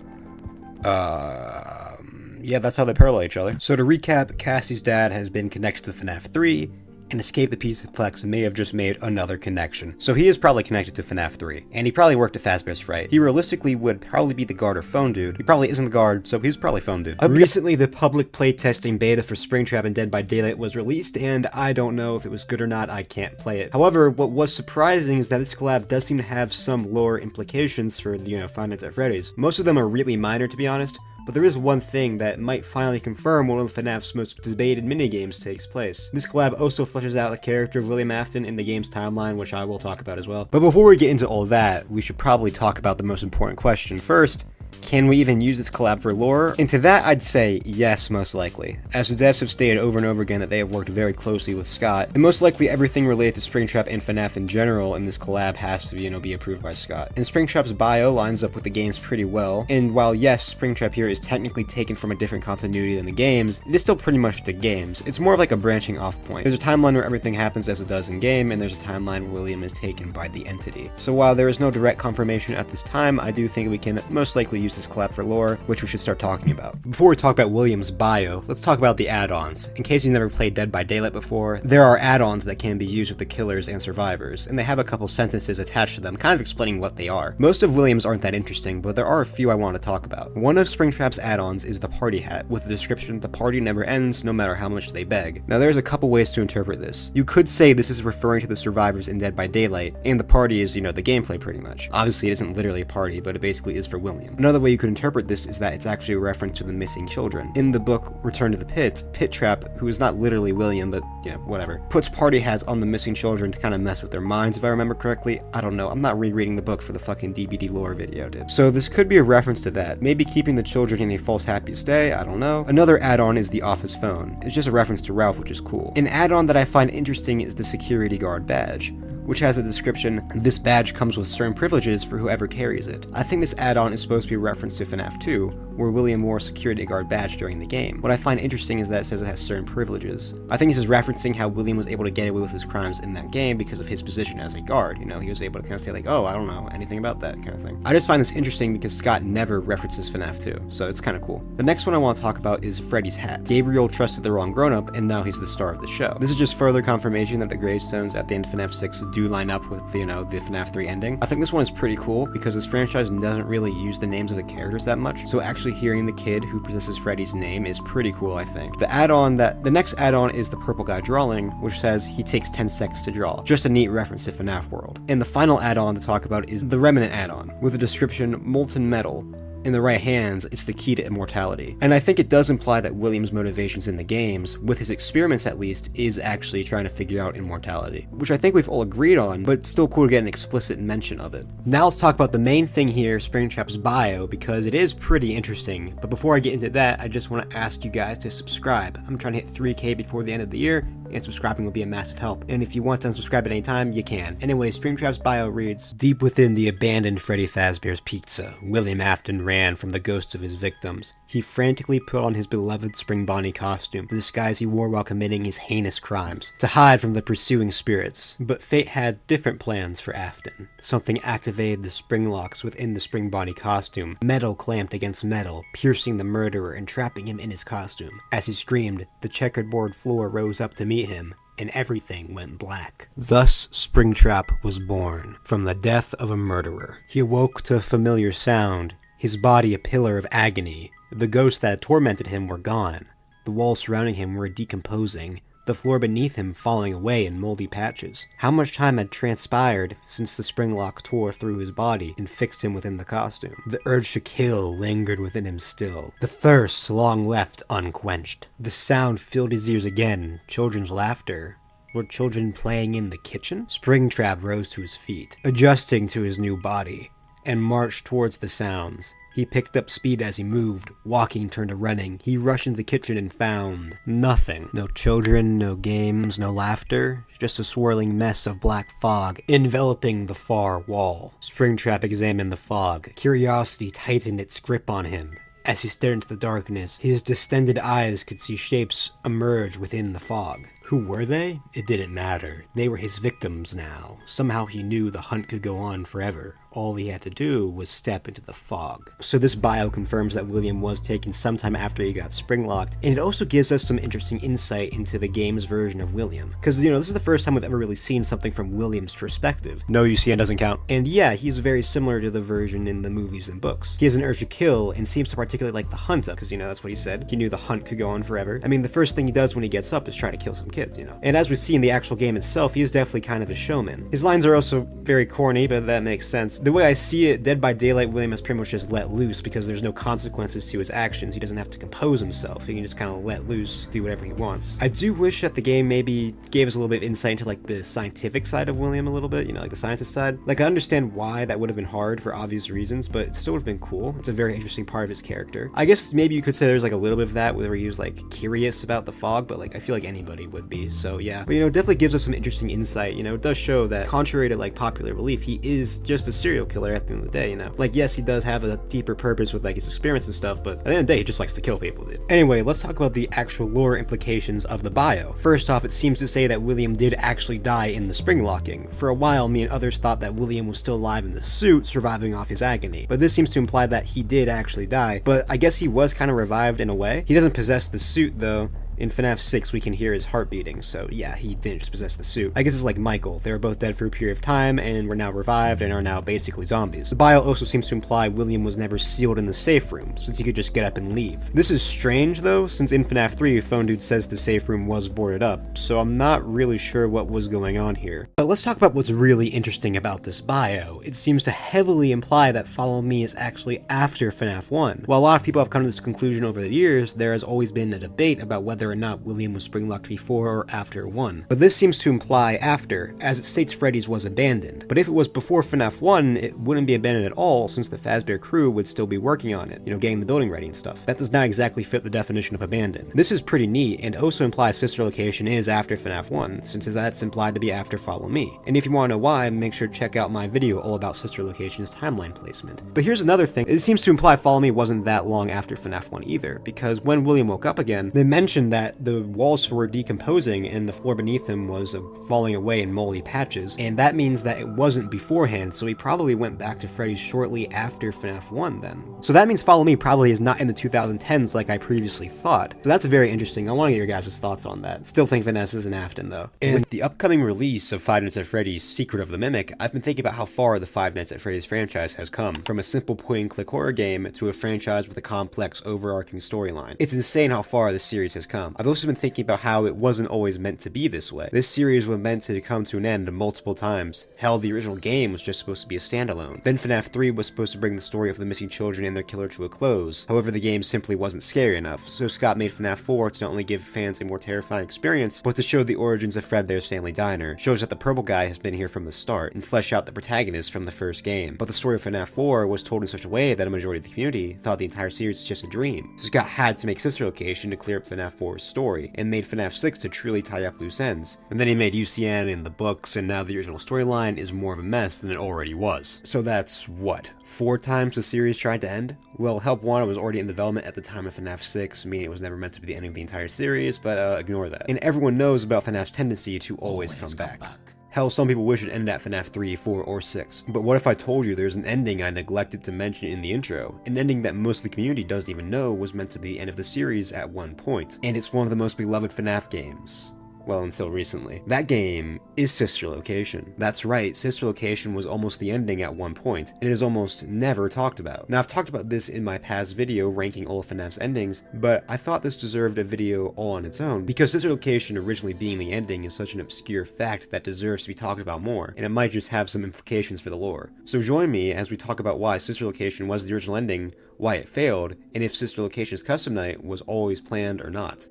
Yeah, that's how they parallel each other. So to recap, Cassie's dad has been connected to FNaF 3, and Escape the Pizzaplex may have just made another connection. So he is probably connected to FNaF 3, and he probably worked at Fazbear's Fright. He realistically would probably be the guard or Phone Dude. He probably isn't the guard, so he's probably Phone Dude. Recently, the public playtesting beta for Springtrap and Dead by Daylight was released, and I don't know if it was good or not, I can't play it. However, what was surprising is that this collab does seem to have some lore implications for, Five Nights at Freddy's. Most of them are really minor, to be honest, but there is one thing that might finally confirm one of FNAF's most debated minigames takes place. This collab also fleshes out the character of William Afton in the game's timeline, which I will talk about as well. But before we get into all that, we should probably talk about the most important question. First, Can we even use this collab for lore? And to that, I'd say yes, most likely, as the devs have stated over and over again that they have worked very closely with Scott, and most likely everything related to Springtrap and FNaF in general in this collab has to, be approved by Scott. And Springtrap's bio lines up with the games pretty well, and while yes, Springtrap here is technically taken from a different continuity than the games, it is still pretty much the games. It's more of like a branching off point. There's a timeline where everything happens as it does in game, and there's a timeline where William is taken by the entity. So while there is no direct confirmation at this time, I do think we can most likely use this collab for lore, which we should start talking about. Before we talk about William's bio, let's talk about the add-ons. In case you've never played Dead by Daylight before, there are add-ons that can be used with the killers and survivors, and they have a couple sentences attached to them, kind of explaining what they are. Most of William's aren't that interesting, but there are a few I want to talk about. One of Springtrap's add-ons is the party hat, with the description, "The party never ends, no matter how much they beg." Now there's a couple ways to interpret this. You could say this is referring to the survivors in Dead by Daylight, and the party is, the gameplay pretty much. Obviously it isn't literally a party, but it basically is for William. Another way you could interpret this is that it's actually a reference to the missing children. In the book Return to the Pit, Pit Trap, who is not literally William, but whatever, puts party hats on the missing children to kind of mess with their minds, if I remember correctly. I don't know, I'm not rereading the book for the fucking DBD lore video, dude. So this could be a reference to that. Maybe keeping the children in a false happiest day, I don't know. Another add-on is the office phone. It's just a reference to Ralph, which is cool. An add-on that I find interesting is the security guard badge, which has a description, "This badge comes with certain privileges for whoever carries it." I think this add-on is supposed to be a reference to FNaF 2, where William wore a security guard badge during the game. What I find interesting is that it says it has certain privileges. I think this is referencing how William was able to get away with his crimes in that game because of his position as a guard. He was able to kind of say like, "Oh, I don't know anything about that," kind of thing. I just find this interesting because Scott never references FNaF 2, so it's kind of cool. The next one I want to talk about is Freddy's hat. Gabriel trusted the wrong grown-up, and now he's the star of the show. This is just further confirmation that the gravestones at the end of FNaF 6 do line up with, the FNaF 3 ending. I think this one is pretty cool because this franchise doesn't really use the names of the characters that much, so actually hearing the kid who possesses Freddy's name is pretty cool, I think. The next add-on is the purple guy drawing, which says he takes 10 seconds to draw. Just a neat reference to FNaF World. And the final add-on to talk about is the Remnant add-on, with the description, "Molten metal. In the right hands, it's the key to immortality." And I think it does imply that William's motivations in the games, with his experiments at least, is actually trying to figure out immortality, which I think we've all agreed on, but it's still cool to get an explicit mention of it. Now let's talk about the main thing here, Springtrap's bio, because it is pretty interesting. But before I get into that, I just want to ask you guys to subscribe. I'm trying to hit 3K before the end of the year, and subscribing will be a massive help. And if you want to unsubscribe at any time, you can. Anyway, Springtrap's bio reads, "Deep within the abandoned Freddy Fazbear's Pizza, William Afton ran from the ghosts of his victims. He frantically put on his beloved Spring Bonnie costume, the disguise he wore while committing his heinous crimes, to hide from the pursuing spirits. But fate had different plans for Afton. Something activated the spring locks within the Spring Bonnie costume. Metal clamped against metal, piercing the murderer and trapping him in his costume. As he screamed, the checkerboard floor rose up to meet him, and everything went black. Thus Springtrap was born, from the death of a murderer. He awoke to a familiar sound, his body a pillar of agony. The ghosts that had tormented him were gone. The walls surrounding him were decomposing, the floor beneath him falling away in moldy patches. How much time had transpired since the spring lock tore through his body and fixed him within the costume? The urge to kill lingered within him still, the thirst long left unquenched. The sound filled his ears again, children's laughter. Were children playing in the kitchen? Springtrap rose to his feet, adjusting to his new body, and marched towards the sounds. He picked up speed as he moved, walking turned to running. He rushed into the kitchen and found nothing. No children, no games, no laughter, just a swirling mess of black fog enveloping the far wall. Springtrap examined the fog. Curiosity tightened its grip on him. As he stared into the darkness, his distended eyes could see shapes emerge within the fog. Who were they? It didn't matter. They were his victims now. Somehow he knew the hunt could go on forever. All he had to do was step into the fog. So this bio confirms that William was taken sometime after he got springlocked, and it also gives us some interesting insight into the game's version of William. Because, this is the first time we've ever really seen something from William's perspective. No, UCN doesn't count. And yeah, he's very similar to the version in the movies and books. He has an urge to kill and seems to particularly like the hunt, because, that's what he said. He knew the hunt could go on forever. I mean, the first thing he does when he gets up is try to kill some kids, And as we see in the actual game itself, he is definitely kind of a showman. His lines are also very corny, but that makes sense. The way I see it, Dead by Daylight, William is pretty much just let loose because there's no consequences to his actions. He doesn't have to compose himself. He can just kind of let loose, do whatever he wants. I do wish that the game maybe gave us a little bit of insight into like the scientific side of William a little bit, you know, like the scientist side. Like, I understand why that would have been hard for obvious reasons, but it still would have been cool. It's a very interesting part of his character. I guess maybe you could say there's like a little bit of that where he was like curious about the fog, but like I feel like anybody would be, so yeah. But you know, it definitely gives us some interesting insight. You know, it does show that contrary to like popular belief, he is just a serial killer at the end of the day, you know. Like, yes, he does have a deeper purpose with like his experiments and stuff, but at the end of the day, he just likes to kill people, dude. Anyway, let's talk about the actual lore implications of the bio. First off, it seems to say that William did actually die in the spring locking. For a while, me and others thought that William was still alive in the suit, surviving off his agony, but this seems to imply that he did actually die, but I guess he was kind of revived in a way. He doesn't possess the suit though. In FNaF 6, we can hear his heart beating, so yeah, he didn't just possess the suit. I guess it's like Michael. They were both dead for a period of time, and were now revived, and are now basically zombies. The bio also seems to imply William was never sealed in the safe room, since he could just get up and leave. This is strange, though, since in FNaF 3, Phone Dude says the safe room was boarded up, so I'm not really sure what was going on here. But let's talk about what's really interesting about this bio. It seems to heavily imply that Follow Me is actually after FNaF 1. While a lot of people have come to this conclusion over the years, there has always been a debate about whether or not William was spring-locked before or after 1. But this seems to imply after, as it states Freddy's was abandoned. But if it was before FNaF 1, it wouldn't be abandoned at all, since the Fazbear crew would still be working on it, you know, getting the building ready and stuff. That does not exactly fit the definition of abandoned. This is pretty neat, and also implies sister location is after FNaF 1, since that's implied to be after Follow Me. And if you want to know why, make sure to check out my video all about sister location's timeline placement. But here's another thing, it seems to imply Follow Me wasn't that long after FNaF 1 either, because when William woke up again, they mentioned that the walls were decomposing and the floor beneath him was falling away in moldy patches, and that means that it wasn't beforehand, so he probably went back to Freddy's shortly after FNaF 1 then. So that means Follow Me probably is not in the 2010s like I previously thought. So that's very interesting. I want to get your guys' thoughts on that. Still think Vanessa is an Afton though. And with the upcoming release of Five Nights at Freddy's Secret of the Mimic, I've been thinking about how far the Five Nights at Freddy's franchise has come, from a simple point-and-click horror game to a franchise with a complex overarching storyline. It's insane how far this series has come. I've also been thinking about how it wasn't always meant to be this way. This series was meant to come to an end multiple times. Hell, the original game was just supposed to be a standalone. Then FNaF 3 was supposed to bring the story of the missing children and their killer to a close. However, the game simply wasn't scary enough, so Scott made FNaF 4 to not only give fans a more terrifying experience, but to show the origins of Fredbear's family diner, shows that the purple guy has been here from the start, and flesh out the protagonist from the first game. But the story of FNaF 4 was told in such a way that a majority of the community thought the entire series was just a dream. So Scott had to make Sister Location to clear up FNaF 4's story, and made FNaF 6 to truly tie up loose ends. And then he made UCN and the books, and now the original storyline is more of a mess than it already was. So that's what? 4 times the series tried to end? Well, Help Wanted was already in development at the time of FNaF 6, meaning it was never meant to be the ending of the entire series, but ignore that. And everyone knows about FNAF's tendency to always come back. Hell, some people wish it ended at FNaF 3, 4, or 6. But what if I told you there's an ending I neglected to mention in the intro? An ending that most of the community doesn't even know was meant to be the end of the series at one point. And it's one of the most beloved FNaF games. Well, until recently. That game is Sister Location. That's right, Sister Location was almost the ending at one point, and it is almost never talked about. Now, I've talked about this in my past video ranking all of FNAF's endings, but I thought this deserved a video all on its own, because Sister Location originally being the ending is such an obscure fact that deserves to be talked about more, and it might just have some implications for the lore. So join me as we talk about why Sister Location was the original ending, why it failed, and if Sister Location's custom night was always planned or not.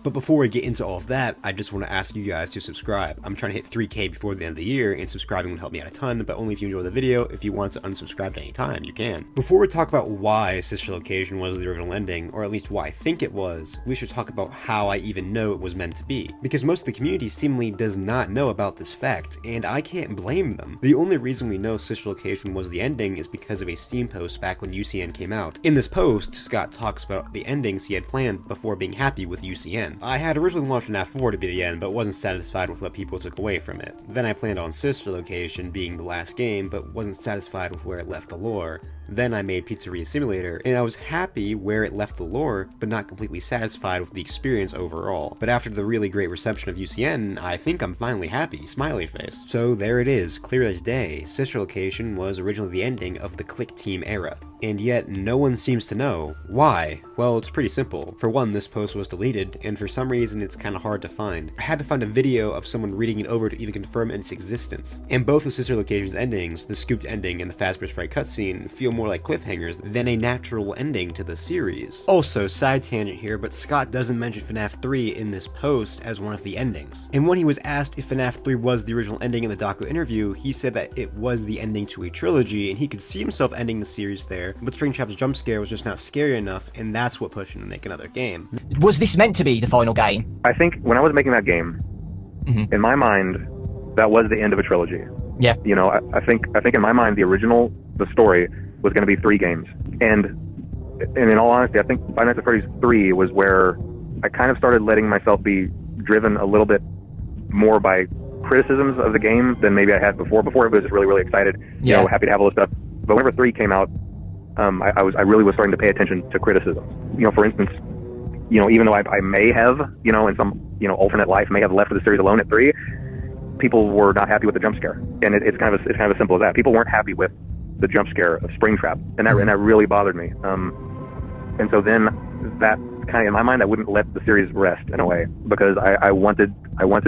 But before we get into all of that, I just want to ask you guys to subscribe. I'm trying to hit 3K before the end of the year, and subscribing would help me out a ton, but only if you enjoy the video. If you want to unsubscribe at any time, you can. Before we talk about why Sister Location was the original ending, or at least why I think it was, we should talk about how I even know it was meant to be. Because most of the community seemingly does not know about this fact, and I can't blame them. The only reason we know Sister Location was the ending is because of a Steam post back when UCN came out. In this post, Scott talks about the endings he had planned before being happy with UCN. I had originally wanted FNaF 4 to be the end, but wasn't satisfied with what people took away from it. Then I planned on Sister Location being the last game, but wasn't satisfied with where it left the lore. Then I made Pizzeria Simulator, and I was happy where it left the lore, but not completely satisfied with the experience overall. But after the really great reception of UCN, I think I'm finally happy, smiley face. So there it is, clear as day, Sister Location was originally the ending of the Click Team era. and yet no one seems to know. Why? Well, it's pretty simple. For one, this post was deleted, and for some reason it's kinda hard to find. I had to find a video of someone reading it over to even confirm its existence. And both of Sister Location's endings, the scooped ending and the Fazbear's Fright cutscene, feel more like cliffhangers than a natural ending to the series. Also, side tangent here, but Scott doesn't mention FNaF 3 in this post as one of the endings. And when he was asked if FNaF 3 was the original ending in the doco interview, he said that it was the ending to a trilogy, and he could see himself ending the series there, but Springtrap's jump scare was just not scary enough, and that's what pushed him to make another game. Was this meant to be the final game? I think when I was making that game, in my mind, that was the end of a trilogy. Yeah. You know, I think in my mind, the story was going to be 3 games. And in all honesty, I think Five Nights at Freddy's 3 was where I kind of started letting myself be driven a little bit more by criticisms of the game than maybe I had before. Before, it was just really, really excited, you know, happy to have all this stuff. But whenever 3 came out, I really was starting to pay attention to criticism. You know, for instance, you know, even though I may have, you know, in some, you know, alternate life, may have left the series alone at 3, people were not happy with the jump scare, and it's kind of as simple as that. People weren't happy with the jump scare of Springtrap, and that really bothered me. And so then that kind of, in my mind, I wouldn't let the series rest in a way, because I wanted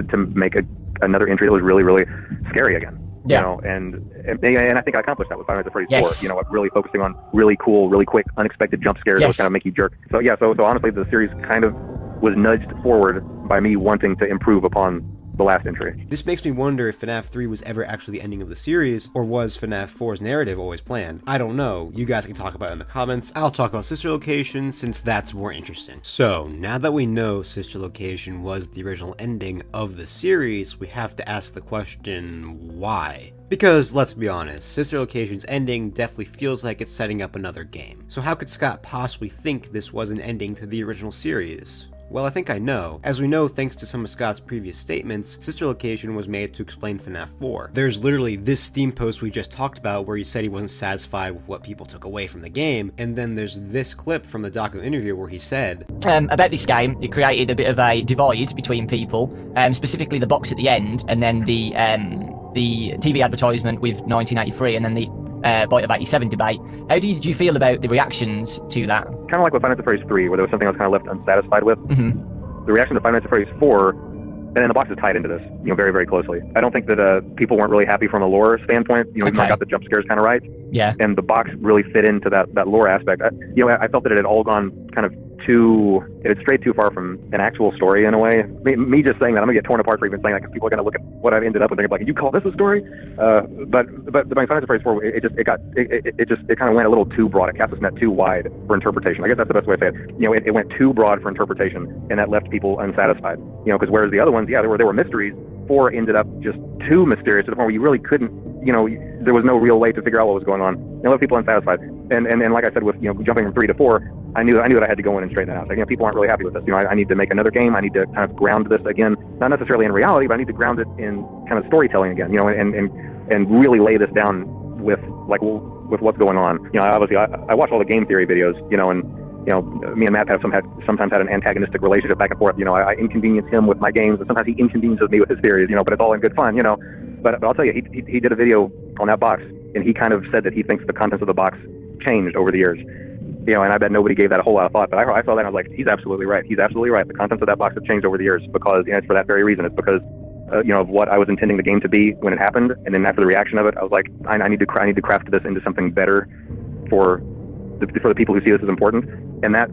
to make another entry that was really, really scary again. Yeah. You know, and I think I accomplished that with Five Nights at Freddy's 4. You know, really focusing on really cool, really quick, unexpected jump scares that kind of make you jerk. So yeah, so honestly, the series kind of was nudged forward by me wanting to improve upon the last entry. This makes me wonder if FNaF 3 was ever actually the ending of the series, or was FNaF 4's narrative always planned? I don't know. You guys can talk about it in the comments. I'll talk about Sister Location since that's more interesting. So, now that we know Sister Location was the original ending of the series, we have to ask the question, why? Because, let's be honest, Sister Location's ending definitely feels like it's setting up another game. So how could Scott possibly think this was an ending to the original series? Well, I think I know. As we know, thanks to some of Scott's previous statements, Sister Location was made to explain FNaF 4. There's literally this Steam post we just talked about where he said he wasn't satisfied with what people took away from the game, and then there's this clip from the doco interview where he said, about this game, it created a bit of a divide between people, specifically the box at the end, and then the TV advertisement with 1983, and then the Bite of 87 debate. How did you feel about the reactions to that? Kind of like with Five Nights at Freddy's 3, where there was something I was kind of left unsatisfied with. The reaction to Five Nights at Freddy's 4, and then the box is tied into this, you know, very, very closely. I don't think that people weren't really happy from a lore standpoint. You know, even though I got the jump scares kind of right. Yeah. And the box really fit into that lore aspect. I felt that it had all gone kind of it had strayed too far from an actual story in a way. Me just saying that, I'm gonna get torn apart for even saying that, because people are gonna look at what I've ended up with and they're like, you call this a story? But my Five Nights at Freddy's 4, it kind of went a little too broad. It cast its net too wide for interpretation. I guess that's the best way to say it. You know, it went too broad for interpretation, and that left people unsatisfied. You know, because whereas the other ones, yeah, there were mysteries. 4 ended up just too mysterious to the point where you really couldn't, you know, there was no real way to figure out what was going on. It left people unsatisfied. And like I said, with, you know, jumping from 3 to 4, I knew that I had to go in and straighten that out. Like, you know, people aren't really happy with this. You know, I need to make another game. I need to kind of ground this again, not necessarily in reality, but I need to ground it in kind of storytelling again. You know, and really lay this down with what's going on. You know, obviously I watch all the game theory videos. You know, and you know, me and Matt have sometimes had an antagonistic relationship back and forth. You know, I inconvenience him with my games, and sometimes he inconveniences me with his theories. You know, but it's all in good fun. You know, but I'll tell you, he did a video on that box, and he kind of said that he thinks the contents of the box changed over the years. You know, and I bet nobody gave that a whole lot of thought, but I saw that and I was like, he's absolutely right. He's absolutely right. The contents of that box have changed over the years, because, you know, it's for that very reason. It's because, you know, of what I was intending the game to be when it happened, and then after the reaction of it, I was like, I need to craft this into something better for the people who see this as important. And that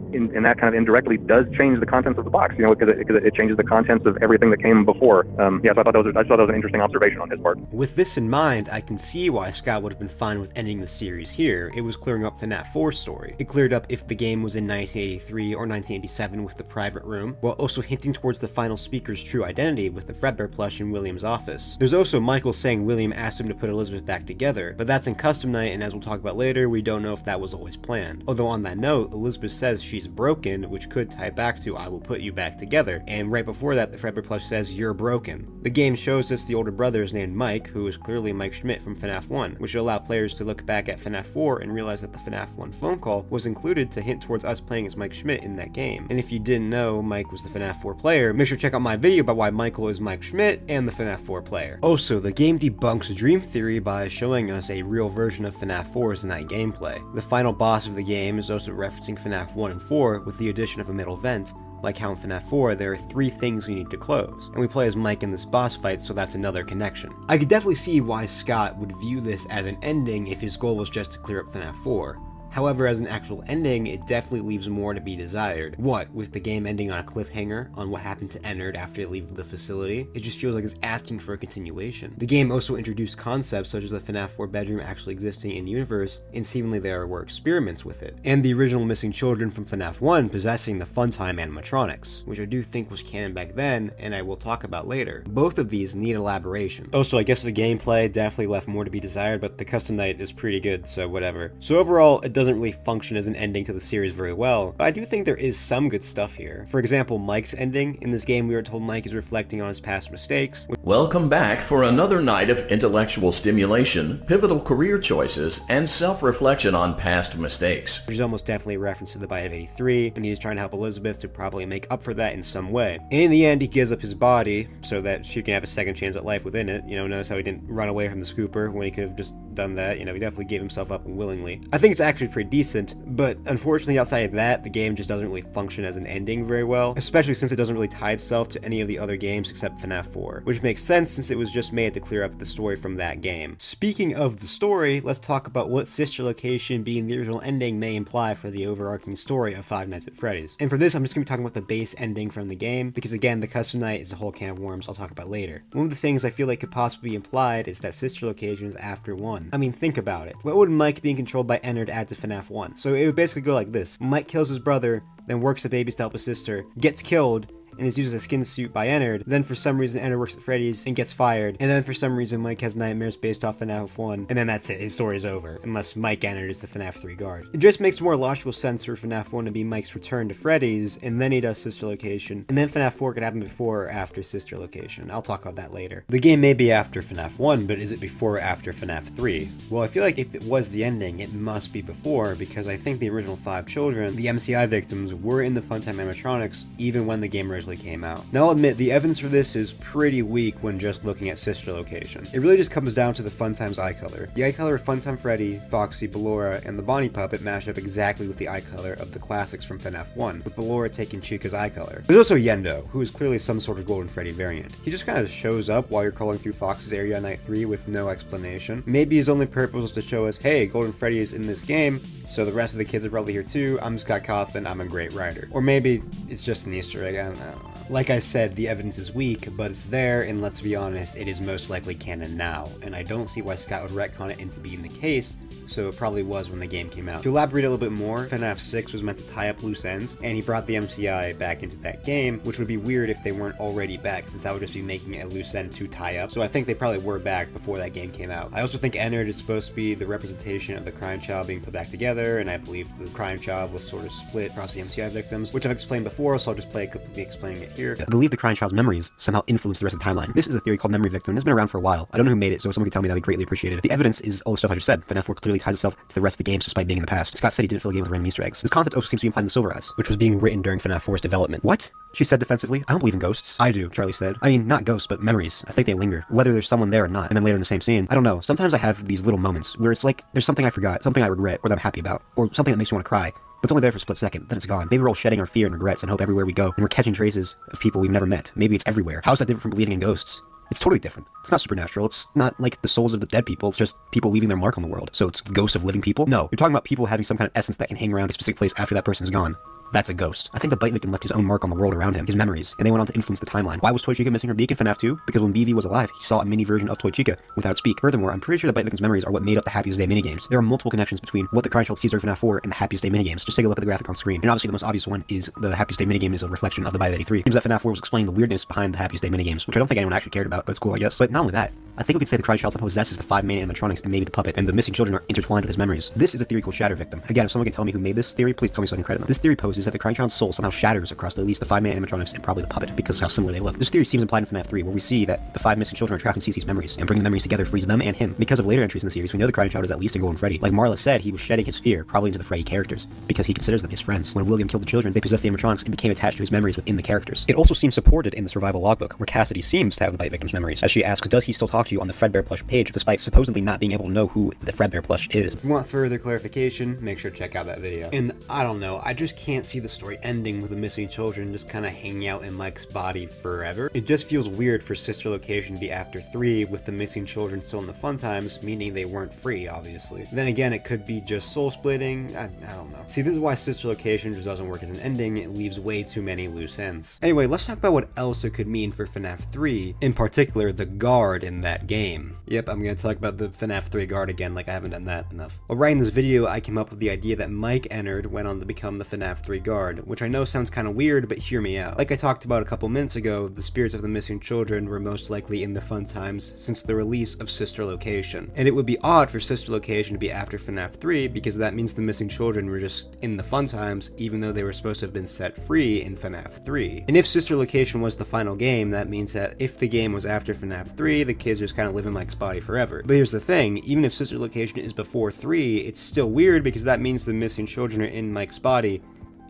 kind of indirectly does change the contents of the box, you know, because it changes the contents of everything that came before. So I thought that was an interesting observation on his part. With this in mind, I can see why Scott would have been fine with ending the series here. It was clearing up the FNaF 4 story. It cleared up if the game was in 1983 or 1987 with the private room, while also hinting towards the final speaker's true identity with the Fredbear plush in William's office. There's also Michael saying William asked him to put Elizabeth back together, but that's in Custom Night, and as we'll talk about later, we don't know if that was always planned. Although on that note, Elizabeth says she's broken, which could tie back to I will put you back together, and right before that the Fredbear plush says you're broken. The game shows us the older brother is named Mike, who is clearly Mike Schmidt from FNaF 1, which will allow players to look back at FNaF 4 and realize that the FNaF 1 phone call was included to hint towards us playing as Mike Schmidt in that game. And if you didn't know Mike was the FNaF 4 player, make sure to check out my video about why Michael is Mike Schmidt and the FNaF 4 player. Also, the game debunks dream theory by showing us a real version of FNaF 4's night gameplay. The final boss of the game is also referencing FNaF 1 and 4 with the addition of a middle vent. Like how in FNaF 4, there are 3 things you need to close, and we play as Mike in this boss fight, so that's another connection. I could definitely see why Scott would view this as an ending if his goal was just to clear up FNaF 4. However, as an actual ending, it definitely leaves more to be desired. What, with the game ending on a cliffhanger on what happened to Ennard after they leave the facility? It just feels like it's asking for a continuation. The game also introduced concepts such as the FNaF 4 bedroom actually existing in universe, and seemingly there were experiments with it. And the original missing children from FNaF 1 possessing the Funtime animatronics, which I do think was canon back then, and I will talk about later. Both of these need elaboration. Also, I guess the gameplay definitely left more to be desired, but the custom night is pretty good, so whatever. So overall, it doesn't really function as an ending to the series very well, but I do think there is some good stuff here. For example, Mike's ending. In this game, we are told Mike is reflecting on his past mistakes. Welcome back for another night of intellectual stimulation, pivotal career choices, and self-reflection on past mistakes. Which is almost definitely a reference to the Bite of 83, and he is trying to help Elizabeth to probably make up for that in some way. And in the end, he gives up his body so that she can have a second chance at life within it. You know, notice how he didn't run away from the scooper when he could have just done that. You know, he definitely gave himself up willingly. I think it's actually pretty decent, but unfortunately outside of that, the game just doesn't really function as an ending very well, especially since it doesn't really tie itself to any of the other games except FNaF 4, which makes sense since it was just made to clear up the story from that game. Speaking of the story, let's talk about what sister location being the original ending may imply for the overarching story of Five Nights at Freddy's. And for this, I'm just going to be talking about the base ending from the game, because again, the custom night is a whole can of worms I'll talk about later. One of the things I feel like could possibly be implied is that sister location is after 1. I mean, think about it. What would Mike being controlled by Ennard add to FNaF 1? So it would basically go like this. Mike kills his brother, then works at babies to help his sister, gets killed, and is used as a skin suit by Ennard. Then for some reason Ennard works at Freddy's and gets fired. And then for some reason Mike has nightmares based off FNaF 1. And then that's it, his story is over. Unless Mike Ennard is the FNaF 3 guard. It just makes more logical sense for FNaF 1 to be Mike's return to Freddy's, and then he does Sister Location. And then FNaF 4 could happen before or after Sister Location. I'll talk about that later. The game may be after FNaF 1, but is it before or after FNaF 3? Well, I feel like if it was the ending, it must be before, because I think the original 5 children, the MCI victims, were in the Funtime animatronics even when the game originally came out. Now I'll admit, the evidence for this is pretty weak when just looking at sister location. It really just comes down to the Funtime's eye color. The eye color of Funtime Freddy, Foxy, Ballora, and the Bonnie puppet match up exactly with the eye color of the classics from FNaF 1, with Ballora taking Chica's eye color. There's also Yendo, who is clearly some sort of Golden Freddy variant. He just kind of shows up while you're crawling through Fox's area on night 3 with no explanation. Maybe his only purpose was to show us, hey, Golden Freddy is in this game, so the rest of the kids are probably here too. I'm Scott Cawthon, I'm a great writer. Or maybe it's just an Easter egg, I don't know. Like I said, the evidence is weak, but it's there, and let's be honest, it is most likely canon now, and I don't see why Scott would retcon it into being the case, so it probably was when the game came out. To elaborate a little bit more, FNaF 6 was meant to tie up loose ends, and he brought the MCI back into that game, which would be weird if they weren't already back, since that would just be making a loose end to tie up, so I think they probably were back before that game came out. I also think Ennard is supposed to be the representation of the crime child being put back together, and I believe the crime child was sort of split across the MCI victims, which I've explained before, so I'll just play completely explaining it here. I believe the crime child's memories somehow influence the rest of the timeline. This is a theory called memory victim, and it's been around for a while. I don't know who made it, so if someone could tell me, that'd be greatly appreciated. The evidence is all the stuff I just said. FNaF 4 clearly ties itself to the rest of the games despite being in the past. Scott said he didn't fill the game with random Easter eggs. This concept also seems to be implied in the Silver Eyes, which was being written during FNaF 4's development. What? She said defensively. I don't believe in ghosts. I do, Charlie said. I mean, not ghosts, but memories. I think they linger, whether there's someone there or not. And then later in the same scene, I don't know. Sometimes I have these little moments where it's like there's something I forgot, something I regret, or that I'm happy about, or something that makes me want to cry. But it's only there for a split second, then it's gone. Maybe we're all shedding our fear and regrets and hope everywhere we go, and we're catching traces of people we've never met. Maybe it's everywhere. How is that different from believing in ghosts? It's totally different. It's not supernatural. It's not like the souls of the dead people. It's just people leaving their mark on the world. So it's the ghosts of living people? No. You're talking about people having some kind of essence that can hang around a specific place after that person's gone. That's a ghost. I think the bite victim left his own mark on the world around him, his memories, and they went on to influence the timeline. Why was Toy Chica missing her beak in FNaF 2? Because when BV was alive, he saw a mini version of Toy Chica without its beak. Furthermore, I'm pretty sure the bite victim's memories are what made up the Happiest Day minigames. There are multiple connections between what the crime child sees during FNaF 4 and the Happiest Day minigames. Just take a look at the graphic on screen. And obviously the most obvious one is the Happiest Day minigame is a reflection of the bite of 83. It seems that FNaF 4 was explaining the weirdness behind the Happiest Day minigames, which I don't think anyone actually cared about, but it's cool, I guess. But not only that, I think we could say the crying child somehow possesses the 5 main animatronics and maybe the puppet, and the missing children are intertwined with his memories. This is a theory called Shatter Victim. Again, if someone can tell me who made this theory, please tell me so I can credit them. This theory poses that the crying child's soul somehow shatters across at least the 5 main animatronics and probably the puppet, because of how similar they look. This theory seems implied in FNaF 3, where we see that the 5 missing children are trapped in Cece's memories, and bringing the memories together frees them and him. Because of later entries in the series, we know the crying child is at least in Golden Freddy. Like Marla said, he was shedding his fear, probably into the Freddy characters, because he considers them his friends. When William killed the children, they possessed the animatronics and became attached to his memories within the characters. It also seems supported in the survival logbook, where Cassidy seems to have the bite victim's memories, as she asks, does he still talk to you on the Fredbear plush page, despite supposedly not being able to know who the Fredbear plush is. If you want further clarification, make sure to check out that video. And I don't know, I just can't see the story ending with the missing children just kind of hanging out in Mike's body forever. It just feels weird for Sister Location to be after 3 with the missing children still in the fun times, meaning they weren't free, obviously. Then again, it could be just soul splitting, I don't know. See, this is why Sister Location just doesn't work as an ending, it leaves way too many loose ends. Anyway, let's talk about what else it could mean for FNaF 3, in particular, the guard in that game. Yep, I'm gonna talk about the FNaF 3 guard again, like I haven't done that enough. While writing this video, I came up with the idea that Mike Ennard went on to become the FNaF 3 guard, which I know sounds kind of weird, but hear me out. Like I talked about a couple minutes ago, the spirits of the missing children were most likely in the fun times since the release of Sister Location. And it would be odd for Sister Location to be after FNaF 3, because that means the missing children were just in the fun times, even though they were supposed to have been set free in FNaF 3. And if Sister Location was the final game, that means that if the game was after FNaF 3, the kids just kind of live in Mike's body forever. But here's the thing, even if Sister Location is before 3, it's still weird because that means the missing children are in Mike's body,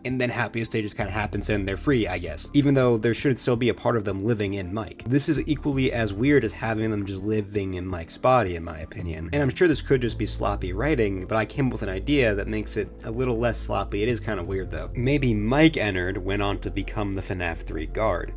and then Happiest Day just kind of happens and they're free, I guess. Even though there should still be a part of them living in Mike. This is equally as weird as having them just living in Mike's body, in my opinion. And I'm sure this could just be sloppy writing, but I came up with an idea that makes it a little less sloppy. It is kind of weird though. Maybe Mike Ennard went on to become the FNaF 3 guard.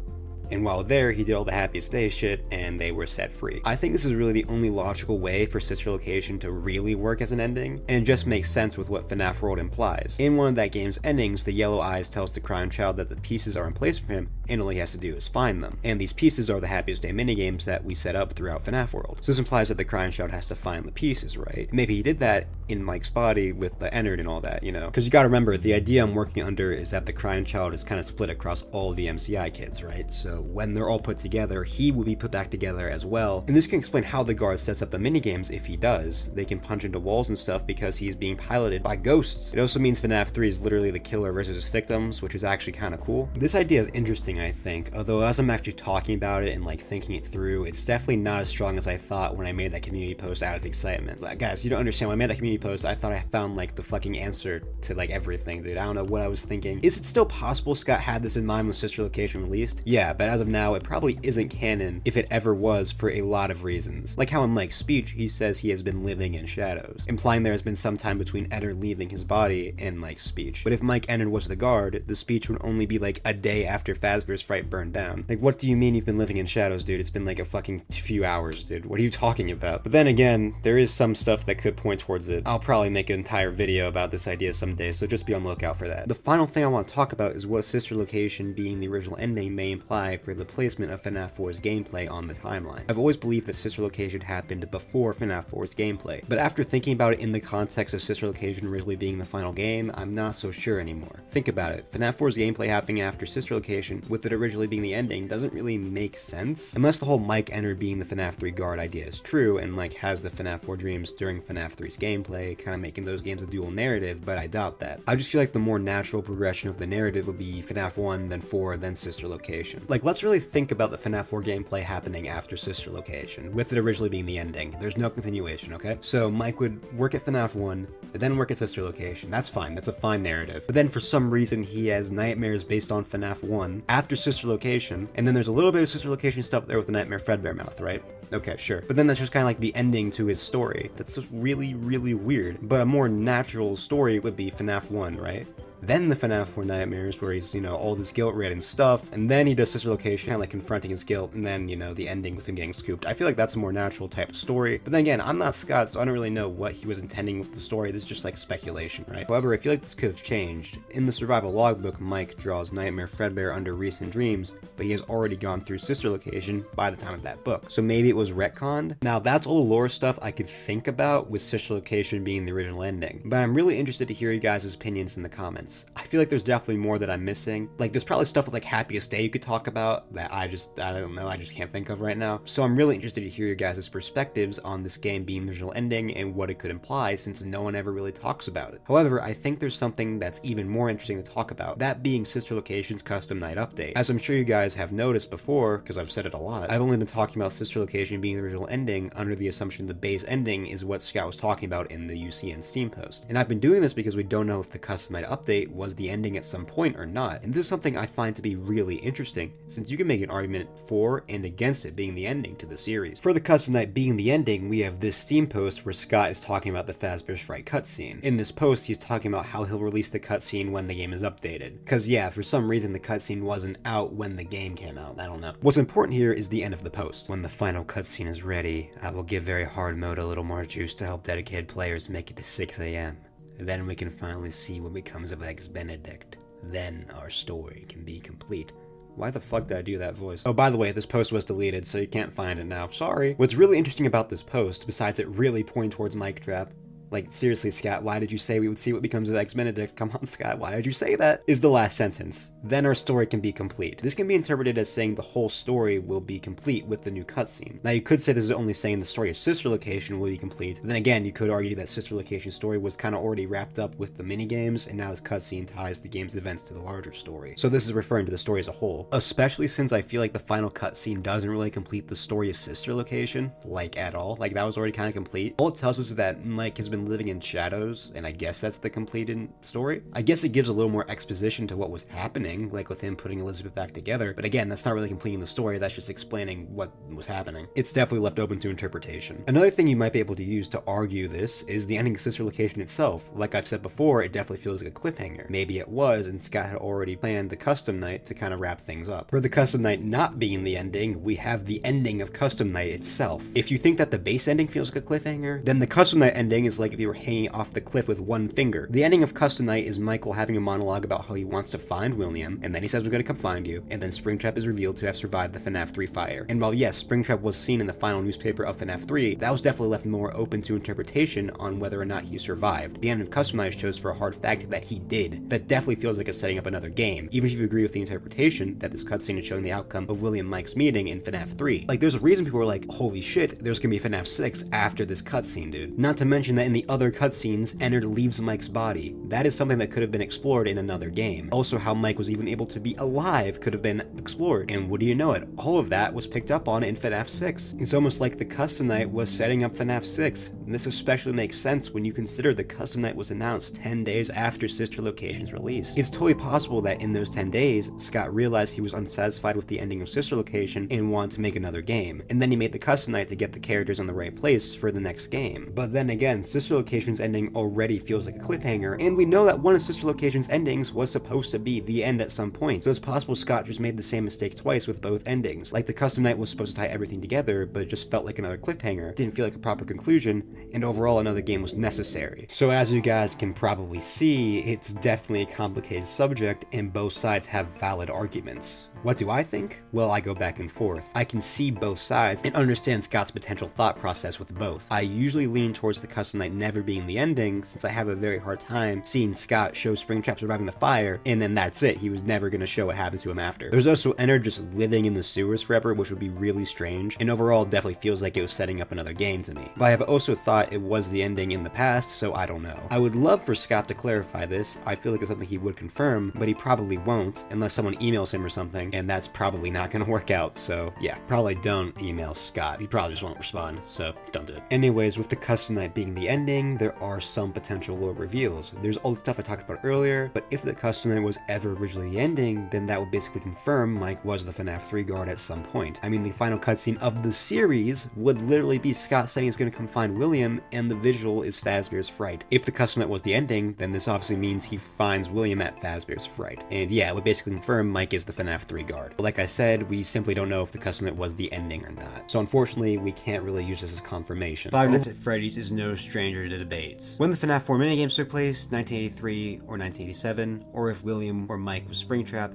And while there, he did all the Happiest Day shit, and they were set free. I think this is really the only logical way for Sister Location to really work as an ending, and it just makes sense with what FNaF World implies. In one of that game's endings, the Yellow Eyes tells the crying child that the pieces are in place for him, and all he has to do is find them. And these pieces are the Happiest Day minigames that we set up throughout FNaF World. So this implies that the crying child has to find the pieces, right? Maybe he did that in Mike's body with the Ennard and all that, you know? Because you gotta remember, the idea I'm working under is that the crying child is kind of split across all the MCI kids, right? So when they're all put together, he will be put back together as well. And this can explain how the guard sets up the minigames if he does. They can punch into walls and stuff because he's being piloted by ghosts. It also means FNaF 3 is literally the killer versus his victims, which is actually kind of cool. This idea is interesting, I think, although as I'm actually talking about it and like thinking it through, it's definitely not as strong as I thought when I made that community post out of excitement. Like, guys, you don't understand, when I made that community post, I thought I found like the fucking answer to like everything, dude. I don't know what I was thinking. Is it still possible Scott had this in mind when Sister Location released? Yeah, but as of now, it probably isn't canon if it ever was for a lot of reasons. Like how in Mike's speech, he says he has been living in shadows, implying there has been some time between Ennard leaving his body and Mike's speech. But if Mike Ennard was the guard, the speech would only be like a day after Fazbear's Fright burned down. Like, what do you mean you've been living in shadows, dude? It's been like a fucking few hours, dude. What are you talking about? But then again, there is some stuff that could point towards it. I'll probably make an entire video about this idea someday, so just be on the lookout for that. The final thing I want to talk about is what Sister Location being the original ending may imply for the placement of FNaF 4's gameplay on the timeline. I've always believed that Sister Location happened before FNaF 4's gameplay, but after thinking about it in the context of Sister Location originally being the final game, I'm not so sure anymore. Think about it, FNaF 4's gameplay happening after Sister Location, with it originally being the ending, doesn't really make sense, unless the whole Mike Ennard being the FNaF 3 guard idea is true, and Mike has the FNaF 4 dreams during FNaF 3's gameplay, kind of making those games a dual narrative, but I doubt that. I just feel like the more natural progression of the narrative would be FNaF 1, then 4, then Sister Location. Like, let's really think about the FNaF 4 gameplay happening after Sister Location, with it originally being the ending. There's no continuation, okay? So Mike would work at FNaF 1, but then work at Sister Location. That's fine, that's a fine narrative. But then for some reason he has nightmares based on FNaF 1 after Sister Location, and then there's a little bit of Sister Location stuff there with the Nightmare Fredbear mouth, right? Okay, sure. But then that's just kind of like the ending to his story. That's just really, really weird. But a more natural story would be FNaF 1, right? Then the FNaF 4 nightmares where he's, you know, all this guilt-ridden stuff, and then he does Sister Location, kind of like confronting his guilt, and then, you know, the ending with him getting scooped. I feel like that's a more natural type of story. But then again, I'm not Scott, so I don't really know what he was intending with the story. This is just like speculation, right? However, I feel like this could have changed. In the survival logbook, Mike draws Nightmare Fredbear under recent dreams, but he has already gone through Sister Location by the time of that book. So maybe it was retconned? Now, that's all the lore stuff I could think about with Sister Location being the original ending. But I'm really interested to hear you guys' opinions in the comments. episodes. I feel like there's definitely more that I'm missing. Like, there's probably stuff with like Happiest Day you could talk about that I don't know, I just can't think of right now. So I'm really interested to hear your guys' perspectives on this game being the original ending and what it could imply, since no one ever really talks about it. However, I think there's something that's even more interesting to talk about, that being Sister Location's custom night update. As I'm sure you guys have noticed before, because I've said it a lot, I've only been talking about Sister Location being the original ending under the assumption the base ending is what Scott was talking about in the UCN Steam post. And I've been doing this because we don't know if the custom night update was the ending at some point or not. And this is something I find to be really interesting, since you can make an argument for and against it being the ending to the series. For the custom night being the ending, we have this Steam post where Scott is talking about the Fazbear's Fright cutscene. In this post, he's talking about how he'll release the cutscene when the game is updated. Cause yeah, for some reason the cutscene wasn't out when the game came out, I don't know. What's important here is the end of the post. When the final cutscene is ready, I will give very hard mode a little more juice to help dedicated players make it to 6 AM. Then we can finally see what becomes of Eggs Benedict. Then our story can be complete. Why the fuck did I do that voice? Oh, by the way, this post was deleted, so you can't find it now. Sorry. What's really interesting about this post, besides it really pointing towards Mic Trap, like, seriously, Scott, why did you say we would see what becomes of Eggs Benedict? Come on, Scott, why did you say that? Is the last sentence. Then our story can be complete. This can be interpreted as saying the whole story will be complete with the new cutscene. Now, you could say this is only saying the story of Sister Location will be complete, but then again, you could argue that Sister Location's story was kind of already wrapped up with the minigames, and now this cutscene ties the game's events to the larger story. So this is referring to the story as a whole, especially since I feel like the final cutscene doesn't really complete the story of Sister Location, like, at all. Like, that was already kind of complete. All it tells us is that Mike has been living in shadows, and I guess that's the completed story. I guess it gives a little more exposition to what was happening, like with him putting Elizabeth back together, but again, that's not really completing the story, that's just explaining what was happening. It's definitely left open to interpretation. Another thing you might be able to use to argue this is the ending of Sister Location itself. Like I've said before, it definitely feels like a cliffhanger. Maybe it was, and Scott had already planned the custom night to kind of wrap things up. For the custom night not being the ending, we have the ending of custom night itself. If you think that the base ending feels like a cliffhanger, then the custom night ending is like if you were hanging off the cliff with one finger. The ending of custom night is Michael having a monologue about how he wants to find William, and then he says we're gonna come find you, and then Springtrap is revealed to have survived the FNaF 3 fire. And while yes, Springtrap was seen in the final newspaper of FNaF 3, that was definitely left more open to interpretation on whether or not he survived. The end of custom night shows for a hard fact that he did. That definitely feels like it's setting up another game, even if you agree with the interpretation that this cutscene is showing the outcome of William and Mike's meeting in FNaF 3. Like, there's a reason people were like, holy shit, there's gonna be FNaF 6 after this cutscene, dude. Not to mention that in the other cutscenes, Ennard leaves Mike's body. That is something that could have been explored in another game. Also, how Mike was even able to be alive could have been explored. And what do you know it? All of that was picked up on in FNaF 6. It's almost like the custom night was setting up FNaF 6. And this especially makes sense when you consider the custom night was announced 10 days after Sister Location's release. It's totally possible that in those 10 days, Scott realized he was unsatisfied with the ending of Sister Location and wanted to make another game. And then he made the custom night to get the characters on the right place for the next game. But then again, Sister Location's ending already feels like a cliffhanger, and we know that one of Sister Location's endings was supposed to be the end at some point, so it's possible Scott just made the same mistake twice with both endings. Like, the custom night was supposed to tie everything together, but it just felt like another cliffhanger. It didn't feel like a proper conclusion, and overall another game was necessary. So as you guys can probably see, it's definitely a complicated subject, and both sides have valid arguments. What do I think? Well, I go back and forth. I can see both sides and understand Scott's potential thought process with both. I usually lean towards the custom night never being the ending, since I have a very hard time seeing Scott show Springtrap surviving the fire, and then that's it. He was never going to show what happens to him after. There's also Ennard just living in the sewers forever, which would be really strange, and overall definitely feels like it was setting up another game to me. But I have also thought it was the ending in the past, so I don't know. I would love for Scott to clarify this. I feel like it's something he would confirm, but he probably won't, unless someone emails him or something, and that's probably not going to work out, so yeah, probably don't email Scott. He probably just won't respond, so don't do it. Anyways, with the custom night being the ending, there are some potential lore reveals. There's all the stuff I talked about earlier, but if the custom night was ever originally the ending, then that would basically confirm Mike was the FNaF 3 guard at some point. I mean, the final cutscene of the series would literally be Scott saying he's going to come find William, and the visual is Fazbear's Fright. If the custom night was the ending, then this obviously means he finds William at Fazbear's Fright. And yeah, it would basically confirm Mike is the FNaF 3 guard. But like I said, we simply don't know if the custom night was the ending or not. So unfortunately, we can't really use this as confirmation. Five Nights at Freddy's is no stranger to debates. When the FNaF 4 minigames took place, 1983 or 1987, or if William or Mike was Springtrap,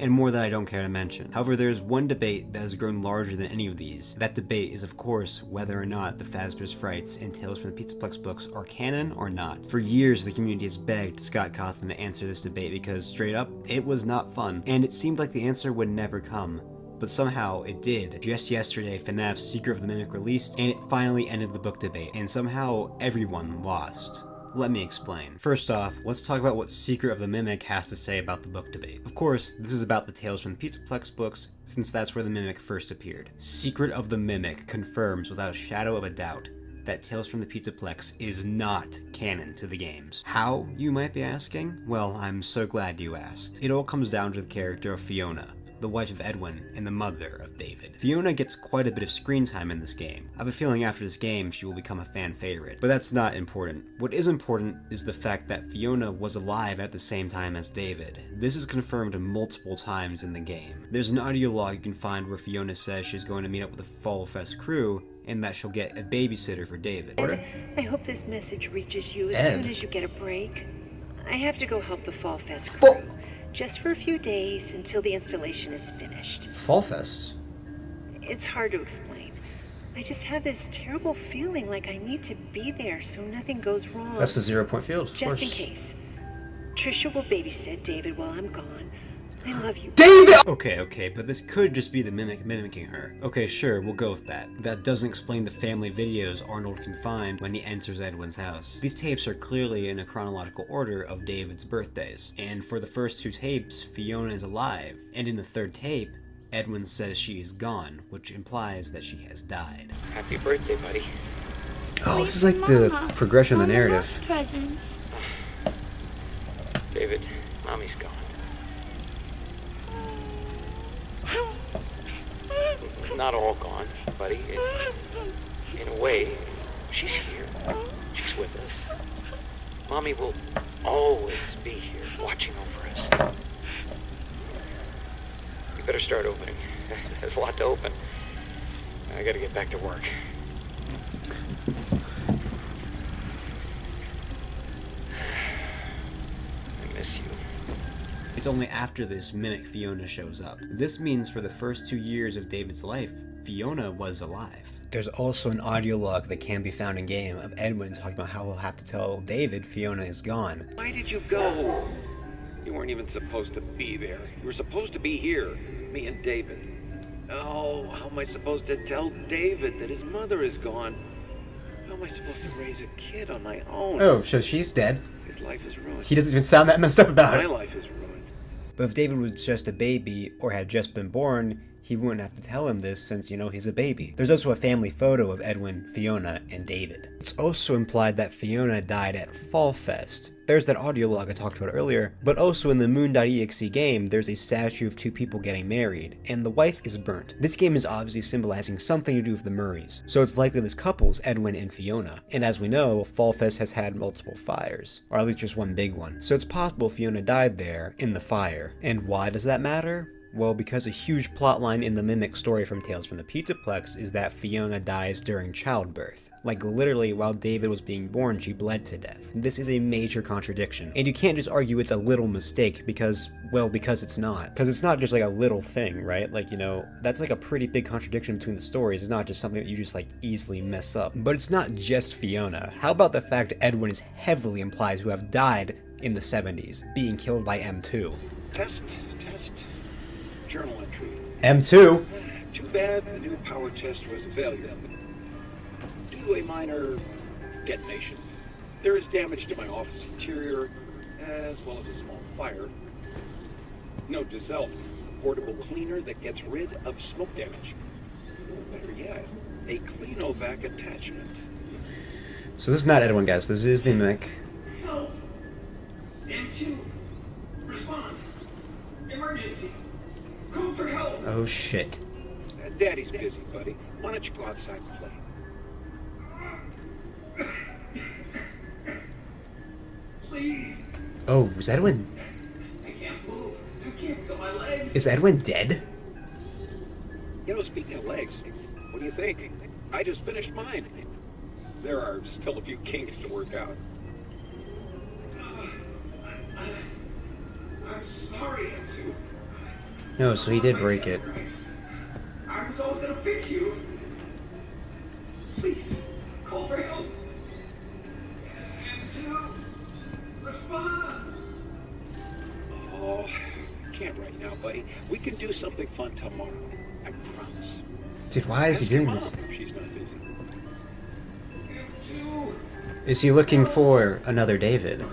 and more that I don't care to mention. However, there is one debate that has grown larger than any of these. That debate is, of course, whether or not the Fazbear's Frights and Tales from the Pizzaplex books are canon or not. For years, the community has begged Scott Cawthon to answer this debate because, straight up, it was not fun, and it seemed like the answer would never come. But somehow it did. Just yesterday, FNaF's Secret of the Mimic released, and it finally ended the book debate, and somehow everyone lost. Let me explain. First off, let's talk about what Secret of the Mimic has to say about the book debate. Of course, this is about the Tales from the Pizzaplex books, since that's where the Mimic first appeared. Secret of the Mimic confirms without a shadow of a doubt that Tales from the Pizzaplex is not canon to the games. How, you might be asking? Well, I'm so glad you asked. It all comes down to the character of Fiona, the wife of Edwin and the mother of David. Fiona gets quite a bit of screen time in this game. I have a feeling after this game she will become a fan favorite, but that's not important. What is important is the fact that Fiona was alive at the same time as David. This is confirmed multiple times in the game. There's an audio log you can find where Fiona says she's going to meet up with the Fall Fest crew and that she'll get a babysitter for David. I hope this message reaches you as Ed. soon as you get a break. I have to go help the Fall Fest crew. Just for a few days until the installation is finished. Fall Fest? It's hard to explain. I just have this terrible feeling like I need to be there so nothing goes wrong. That's the 0 point field, of course. Just in case. Trisha will babysit David while I'm gone. I love you. David! Okay, but this could just be the Mimic mimicking her. Okay, sure, we'll go with that. That doesn't explain the family videos Arnold can find when he enters Edwin's house. These tapes are clearly in a chronological order of David's birthdays, and for the first two tapes, Fiona is alive, and in the third tape, Edwin says she is gone, which implies that she has died. Happy birthday, buddy. Oh, this is like the progression of the narrative. David, Mommy's gone. Not all gone, buddy. In a way, she's here. She's with us. Mommy will always be here, watching over us. You better start opening. There's a lot to open. I gotta get back to work. I miss you. It's only after this Mimic Fiona shows up. This means for the first 2 years of David's life, Fiona was alive. There's also an audio log that can be found in-game of Edwin talking about how he'll have to tell David Fiona is gone. Why did you go? You weren't even supposed to be there. You were supposed to be here, me and David. Oh, how am I supposed to tell David that his mother is gone? How am I supposed to raise a kid on my own? Oh, so she's dead. His life is ruined. He doesn't even sound that messed up about My it. life is ruined. But if David was just a baby or had just been born, he wouldn't have to tell him this since, he's a baby. There's also a family photo of Edwin, Fiona, and David. It's also implied that Fiona died at Fall Fest. There's that audio log I talked about earlier, but also in the Moon.exe game, there's a statue of two people getting married, and the wife is burnt. This game is obviously symbolizing something to do with the Murrays, so it's likely this couple's Edwin and Fiona. And as we know, Fall Fest has had multiple fires, or at least just one big one, so it's possible Fiona died there in the fire. And why does that matter? Well, because a huge plotline in the Mimic story from Tales from the Pizzaplex is that Fiona dies during childbirth. Like literally, while David was being born, she bled to death. This is a major contradiction. And you can't just argue it's a little mistake because it's not. Because it's not just like a little thing, right? That's like a pretty big contradiction between the stories. It's not just something that you just easily mess up. But it's not just Fiona. How about the fact Edwin is heavily implied to have died in the 70s, being killed by M2? Test. Journal entry. M2? Too bad the new power test was a failure. Due to a minor detonation, there is damage to my office interior, as well as a small fire. Note to self, portable cleaner that gets rid of smoke damage. Better yet, a Cleanovac attachment. So this is not Edwin, guys. This is the Mimic. Help! M2! Respond! Emergency! Call for help! Oh shit. Daddy's busy, buddy. Why don't you go outside and play? Please. Oh, is Edwin? I can't move. I can't feel my legs. Is Edwin dead? Speaking of legs, what do you think? I just finished mine. There are still a few kinks to work out. I'm sorry, M2. No, so he did break it. I was always gonna fix you. Please, call for help. M2, respond. Oh, I can't right now, buddy. We can do something fun tomorrow. I promise. Dude, why is he doing this? She's not busy. Is he looking for another David?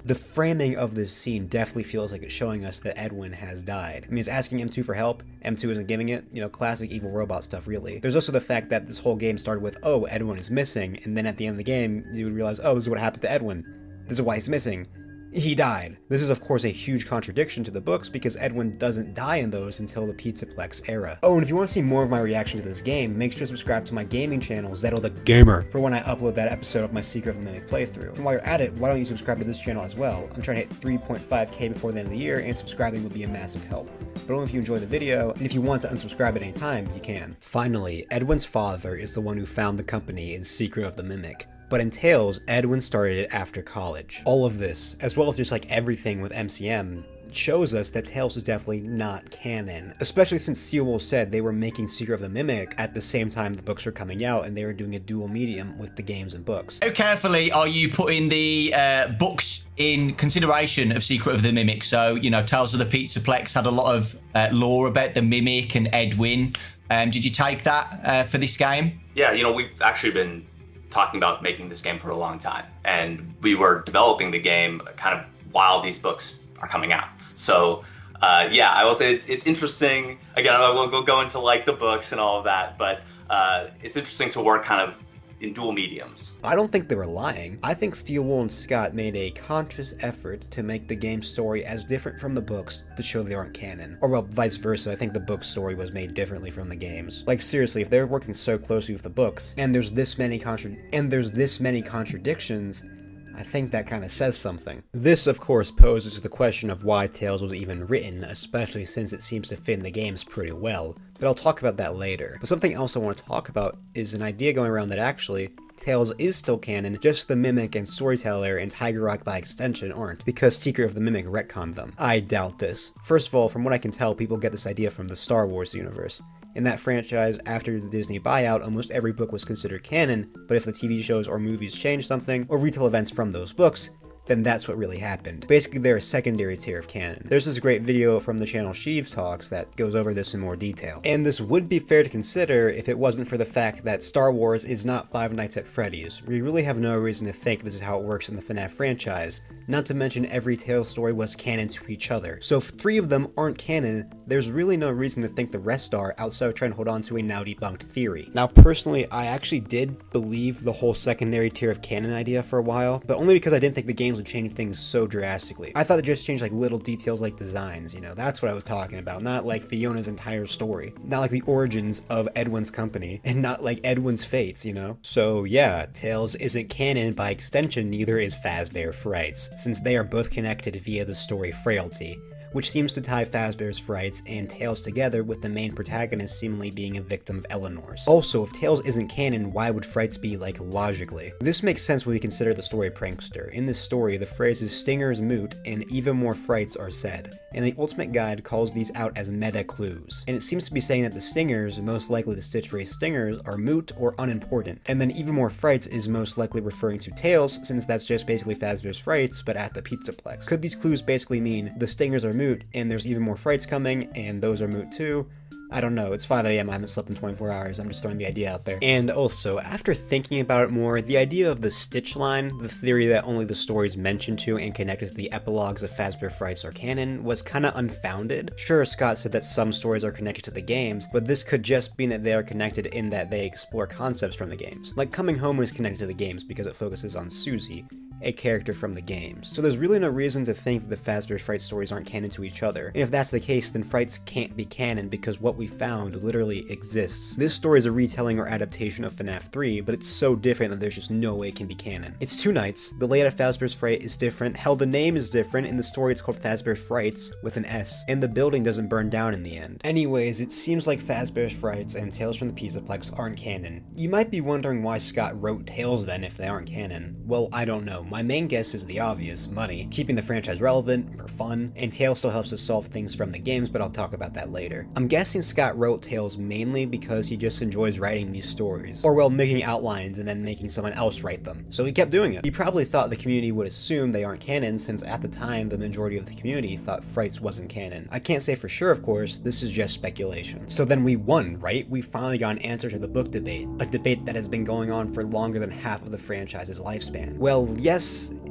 The framing of this scene definitely feels like it's showing us that Edwin has died. I mean, it's asking M2 for help, M2 isn't giving it, you know, classic evil robot stuff, really. There's also the fact that this whole game started with, oh, Edwin is missing, and then at the end of the game, you would realize, oh, this is what happened to Edwin. This is why he's missing. He died. This is of course a huge contradiction to the books because Edwin doesn't die in those until the Pizzaplex era. Oh, and if you want to see more of my reaction to this game, make sure to subscribe to my gaming channel, Zetto the Gamer, for when I upload that episode of my Secret of the Mimic playthrough. And while you're at it, why don't you subscribe to this channel as well? I'm trying to hit 3.5k before the end of the year, and subscribing will be a massive help. But only if you enjoy the video, and if you want to unsubscribe at any time, you can. Finally, Edwin's father is the one who found the company in Secret of the Mimic. But in Tales, Edwin started it after college. All of this, as well as just like everything with MCM, shows us that Tales is definitely not canon. Especially since Sealwell said they were making Secret of the Mimic at the same time the books were coming out, and they were doing a dual medium with the games and books. How carefully are you putting the books in consideration of Secret of the Mimic? So, you know, Tales of the Pizzaplex had a lot of lore about the Mimic and Edwin. Did you take that for this game? Yeah, you know, we've actually been talking about making this game for a long time, and we were developing the game kind of while these books are coming out. So yeah, I will say it's interesting. Again, I won't go into like the books and all of that, but it's interesting to work kind of in dual mediums. I don't think they were lying. I think Steelwool and Scott made a conscious effort to make the game's story as different from the books to show they aren't canon. Or well, vice versa, I think the book's story was made differently from the games. Like seriously, if they're working so closely with the books, and there's this many contradictions, I think that kind of says something. This, of course, poses the question of why Tales was even written, especially since it seems to fit in the games pretty well, but I'll talk about that later. But something else I want to talk about is an idea going around that actually, Tales is still canon, just the Mimic and Storyteller and Tiger Rock by extension aren't, because Secret of the Mimic retconned them. I doubt this. First of all, from what I can tell, people get this idea from the Star Wars universe. In that franchise, after the Disney buyout, almost every book was considered canon, but if the TV shows or movies changed something, or retell events from those books, then that's what really happened. Basically, they're a secondary tier of canon. There's this great video from the channel Sheeves Talks that goes over this in more detail. And this would be fair to consider if it wasn't for the fact that Star Wars is not Five Nights at Freddy's. We really have no reason to think this is how it works in the FNaF franchise, not to mention every Tales story was canon to each other. So if 3 of them aren't canon, there's really no reason to think the rest are, outside of trying to hold on to a now debunked theory. Now personally, I actually did believe the whole secondary tier of canon idea for a while, but only because I didn't think the games would change things so drastically. I thought it just changed like little details like designs, you know, that's what I was talking about, not like Fiona's entire story, not like the origins of Edwin's company, and not like Edwin's fates, you know? So yeah, Tales isn't canon, by extension neither is Fazbear Frights, since they are both connected via the story Frailty, which seems to tie Fazbear's Frights and Tales together, with the main protagonist seemingly being a victim of Eleanor's. Also, if Tales isn't canon, why would Frights be, like, logically? This makes sense when we consider the story Prankster. In this story, the phrases stingers moot and even more frights are said, and the Ultimate Guide calls these out as meta clues. And it seems to be saying that the stingers, most likely the Stitch Race stingers, are moot or unimportant, and then even more frights is most likely referring to Tales, since that's just basically Fazbear's Frights, but at the Pizzaplex. Could these clues basically mean the stingers are moot, and there's even more frights coming, and those are moot too? I don't know, it's 5 AM, I haven't slept in 24 hours, I'm just throwing the idea out there. And also, after thinking about it more, the idea of the Stitch line, the theory that only the stories mentioned to and connected to the epilogues of Fazbear Frights are canon, was kinda unfounded. Sure, Scott said that some stories are connected to the games, but this could just mean that they are connected in that they explore concepts from the games. Like Coming Home is connected to the games because it focuses on Susie, a character from the games. So there's really no reason to think that the Fazbear Fright stories aren't canon to each other. And if that's the case, then Frights can't be canon because what we found literally exists. This story is a retelling or adaptation of FNaF 3, but it's so different that there's just no way it can be canon. It's 2 nights, the layout of Fazbear's Fright is different, hell, the name is different, in the story it's called Fazbear Frights with an S, and the building doesn't burn down in the end. Anyways, it seems like Fazbear's Frights and Tales from the Pizzaplex aren't canon. You might be wondering why Scott wrote Tales then if they aren't canon. Well, I don't know. My main guess is the obvious, money, keeping the franchise relevant, for fun, and Tales still helps us solve things from the games, but I'll talk about that later. I'm guessing Scott wrote Tales mainly because he just enjoys writing these stories, or well, making outlines and then making someone else write them. So he kept doing it. He probably thought the community would assume they aren't canon, since at the time the majority of the community thought Frights wasn't canon. I can't say for sure, of course, this is just speculation. So then we won, right? We finally got an answer to the book debate, a debate that has been going on for longer than half of the franchise's lifespan. Well, yes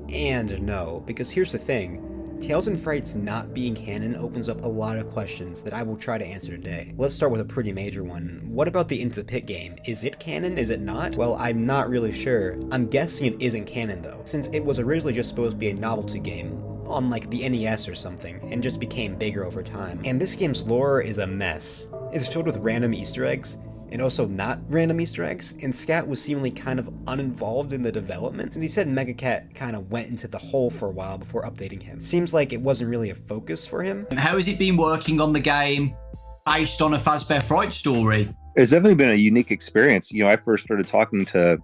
and no, because here's the thing. Tales and Frights not being canon opens up a lot of questions that I will try to answer today. Let's start with a pretty major one. What about the Into the Pit game? Is it canon? Is it not? Well, I'm not really sure. I'm guessing it isn't canon though, since it was originally just supposed to be a novelty game on like the NES or something, and just became bigger over time. And this game's lore is a mess. It's filled with random Easter eggs, and also not random Easter eggs, and Scott was seemingly kind of uninvolved in the development, since he said Megacat kind of went into the hole for a while before updating him. Seems like it wasn't really a focus for him. How has it been working on the game based on a Fazbear Fright story? It's definitely been a unique experience. I first started talking to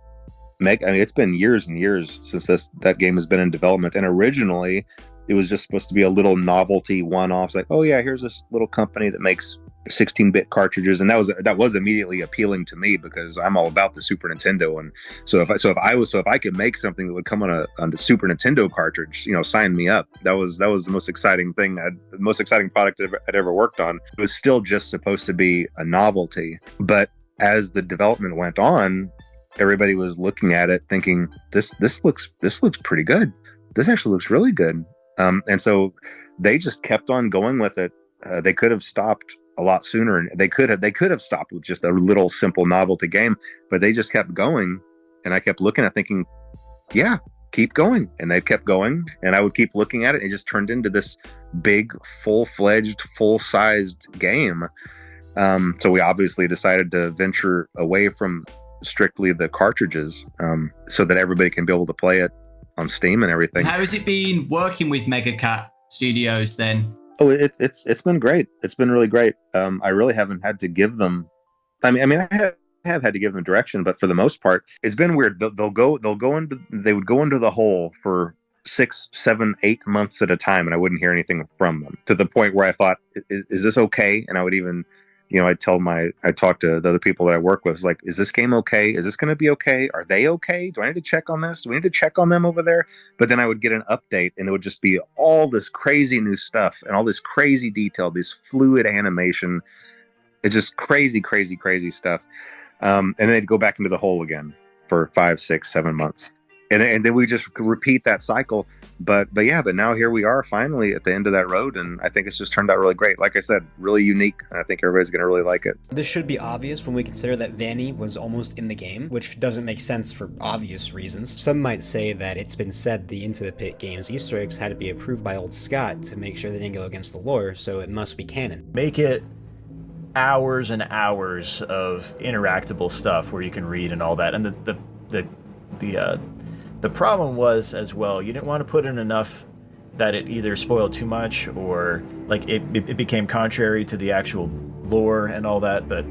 Meg. I mean, it's been years and years since that game has been in development, and originally it was just supposed to be a little novelty one-off, like, oh yeah, here's this little company that makes 16-bit cartridges, and that was immediately appealing to me because I'm all about the Super Nintendo, and so if I could make something that would come on the Super Nintendo cartridge, sign me up. That was the most exciting thing, the most exciting product I'd ever worked on. It was still just supposed to be a novelty, but as the development went on, everybody was looking at it thinking, this looks pretty good. This actually looks really good, and so they just kept on going with it. They could have stopped a lot sooner, and they could have stopped with just a little simple novelty game, but they just kept going, and I kept looking at thinking, yeah, keep going, and they kept going, and I would keep looking at it, and it just turned into this big, full-fledged, full-sized game. So we obviously decided to venture away from strictly the cartridges, so that everybody can be able to play it on Steam and everything. How has it been working with Megacat Studios then? Oh, it's been great. It's been really great. I really haven't had to give them. I mean, I have had to give them direction, but for the most part, it's been weird. They would go into the hole for 6, 7, 8 months at a time, and I wouldn't hear anything from them, to the point where I thought, is this okay? And I would even, I talk to the other people that I work with, like, is this game okay? Is this going to be okay? Are they okay? Do I need to check on this? Do we need to check on them over there? But then I would get an update, and it would just be all this crazy new stuff and all this crazy detail, this fluid animation. It's just crazy, crazy, crazy stuff. And then they'd go back into the hole again for 5, 6, 7 months. And then we just repeat that cycle. But now here we are finally at the end of that road, and I think it's just turned out really great. Like I said, really unique, and I think everybody's going to really like it. This should be obvious when we consider that Vanny was almost in the game, which doesn't make sense for obvious reasons. Some might say that it's been said the Into the Pit game's Easter eggs had to be approved by old Scott to make sure they didn't go against the lore, so it must be canon. Make it hours and hours of interactable stuff where you can read and all that. And the problem was, as well, you didn't want to put in enough that it either spoiled too much or like it became contrary to the actual lore and all that. But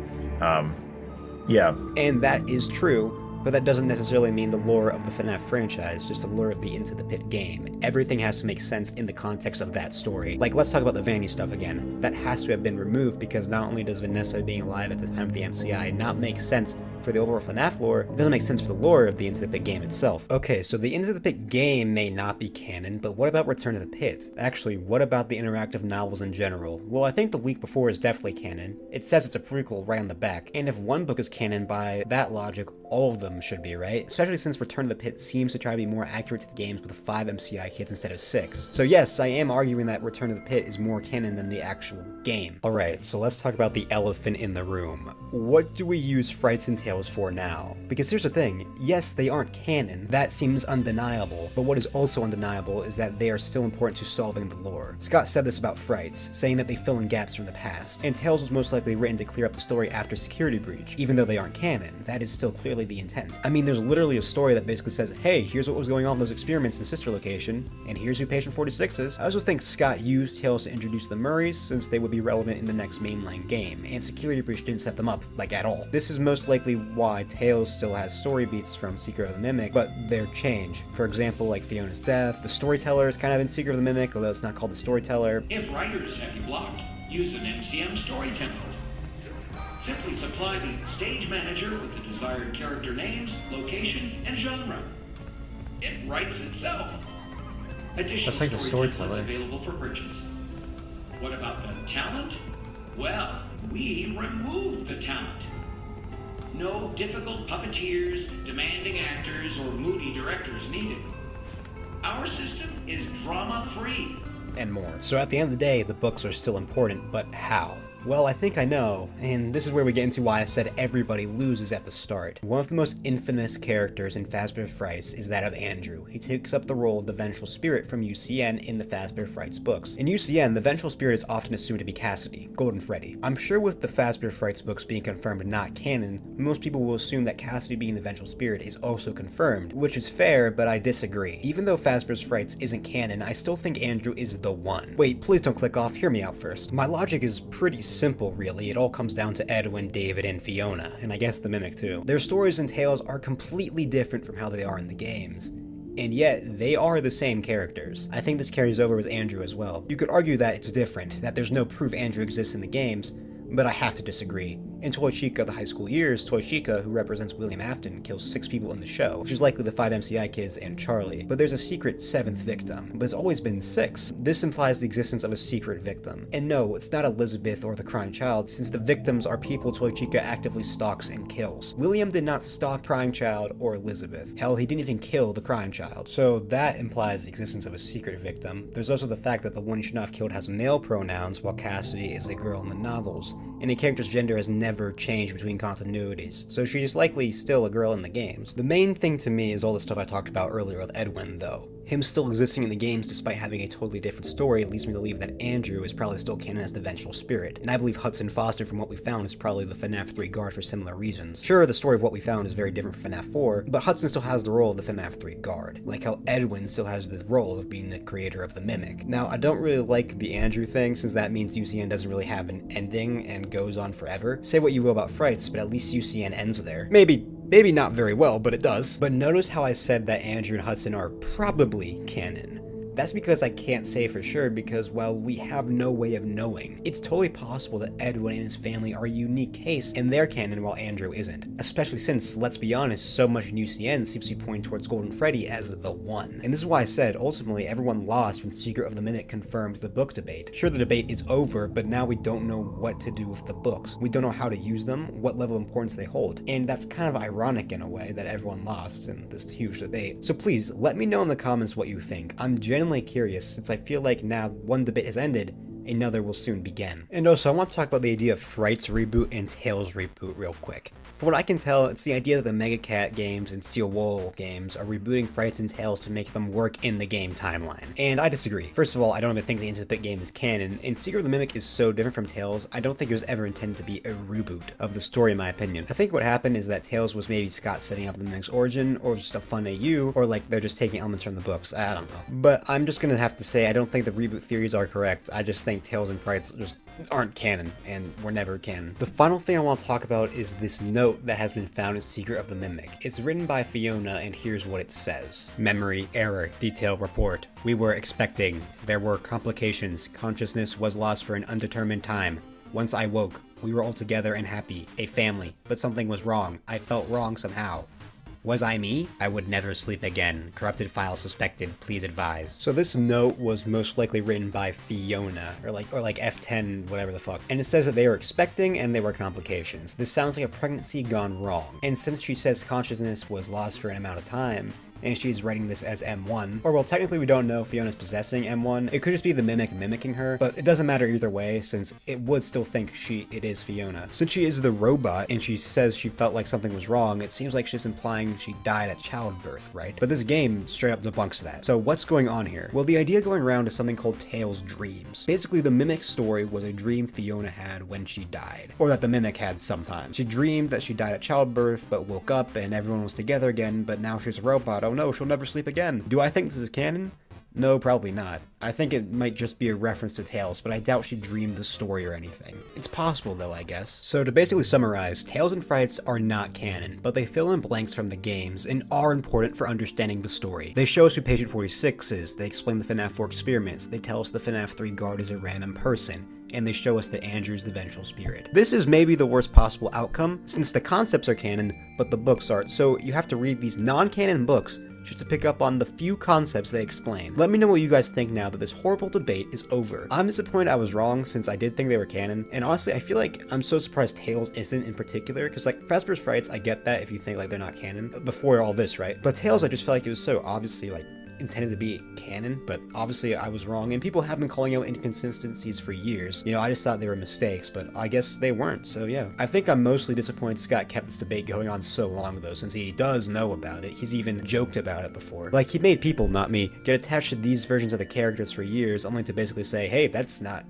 yeah. And that is true, but that doesn't necessarily mean the lore of the FNaF franchise, just the lore of the Into the Pit game. Everything has to make sense in the context of that story. Like, let's talk about the Vanny stuff again. That has to have been removed because not only does Vanessa being alive at the time of the MCI not make sense for the overall FNaF lore, it doesn't make sense for the lore of the Into the Pit game itself. Okay, so the Into the Pit game may not be canon, but what about Return to the Pit? Actually, what about the interactive novels in general? Well, I think The Week Before is definitely canon. It says it's a prequel right on the back, and if one book is canon by that logic, all of them should be, right? Especially since Return to the Pit seems to try to be more accurate to the games with 5 MCI kids instead of 6. So yes, I am arguing that Return to the Pit is more canon than the actual game. Alright, so let's talk about the elephant in the room. What do we use Frights and Tales for now? Because here's the thing, yes, they aren't canon, that seems undeniable, but what is also undeniable is that they are still important to solving the lore. Scott said this about Frights, saying that they fill in gaps from the past, and Tales was most likely written to clear up the story after Security Breach. Even though they aren't canon, that is still clearly the intent. I mean, there's literally a story that basically says, hey, here's what was going on in those experiments in Sister Location, and here's who Patient 46 is. I also think Scott used Tales to introduce the Murrays, since they would be relevant in the next mainline game, and Security Breach didn't set them up, like, at all. This is most likely reason why Tails still has story beats from Secret of the Mimic, but they're changed. For example, like Fiona's death, the storyteller is kind of in Secret of the Mimic, although it's not called the storyteller. If writers have you blocked, use an MCM story template. Simply supply the stage manager with the desired character names, location, and genre. It writes itself. Additional That's like the story storyteller. templates available for purchase. What about the talent? Well, we removed the talent. No difficult puppeteers, demanding actors, or moody directors needed. Our system is drama-free. And more. So at the end of the day, the books are still important, but how? Well, I think I know, and this is where we get into why I said everybody loses at the start. One of the most infamous characters in Fazbear Frights is that of Andrew. He takes up the role of the Vengeful Spirit from UCN in the Fazbear Frights books. In UCN, the Vengeful Spirit is often assumed to be Cassidy, Golden Freddy. I'm sure with the Fazbear Frights books being confirmed not canon, most people will assume that Cassidy being the Vengeful Spirit is also confirmed, which is fair, but I disagree. Even though Fazbear Frights isn't canon, I still think Andrew is the one. Wait, please don't click off, hear me out first. My logic is pretty simple, really. It all comes down to Edwin, David, and Fiona, and I guess the Mimic too. Their stories and tales are completely different from how they are in the games, and yet they are the same characters. I think this carries over with Andrew as well. You could argue that it's different, that there's no proof Andrew exists in the games, but I have to disagree. In Toy Chica: The High School Years, Toy Chica, who represents William Afton, kills 6 people in the show, which is likely the 5 MCI kids and Charlie. But there's a secret 7th victim, but it's always been 6. This implies the existence of a secret victim. And no, it's not Elizabeth or the crying child, since the victims are people Toy Chica actively stalks and kills. William did not stalk crying child or Elizabeth. Hell, he didn't even kill the crying child. So that implies the existence of a secret victim. There's also the fact that the one he should not have killed has male pronouns, while Cassidy is a girl in the novels, and a character's gender has never changed between continuities, so she is likely still a girl in the games. The main thing to me is all the stuff I talked about earlier with Edwin, though. Him still existing in the games despite having a totally different story leads me to believe that Andrew is probably still canon as the Vengeful Spirit, and I believe Hudson Foster, from what we found, is probably the FNaF 3 guard for similar reasons. Sure, the story of what we found is very different from FNaF 4, but Hudson still has the role of the FNaF 3 guard, like how Edwin still has the role of being the creator of the Mimic. Now, I don't really like the Andrew thing, since that means UCN doesn't really have an ending and goes on forever. Say what you will about Frights, but at least UCN ends there. Maybe not very well, but it does. But notice how I said that Andrew and Hudson are probably canon. That's because I can't say for sure because, well, we have no way of knowing. It's totally possible that Edwin and his family are a unique case and they're canon while Andrew isn't. Especially since, let's be honest, so much in UCN seems to be pointing towards Golden Freddy as the one. And this is why I said, ultimately, everyone lost when Secret of the Mimic confirmed the book debate. Sure, the debate is over, but now we don't know what to do with the books. We don't know how to use them, what level of importance they hold. And that's kind of ironic in a way that everyone lost in this huge debate. So please, let me know in the comments what you think. I'm genuinely curious, since I feel like now one debate has ended, another will soon begin. And also, I want to talk about the idea of Frights reboot and Tales reboot real quick. From what I can tell, it's the idea that the Mega Cat games and Steel Wool games are rebooting Frights and Tales to make them work in the game timeline. And I disagree. First of all, I don't even think the Into the Pit game is canon, and Secret of the Mimic is so different from Tales, I don't think it was ever intended to be a reboot of the story in my opinion. I think what happened is that Tales was maybe Scott setting up the Mimic's origin, or just a fun AU, or like they're just taking elements from the books, I don't know. But I'm just gonna have to say I don't think the reboot theories are correct. I just think Tales and Frights just aren't canon, and were never canon. The final thing I want to talk about is this note that has been found in Secret of the Mimic. It's written by Fiona, and here's what it says. Memory, error, detail, report. We were expecting. There were complications. Consciousness was lost for an undetermined time. Once I woke, we were all together and happy, a family, but something was wrong. I felt wrong somehow. Was I me? I would never sleep again. Corrupted file suspected. Please advise. So this note was most likely written by Fiona, or like F10, whatever the fuck. And it says that they were expecting and there were complications. This sounds like a pregnancy gone wrong. And since she says consciousness was lost for an amount of time, and she's writing this as M1, or well, technically we don't know if Fiona's possessing M1. It could just be the Mimic mimicking her, but it doesn't matter either way, since it would still think it is Fiona. Since she is the robot, and she says she felt like something was wrong, it seems like she's implying she died at childbirth, right? But this game straight up debunks that. So what's going on here? Well, the idea going around is something called Tales Dreams. Basically, the Mimic's story was a dream Fiona had when she died, or that the Mimic had sometime. She dreamed that she died at childbirth, but woke up and everyone was together again, but now she's a robot. Oh no, she'll never sleep again. Do I think this is canon? No, probably not. I think it might just be a reference to Tales, but I doubt she dreamed the story or anything. It's possible though, I guess. So to basically summarize, Tales and Frights are not canon, but they fill in blanks from the games and are important for understanding the story. They show us who Patient 46 is, they explain the FNAF 4 experiments, they tell us the FNAF 3 guard is a random person, and they show us that Andrew is the vengeful spirit. This is maybe the worst possible outcome, since the concepts are canon, but the books aren't, so you have to read these non-canon books just to pick up on the few concepts they explain. Let me know what you guys think now that this horrible debate is over. I'm disappointed I was wrong, since I did think they were canon, and honestly I feel like I'm so surprised Tales isn't in particular, because like Fazbear's Frights, I get that if you think like they're not canon, before all this, right? But Tales, I just felt like it was so obviously like intended to be canon, but obviously I was wrong, and people have been calling out inconsistencies for years. You know, I just thought they were mistakes, but I guess they weren't, so yeah. I think I'm mostly disappointed Scott kept this debate going on so long though, since he does know about it. He's even joked about it before. Like, he made people, not me, get attached to these versions of the characters for years, only to basically say, hey, that's not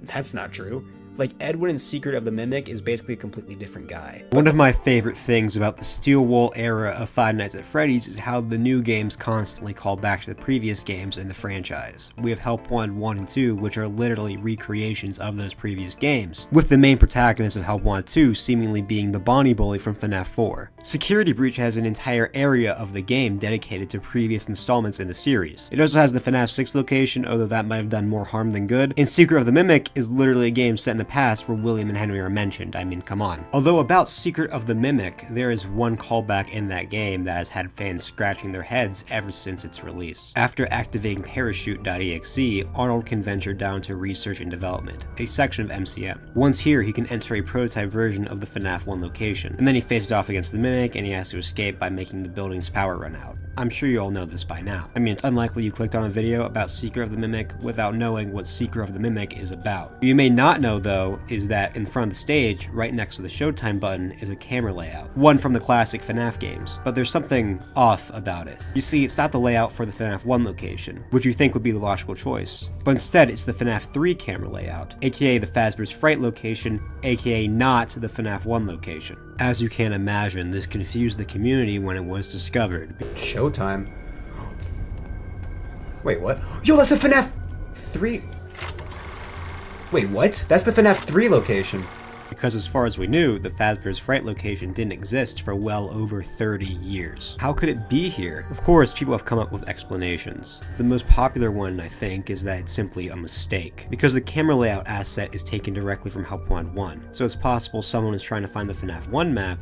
true. Like, Edwin in Secret of the Mimic is basically a completely different guy. One of my favorite things about the Steel Wool era of Five Nights at Freddy's is how the new games constantly call back to the previous games in the franchise. We have Help 1, 1, and 2, which are literally recreations of those previous games, with the main protagonist of Help 1 and 2 seemingly being the Bonnie Bully from FNAF 4. Security Breach has an entire area of the game dedicated to previous installments in the series. It also has the FNAF 6 location, although that might have done more harm than good, and Secret of the Mimic is literally a game set in the past where William and Henry are mentioned. I mean, come on. Although about Secret of the Mimic, there is one callback in that game that has had fans scratching their heads ever since its release. After activating Parachute.exe, Arnold can venture down to Research and Development, a section of MCM. Once here, he can enter a prototype version of the FNAF 1 location, and then he faces off against the Mimic, and he has to escape by making the building's power run out. I'm sure you all know this by now. I mean, it's unlikely you clicked on a video about Secret of the Mimic without knowing what Secret of the Mimic is about. What you may not know, though, is that in front of the stage, right next to the Showtime button, is a camera layout. One from the classic FNAF games, but there's something off about it. You see, it's not the layout for the FNAF 1 location, which you think would be the logical choice, but instead it's the FNAF 3 camera layout, aka the Fazbear's Fright location, aka not the FNAF 1 location. As you can imagine, this confused the community when it was discovered. Showtime? Wait, what? Yo, that's a FNAF 3... Wait, what? That's the FNAF 3 location. Because as far as we knew, the Fazbear's Fright location didn't exist for well over 30 years. How could it be here? Of course, people have come up with explanations. The most popular one, I think, is that it's simply a mistake, because the camera layout asset is taken directly from Help 1, so it's possible someone is trying to find the FNAF 1 map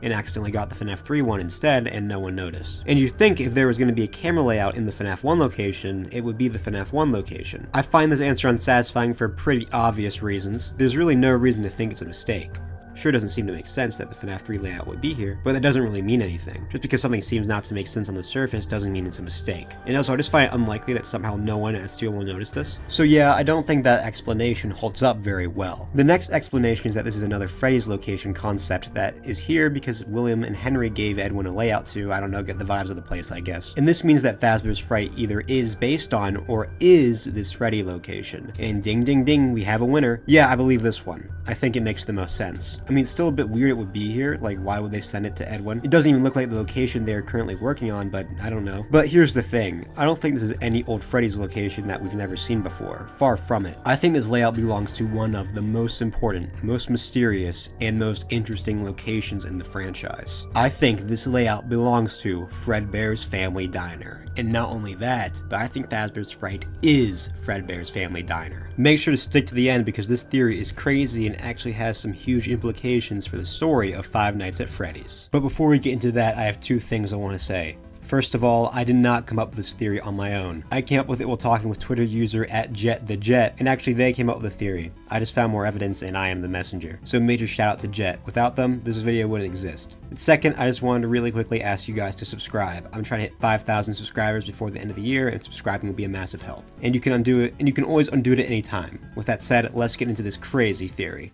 and accidentally got the FNAF 3 one instead, and no one noticed. And you'd think if there was going to be a camera layout in the FNAF 1 location, it would be the FNAF 1 location. I find this answer unsatisfying for pretty obvious reasons. There's really no reason to think it's a mistake. Sure doesn't seem to make sense that the FNAF 3 layout would be here, but that doesn't really mean anything. Just because something seems not to make sense on the surface doesn't mean it's a mistake. And also, I just find it unlikely that somehow no one at Steel will notice this. So yeah, I don't think that explanation holds up very well. The next explanation is that this is another Freddy's location concept that is here because William and Henry gave Edwin a layout to, I don't know, get the vibes of the place, I guess. And this means that Fazbear's Fright either is based on or is this Freddy location. And ding ding ding, we have a winner. Yeah, I believe this one. I think it makes the most sense. I mean, it's still a bit weird it would be here, like why would they send it to Edwin? It doesn't even look like the location they're currently working on, but I don't know. But here's the thing, I don't think this is any old Freddy's location that we've never seen before. Far from it. I think this layout belongs to one of the most important, most mysterious, and most interesting locations in the franchise. I think this layout belongs to Fredbear's Family Diner. And not only that, but I think Fazbear's Fright is Fredbear's Family Diner. Make sure to stick to the end because this theory is crazy and actually has some huge implications for the story of Five Nights at Freddy's. But before we get into that, I have two things I want to say. First of all, I did not come up with this theory on my own. I came up with it while talking with Twitter user @JetTheJet, and actually they came up with the theory. I just found more evidence and I am the messenger. So major shout out to Jet. Without them, this video wouldn't exist. And second, I just wanted to really quickly ask you guys to subscribe. I'm trying to hit 5,000 subscribers before the end of the year, and subscribing will be a massive help. And you can undo it, and you can always undo it at any time. With that said, let's get into this crazy theory.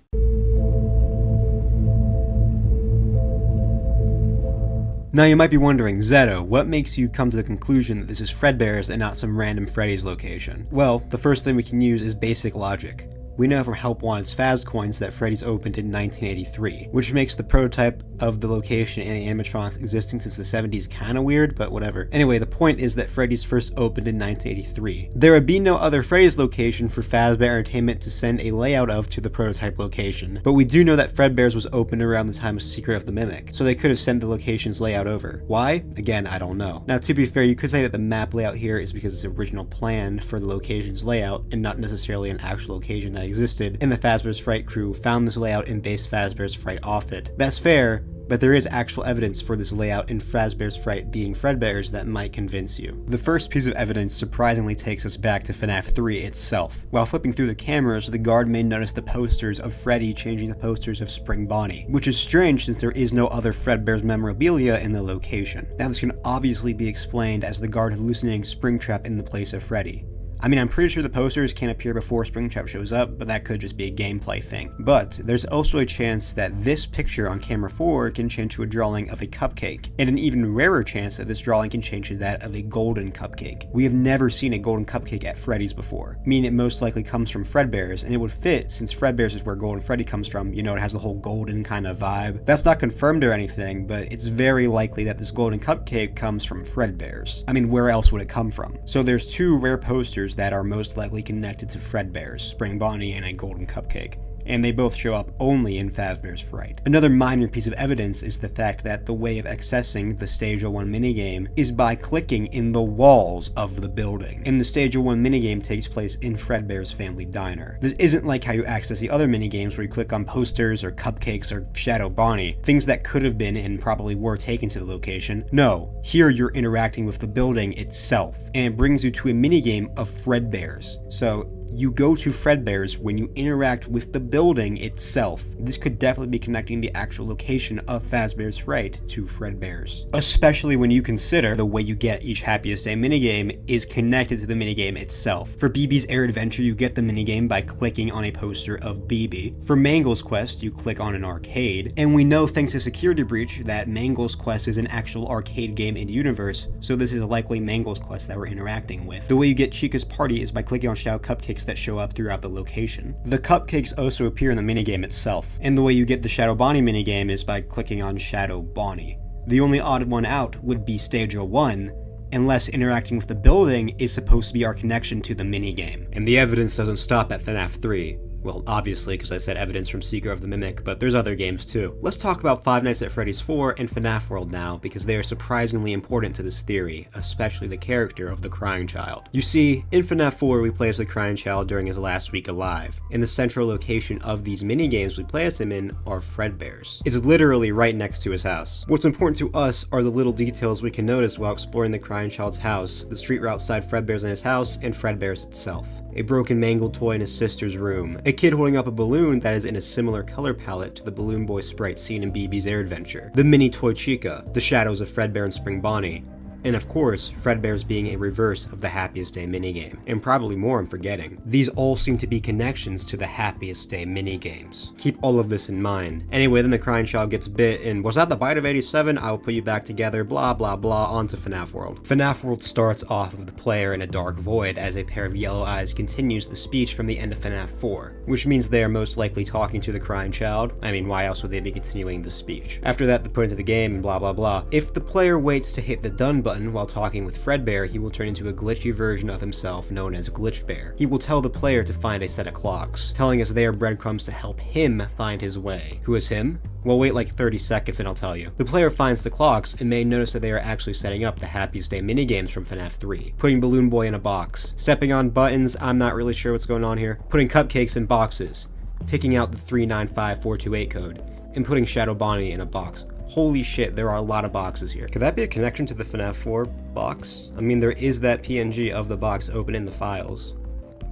Now you might be wondering, Zeto, what makes you come to the conclusion that this is Fredbear's and not some random Freddy's location? Well, the first thing we can use is basic logic. We know from Help Wanted's Faz coins that Freddy's opened in 1983, which makes the prototype of the location and the animatronics existing since the 70s kinda weird, but whatever. Anyway, the point is that Freddy's first opened in 1983. There would be no other Freddy's location for Fazbear Entertainment to send a layout of to the prototype location, but we do know that Fredbear's was opened around the time of Secret of the Mimic, so they could have sent the location's layout over. Why? Again, I don't know. Now, to be fair, you could say that the map layout here is because it's original plan for the location's layout and not necessarily an actual location that existed, and the Fazbear's Fright crew found this layout and based Fazbear's Fright off it. That's fair, but there is actual evidence for this layout in Fazbear's Fright being Fredbear's that might convince you. The first piece of evidence surprisingly takes us back to FNaF 3 itself. While flipping through the cameras, the guard may notice the posters of Freddy changing the posters of Spring Bonnie, which is strange since there is no other Fredbear's memorabilia in the location. Now this can obviously be explained as the guard hallucinating Springtrap in the place of Freddy. I mean, I'm pretty sure the posters can appear before Springtrap shows up, but that could just be a gameplay thing. But there's also a chance that this picture on camera 4 can change to a drawing of a cupcake, and an even rarer chance that this drawing can change to that of a golden cupcake. We have never seen a golden cupcake at Freddy's before, meaning it most likely comes from Fredbear's, and it would fit since Fredbear's is where Golden Freddy comes from. You know, it has the whole golden kind of vibe. That's not confirmed or anything, but it's very likely that this golden cupcake comes from Fredbear's. I mean, where else would it come from? So there's two rare posters that are most likely connected to Fredbear's, Spring Bonnie, and a golden cupcake, and they both show up only in Fazbear's Fright. Another minor piece of evidence is the fact that the way of accessing the Stage 01 minigame is by clicking in the walls of the building, and the Stage 01 minigame takes place in Fredbear's Family Diner. This isn't like how you access the other minigames where you click on posters or cupcakes or Shadow Bonnie, things that could have been and probably were taken to the location. No, here you're interacting with the building itself, and it brings you to a minigame of Fredbear's. So you go to Fredbear's when you interact with the building itself. This could definitely be connecting the actual location of Fazbear's Fright to Fredbear's. Especially when you consider the way you get each Happiest Day minigame is connected to the minigame itself. For BB's Air Adventure, you get the minigame by clicking on a poster of BB. For Mangle's Quest, you click on an arcade. And we know thanks to Security Breach that Mangle's Quest is an actual arcade game in universe, so this is likely Mangle's Quest that we're interacting with. The way you get Chica's Party is by clicking on Shadow Cupcakes that show up throughout the location. The cupcakes also appear in the minigame itself, and the way you get the Shadow Bonnie minigame is by clicking on Shadow Bonnie. The only odd one out would be Stage 01, unless interacting with the building is supposed to be our connection to the minigame. And the evidence doesn't stop at FNaF 3. Well, obviously, because I said evidence from Secret of the Mimic, but there's other games too. Let's talk about Five Nights at Freddy's 4 and FNaF World now, because they are surprisingly important to this theory, especially the character of the Crying Child. You see, in FNaF 4 we play as the Crying Child during his last week alive, and the central location of these minigames we play as him in are Fredbear's. It's literally right next to his house. What's important to us are the little details we can notice while exploring the Crying Child's house, the street route outside Fredbear's and his house, and Fredbear's itself. A broken mangled toy in his sister's room, a kid holding up a balloon that is in a similar color palette to the Balloon Boy sprite seen in BB's Air Adventure, the mini toy Chica, the shadows of Fredbear and Spring Bonnie, and of course, Fredbear's being a reverse of the Happiest Day minigame, and probably more I'm forgetting. These all seem to be connections to the Happiest Day minigames. Keep all of this in mind. Anyway, then the Crying Child gets bit, and was that the bite of 87? I will put you back together, blah blah blah, onto FNaF World. FNaF World starts off with the player in a dark void as a pair of yellow eyes continues the speech from the end of FNaF 4, which means they are most likely talking to the Crying Child. I mean, why else would they be continuing the speech? After that, they put into the game and blah blah blah. If the player waits to hit the done button while talking with Fredbear, he will turn into a glitchy version of himself known as Glitch Bear. He will tell the player to find a set of clocks, telling us they are breadcrumbs to help him find his way. Who is him? Well, wait like 30 seconds and I'll tell you. The player finds the clocks and may notice that they are actually setting up the Happiest Day minigames from FNaF 3. Putting Balloon Boy in a box. Stepping on buttons, I'm not really sure what's going on here. Putting cupcakes in boxes. Picking out the 395428 code. And putting Shadow Bonnie in a box. Holy shit, there are a lot of boxes here. Could that be a connection to the FNaF 4 box? I mean, there is that PNG of the box open in the files.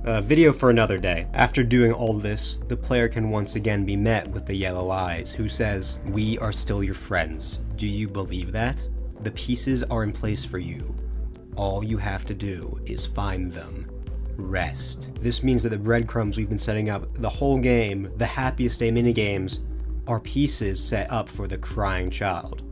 Video for another day. After doing all this, the player can once again be met with the yellow eyes, who says, "We are still your friends. Do you believe that? The pieces are in place for you. All you have to do is find them. Rest." This means that the breadcrumbs we've been setting up the whole game, the Happiest Day minigames, are pieces set up for the Crying Child.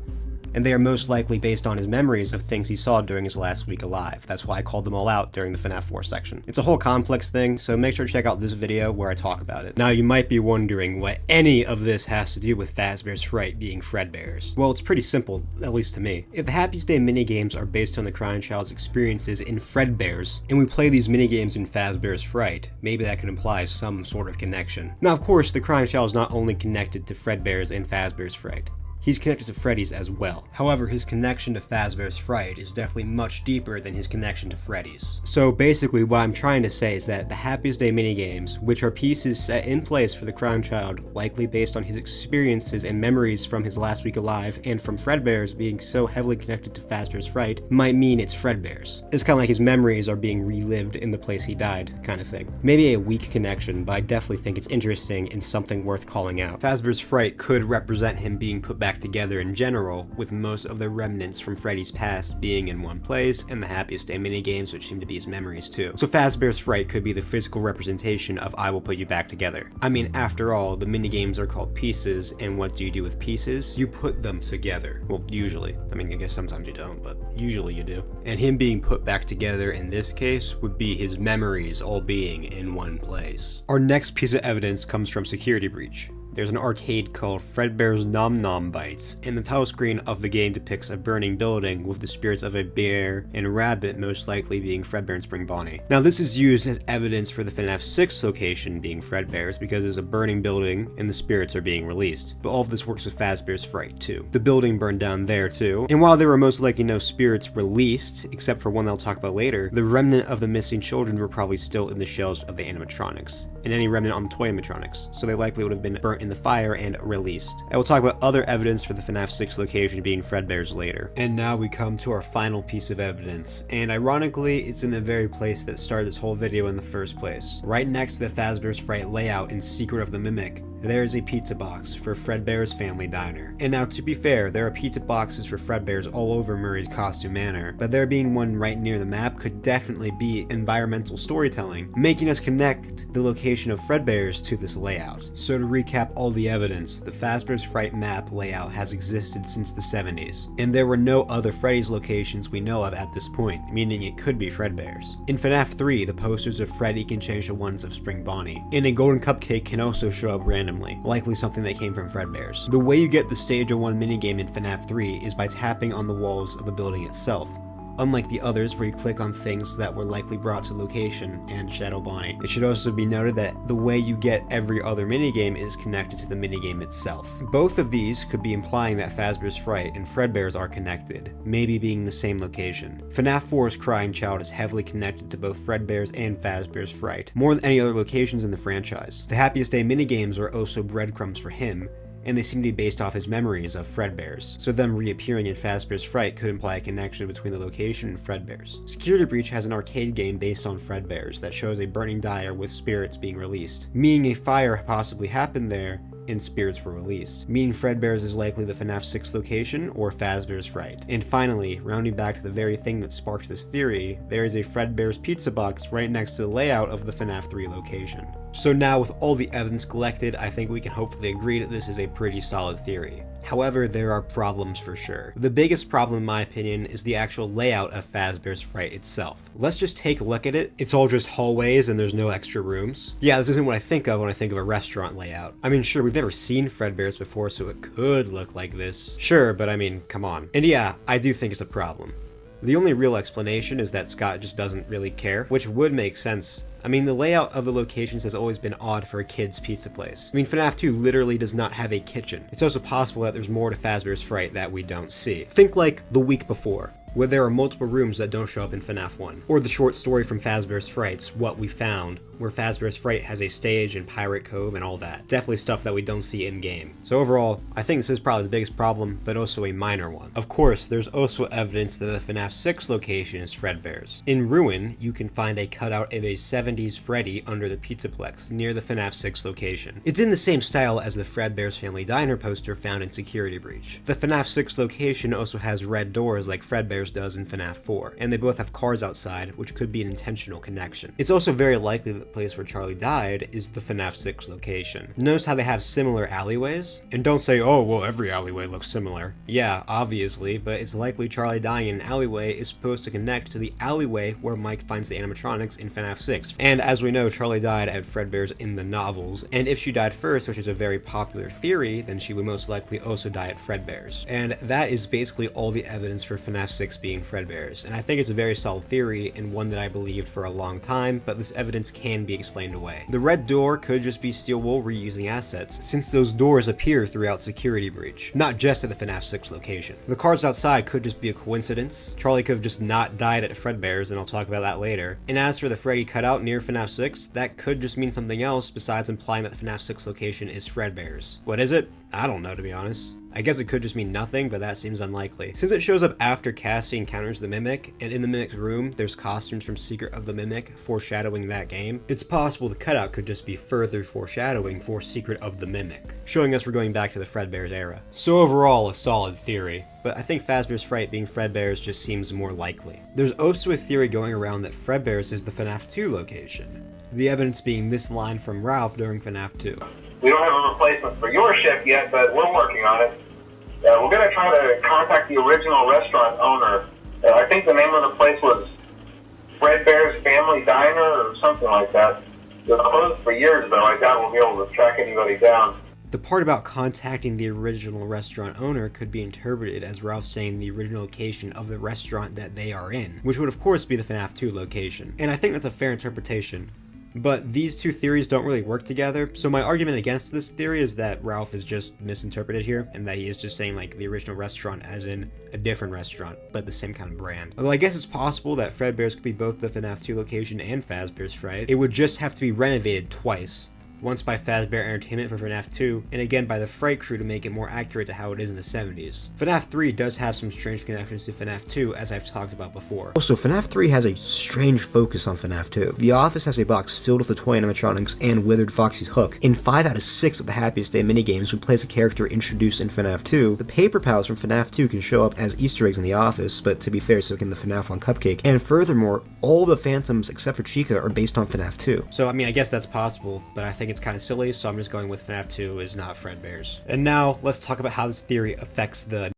and they are most likely based on his memories of things he saw during his last week alive. That's why I called them all out during the FNaF 4 section. It's a whole complex thing, so make sure to check out this video where I talk about it. Now you might be wondering what any of this has to do with Fazbear's Fright being Fredbear's. Well, it's pretty simple, at least to me. If the Happiest Day minigames are based on the crying child's experiences in Fredbear's, and we play these minigames in Fazbear's Fright, maybe that could imply some sort of connection. Now of course, the crying child is not only connected to Fredbear's and Fazbear's Fright. He's connected to Freddy's as well. However, his connection to Fazbear's Fright is definitely much deeper than his connection to Freddy's. So basically what I'm trying to say is that the Happiest Day minigames, which are pieces set in place for the crying child, likely based on his experiences and memories from his last week alive and from Fredbear's being so heavily connected to Fazbear's Fright, might mean it's Fredbear's. It's kind of like his memories are being relived in the place he died, kind of thing. Maybe a weak connection, but I definitely think it's interesting and something worth calling out. Fazbear's Fright could represent him being put back together in general, with most of the remnants from Freddy's past being in one place, and the Happiest Day minigames, which seem to be his memories too. So Fazbear's Fright could be the physical representation of I will put you back together. I mean, after all, the minigames are called pieces, and what do you do with pieces? You put them together. Well, usually. I mean, I guess sometimes you don't, but usually you do. And him being put back together in this case would be his memories all being in one place. Our next piece of evidence comes from Security Breach. There's an arcade called Fredbear's Nom Nom Bites, and the title screen of the game depicts a burning building with the spirits of a bear and a rabbit most likely being Fredbear and Spring Bonnie. Now this is used as evidence for the FNaF 6 location being Fredbear's because there's a burning building and the spirits are being released. But all of this works with Fazbear's Fright too. The building burned down there too, and while there were most likely no spirits released, except for one that I'll talk about later, the remnant of the missing children were probably still in the shells of the animatronics, and any remnant on the toy animatronics, so they likely would have been burnt in the fire and released. I will talk about other evidence for the FNaF 6 location being Fredbear's later. And now we come to our final piece of evidence, and ironically, it's in the very place that started this whole video in the first place. Right next to the Fazbear's Fright layout in Secret of the Mimic, there is a pizza box for Fredbear's Family Diner. And now to be fair, there are pizza boxes for Fredbear's all over Murray's Costume Manor, but there being one right near the map could definitely be environmental storytelling, making us connect the location of Fredbear's to this layout. So to recap all the evidence, the Fazbear's Fright map layout has existed since the 70s, and there were no other Freddy's locations we know of at this point, meaning it could be Fredbear's. In FNaF 3, the posters of Freddy can change to ones of Spring Bonnie, and a golden cupcake can also show up randomly, likely something that came from Fredbear's. The way you get the Stage 01 minigame in FNaF 3 is by tapping on the walls of the building itself, unlike the others where you click on things that were likely brought to location and Shadow Bonnie. It should also be noted that the way you get every other minigame is connected to the minigame itself. Both of these could be implying that Fazbear's Fright and Fredbear's are connected, maybe being the same location. FNaF 4's Crying Child is heavily connected to both Fredbear's and Fazbear's Fright, more than any other locations in the franchise. The Happiest Day minigames are also breadcrumbs for him, and they seem to be based off his memories of Fredbear's, so them reappearing in Fazbear's Fright could imply a connection between the location and Fredbear's. Security Breach has an arcade game based on Fredbear's that shows a burning dyer with spirits being released, meaning a fire possibly happened there and spirits were released, meaning Fredbear's is likely the FNaF 6 location or Fazbear's Fright. And finally, rounding back to the very thing that sparked this theory, there is a Fredbear's pizza box right next to the layout of the FNaF 3 location. So now with all the evidence collected, I think we can hopefully agree that this is a pretty solid theory. However, there are problems for sure. The biggest problem in my opinion is the actual layout of Fazbear's Fright itself. Let's just take a look at it. It's all just hallways and there's no extra rooms. Yeah, this isn't what I think of when I think of a restaurant layout. I mean, sure, we've never seen Fredbear's before, so it could look like this. Sure, but I mean, come on. And yeah, I do think it's a problem. The only real explanation is that Scott just doesn't really care, which would make sense. I mean, the layout of the locations has always been odd for a kid's pizza place. I mean, FNaF 2 literally does not have a kitchen. It's also possible that there's more to Fazbear's Fright that we don't see. Think like The Week Before, where there are multiple rooms that don't show up in FNaF 1. Or the short story from Fazbear's Fright's What We Found, where Fazbear's Fright has a stage and Pirate Cove and all that. Definitely stuff that we don't see in-game. So overall, I think this is probably the biggest problem, but also a minor one. Of course, there's also evidence that the FNaF 6 location is Fredbear's. In Ruin, you can find a cutout of a 70s Freddy under the Pizzaplex, near the FNaF 6 location. It's in the same style as the Fredbear's Family Diner poster found in Security Breach. The FNaF 6 location also has red doors like Fredbear's Fredbear's does in FNaF 4, and they both have cars outside, which could be an intentional connection. It's also very likely that the place where Charlie died is the FNaF 6 location. Notice how they have similar alleyways? And don't say, oh, well, every alleyway looks similar. Yeah, obviously, but it's likely Charlie dying in an alleyway is supposed to connect to the alleyway where Mike finds the animatronics in FNaF 6. And as we know, Charlie died at Fredbear's in the novels, and if she died first, which is a very popular theory, then she would most likely also die at Fredbear's. And that is basically all the evidence for FNaF 6 being Fredbear's, and I think it's a very solid theory and one that I believed for a long time, but this evidence can be explained away. The red door could just be Steel Wool reusing assets, since those doors appear throughout Security Breach, not just at the FNaF 6 location. The cars outside could just be a coincidence. Charlie could have just not died at Fredbear's, and I'll talk about that later. And as for the Freddy cutout near FNaF 6, that could just mean something else besides implying that the FNaF 6 location is Fredbear's. What is it? I don't know, to be honest. I guess it could just mean nothing, but that seems unlikely. Since it shows up after Cassie encounters the Mimic, and in the Mimic's room, there's costumes from Secret of the Mimic foreshadowing that game, it's possible the cutout could just be further foreshadowing for Secret of the Mimic, showing us we're going back to the Fredbear's era. So overall, a solid theory, but I think Fazbear's Fright being Fredbear's just seems more likely. There's also a theory going around that Fredbear's is the FNaF 2 location, the evidence being this line from Ralph during FNaF 2. We don't have a replacement for your ship yet, but we're working on it. We're going to try to contact the original restaurant owner. I think the name of the place was Fredbear's Family Diner or something like that. It was closed for years, though. I doubt we'll be able to track anybody down. The part about contacting the original restaurant owner could be interpreted as Ralph saying the original location of the restaurant that they are in, which would of course be the FNaF 2 location. And I think that's a fair interpretation. But these two theories don't really work together, so my argument against this theory is that Ralph is just misinterpreted here, and that he is just saying like the original restaurant as in a different restaurant, but the same kind of brand. Although I guess it's possible that Fredbear's could be both the FNaF 2 location and Fazbear's Fright. It would just have to be renovated twice. Once by Fazbear Entertainment for FNaF 2, and again by the Fright crew to make it more accurate to how it is in the 70s. FNaF 3 does have some strange connections to FNaF 2, as I've talked about before. Also, FNaF 3 has a strange focus on FNaF 2. The office has a box filled with the toy animatronics and Withered Foxy's hook. In 5 out of 6 of the Happiest Day minigames, when plays a character introduced in FNaF 2, the paper pals from FNaF 2 can show up as Easter eggs in the office, but to be fair, so can the FNaF 1 cupcake. And furthermore, all the Phantoms except for Chica are based on FNaF 2. So I mean, I guess that's possible, but I think it's kind of silly, so I'm just going with FNaF 2 is not Fredbear's. And now, let's talk about how this theory affects the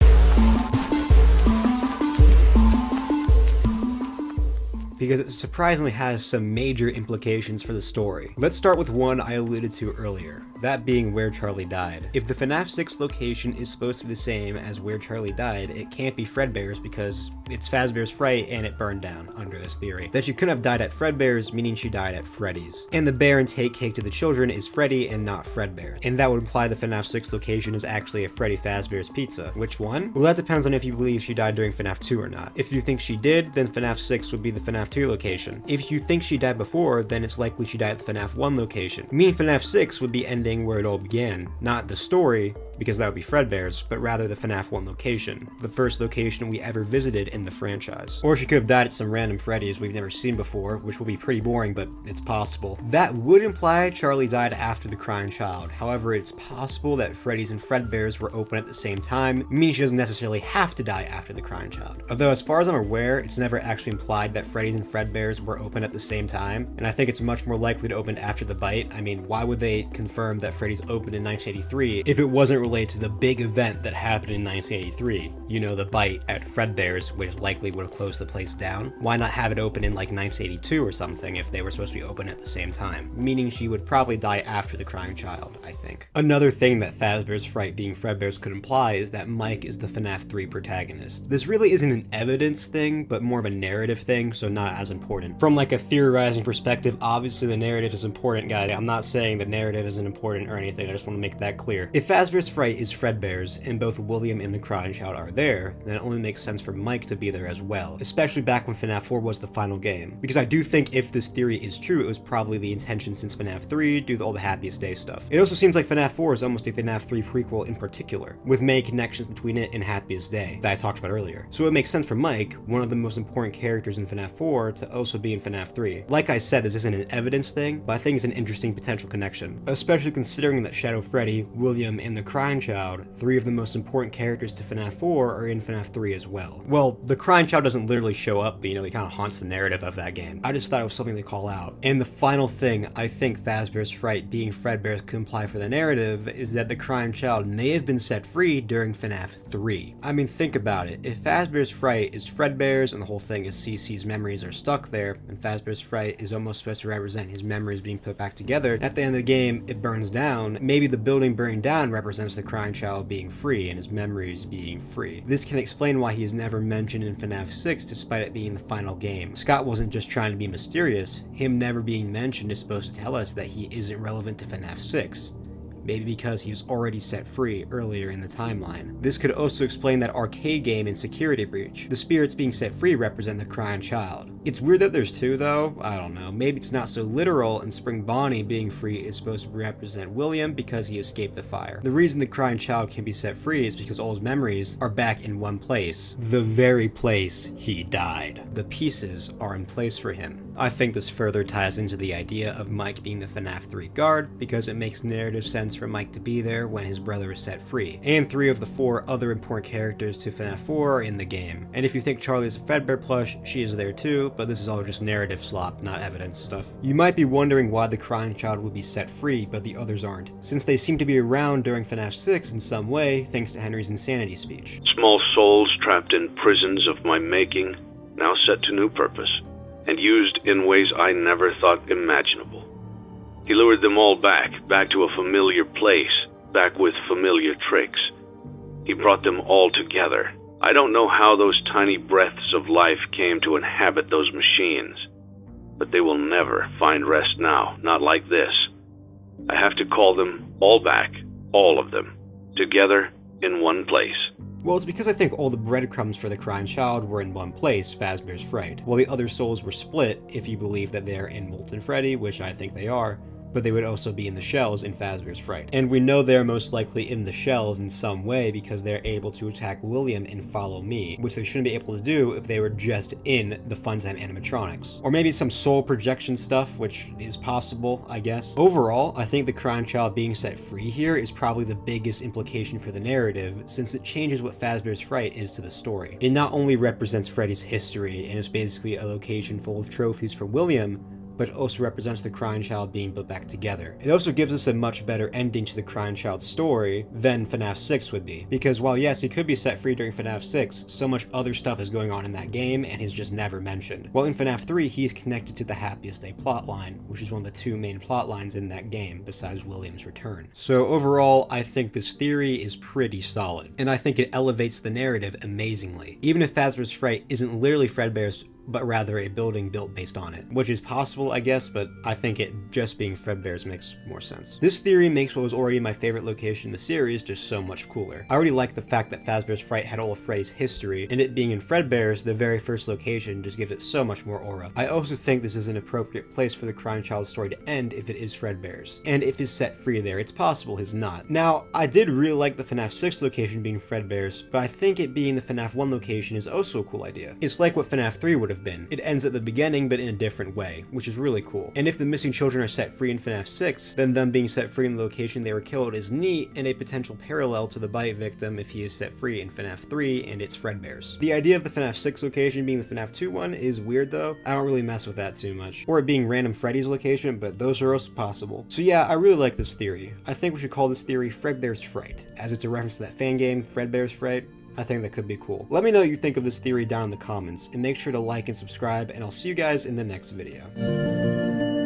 because it surprisingly has some major implications for the story. Let's start with one I alluded to earlier, that being where Charlie died. If the FNaF 6 location is supposed to be the same as where Charlie died, it can't be Fredbear's because it's Fazbear's Fright and it burned down under this theory. That she couldn't have died at Fredbear's, meaning she died at Freddy's. And the bear and take cake to the children is Freddy and not Fredbear. And that would imply the FNaF 6 location is actually a Freddy Fazbear's Pizza. Which one? Well, that depends on if you believe she died during FNaF 2 or not. If you think she did, then FNaF 6 would be the FNaF 2 location. If you think she died before, then it's likely she died at the FNaF 1 location. Meaning FNaF 6 would be ending where it all began. Not the story, because that would be Fredbear's, but rather the FNaF 1 location, the first location we ever visited in the franchise. Or she could have died at some random Freddy's we've never seen before, which will be pretty boring, but it's possible. That would imply Charlie died after the crying child. However, it's possible that Freddy's and Fredbear's were open at the same time, meaning she doesn't necessarily have to die after the crying child. Although as far as I'm aware, it's never actually implied that Freddy's and Fredbear's were open at the same time, and I think it's much more likely to open after the bite. I mean, why would they confirm that Freddy's opened in 1983 if it wasn't related to the big event that happened in 1983? You know, the bite at Fredbear's, which likely would have closed the place down. Why not have it open in like 1982 or something if they were supposed to be open at the same time? Meaning she would probably die after the crying child, I think. Another thing that Fazbear's Fright being Fredbear's could imply is that Mike is the FNaF 3 protagonist. This really isn't an evidence thing, but more of a narrative thing, so not as important. From like a theorizing perspective, obviously the narrative is important, guys. I'm not saying the narrative isn't important or anything, I just want to make that clear. If Fazbear's Fright is Fredbear's and both William and the crying child are there, then it only makes sense for Mike to be there as well, especially back when FNaF 4 was the final game. Because I do think if this theory is true, it was probably the intention since FNaF 3 do all the Happiest Day stuff. It also seems like FNaF 4 is almost a FNaF 3 prequel in particular, with many connections between it and Happiest Day that I talked about earlier. So it makes sense for Mike, one of the most important characters in FNaF 4, to also be in FNaF 3. Like I said, this isn't an evidence thing, but I think it's an interesting potential connection, especially considering that Shadow Freddy, William, and the crying Crying Child, 3 of the most important characters to FNAF 4 are in FNAF 3 as well. Well, the Crying Child doesn't literally show up, but he kind of haunts the narrative of that game. I just thought it was something to call out. And the final thing I think Fazbear's Fright being Fredbear's could imply for the narrative is that the Crying Child may have been set free during FNAF 3. I mean, think about it. If Fazbear's Fright is Fredbear's and the whole thing is CC's memories are stuck there, and Fazbear's Fright is almost supposed to represent his memories being put back together, at the end of the game it burns down, maybe the building burning down represents the Crying Child being free and his memories being free. This can explain why he is never mentioned in FNAF 6 despite it being the final game. Scott wasn't just trying to be mysterious, him never being mentioned is supposed to tell us that he isn't relevant to FNAF 6. Maybe because he was already set free earlier in the timeline. This could also explain that arcade game in Security Breach. The spirits being set free represent the Crying Child. It's weird that there's 2 though, I don't know. Maybe it's not so literal and Spring Bonnie being free is supposed to represent William because he escaped the fire. The reason the Crying Child can be set free is because all his memories are back in one place. The very place he died. The pieces are in place for him. I think this further ties into the idea of Mike being the FNAF 3 guard because it makes narrative sense for Mike to be there when his brother is set free. And 3 of the 4 other important characters to FNAF 4 are in the game. And if you think Charlie is a Fredbear plush, she is there too, but this is all just narrative slop, not evidence stuff. You might be wondering why the Crying Child would be set free, but the others aren't, since they seem to be around during FNAF 6 in some way, thanks to Henry's insanity speech. Small souls trapped in prisons of my making, now set to new purpose, and used in ways I never thought imaginable. He lured them all back to a familiar place, back with familiar tricks. He brought them all together. I don't know how those tiny breaths of life came to inhabit those machines, but they will never find rest now, not like this. I have to call them all back, all of them, together in one place. Well, it's because I think all the breadcrumbs for the Crying Child were in one place, Fazbear's Fright, while the other souls were split if you believe that they're in Molten Freddy, which I think they are, but they would also be in the shells in Fazbear's Fright. And we know they're most likely in the shells in some way because they're able to attack William in Follow Me, which they shouldn't be able to do if they were just in the Funtime animatronics. Or maybe some soul projection stuff, which is possible, I guess. Overall, I think the Crying Child being set free here is probably the biggest implication for the narrative, since it changes what Fazbear's Fright is to the story. It not only represents Freddy's history and is basically a location full of trophies for William, but it also represents the Crying Child being put back together. It also gives us a much better ending to the Crying Child's story than FNAF 6 would be. Because while yes, he could be set free during FNAF 6, so much other stuff is going on in that game and he's just never mentioned. While in FNAF 3, he's connected to the Happiest Day plotline, which is one of the 2 main plotlines in that game, besides William's return. So overall, I think this theory is pretty solid, and I think it elevates the narrative amazingly. Even if Fazbear's Fright isn't literally Fredbear's, but rather a building built based on it, which is possible, I guess, but I think it just being Fredbear's makes more sense. This theory makes what was already my favorite location in the series just so much cooler. I already like the fact that Fazbear's Fright had all of Freddy's history, and it being in Fredbear's, the very first location, just gives it so much more aura. I also think this is an appropriate place for the Crying Child's story to end if it is Fredbear's. And if he's set free there, it's possible he's not. Now, I did really like the FNAF 6 location being Fredbear's, but I think it being the FNAF 1 location is also a cool idea. It's like what FNAF 3 would have been. It ends at the beginning, but in a different way, which is really cool. And if the missing children are set free in FNAF 6, then them being set free in the location they were killed is neat and a potential parallel to the bite victim if he is set free in FNAF 3 and it's Fredbear's. The idea of the FNAF 6 location being the FNAF 2 one is weird though. I don't really mess with that too much. Or it being random Freddy's location, but those are also possible. So yeah, I really like this theory. I think we should call this theory Fredbear's Fright, as it's a reference to that fan game, Fredbear's Fright. I think that could be cool. Let me know what you think of this theory down in the comments, and make sure to like and subscribe, and I'll see you guys in the next video.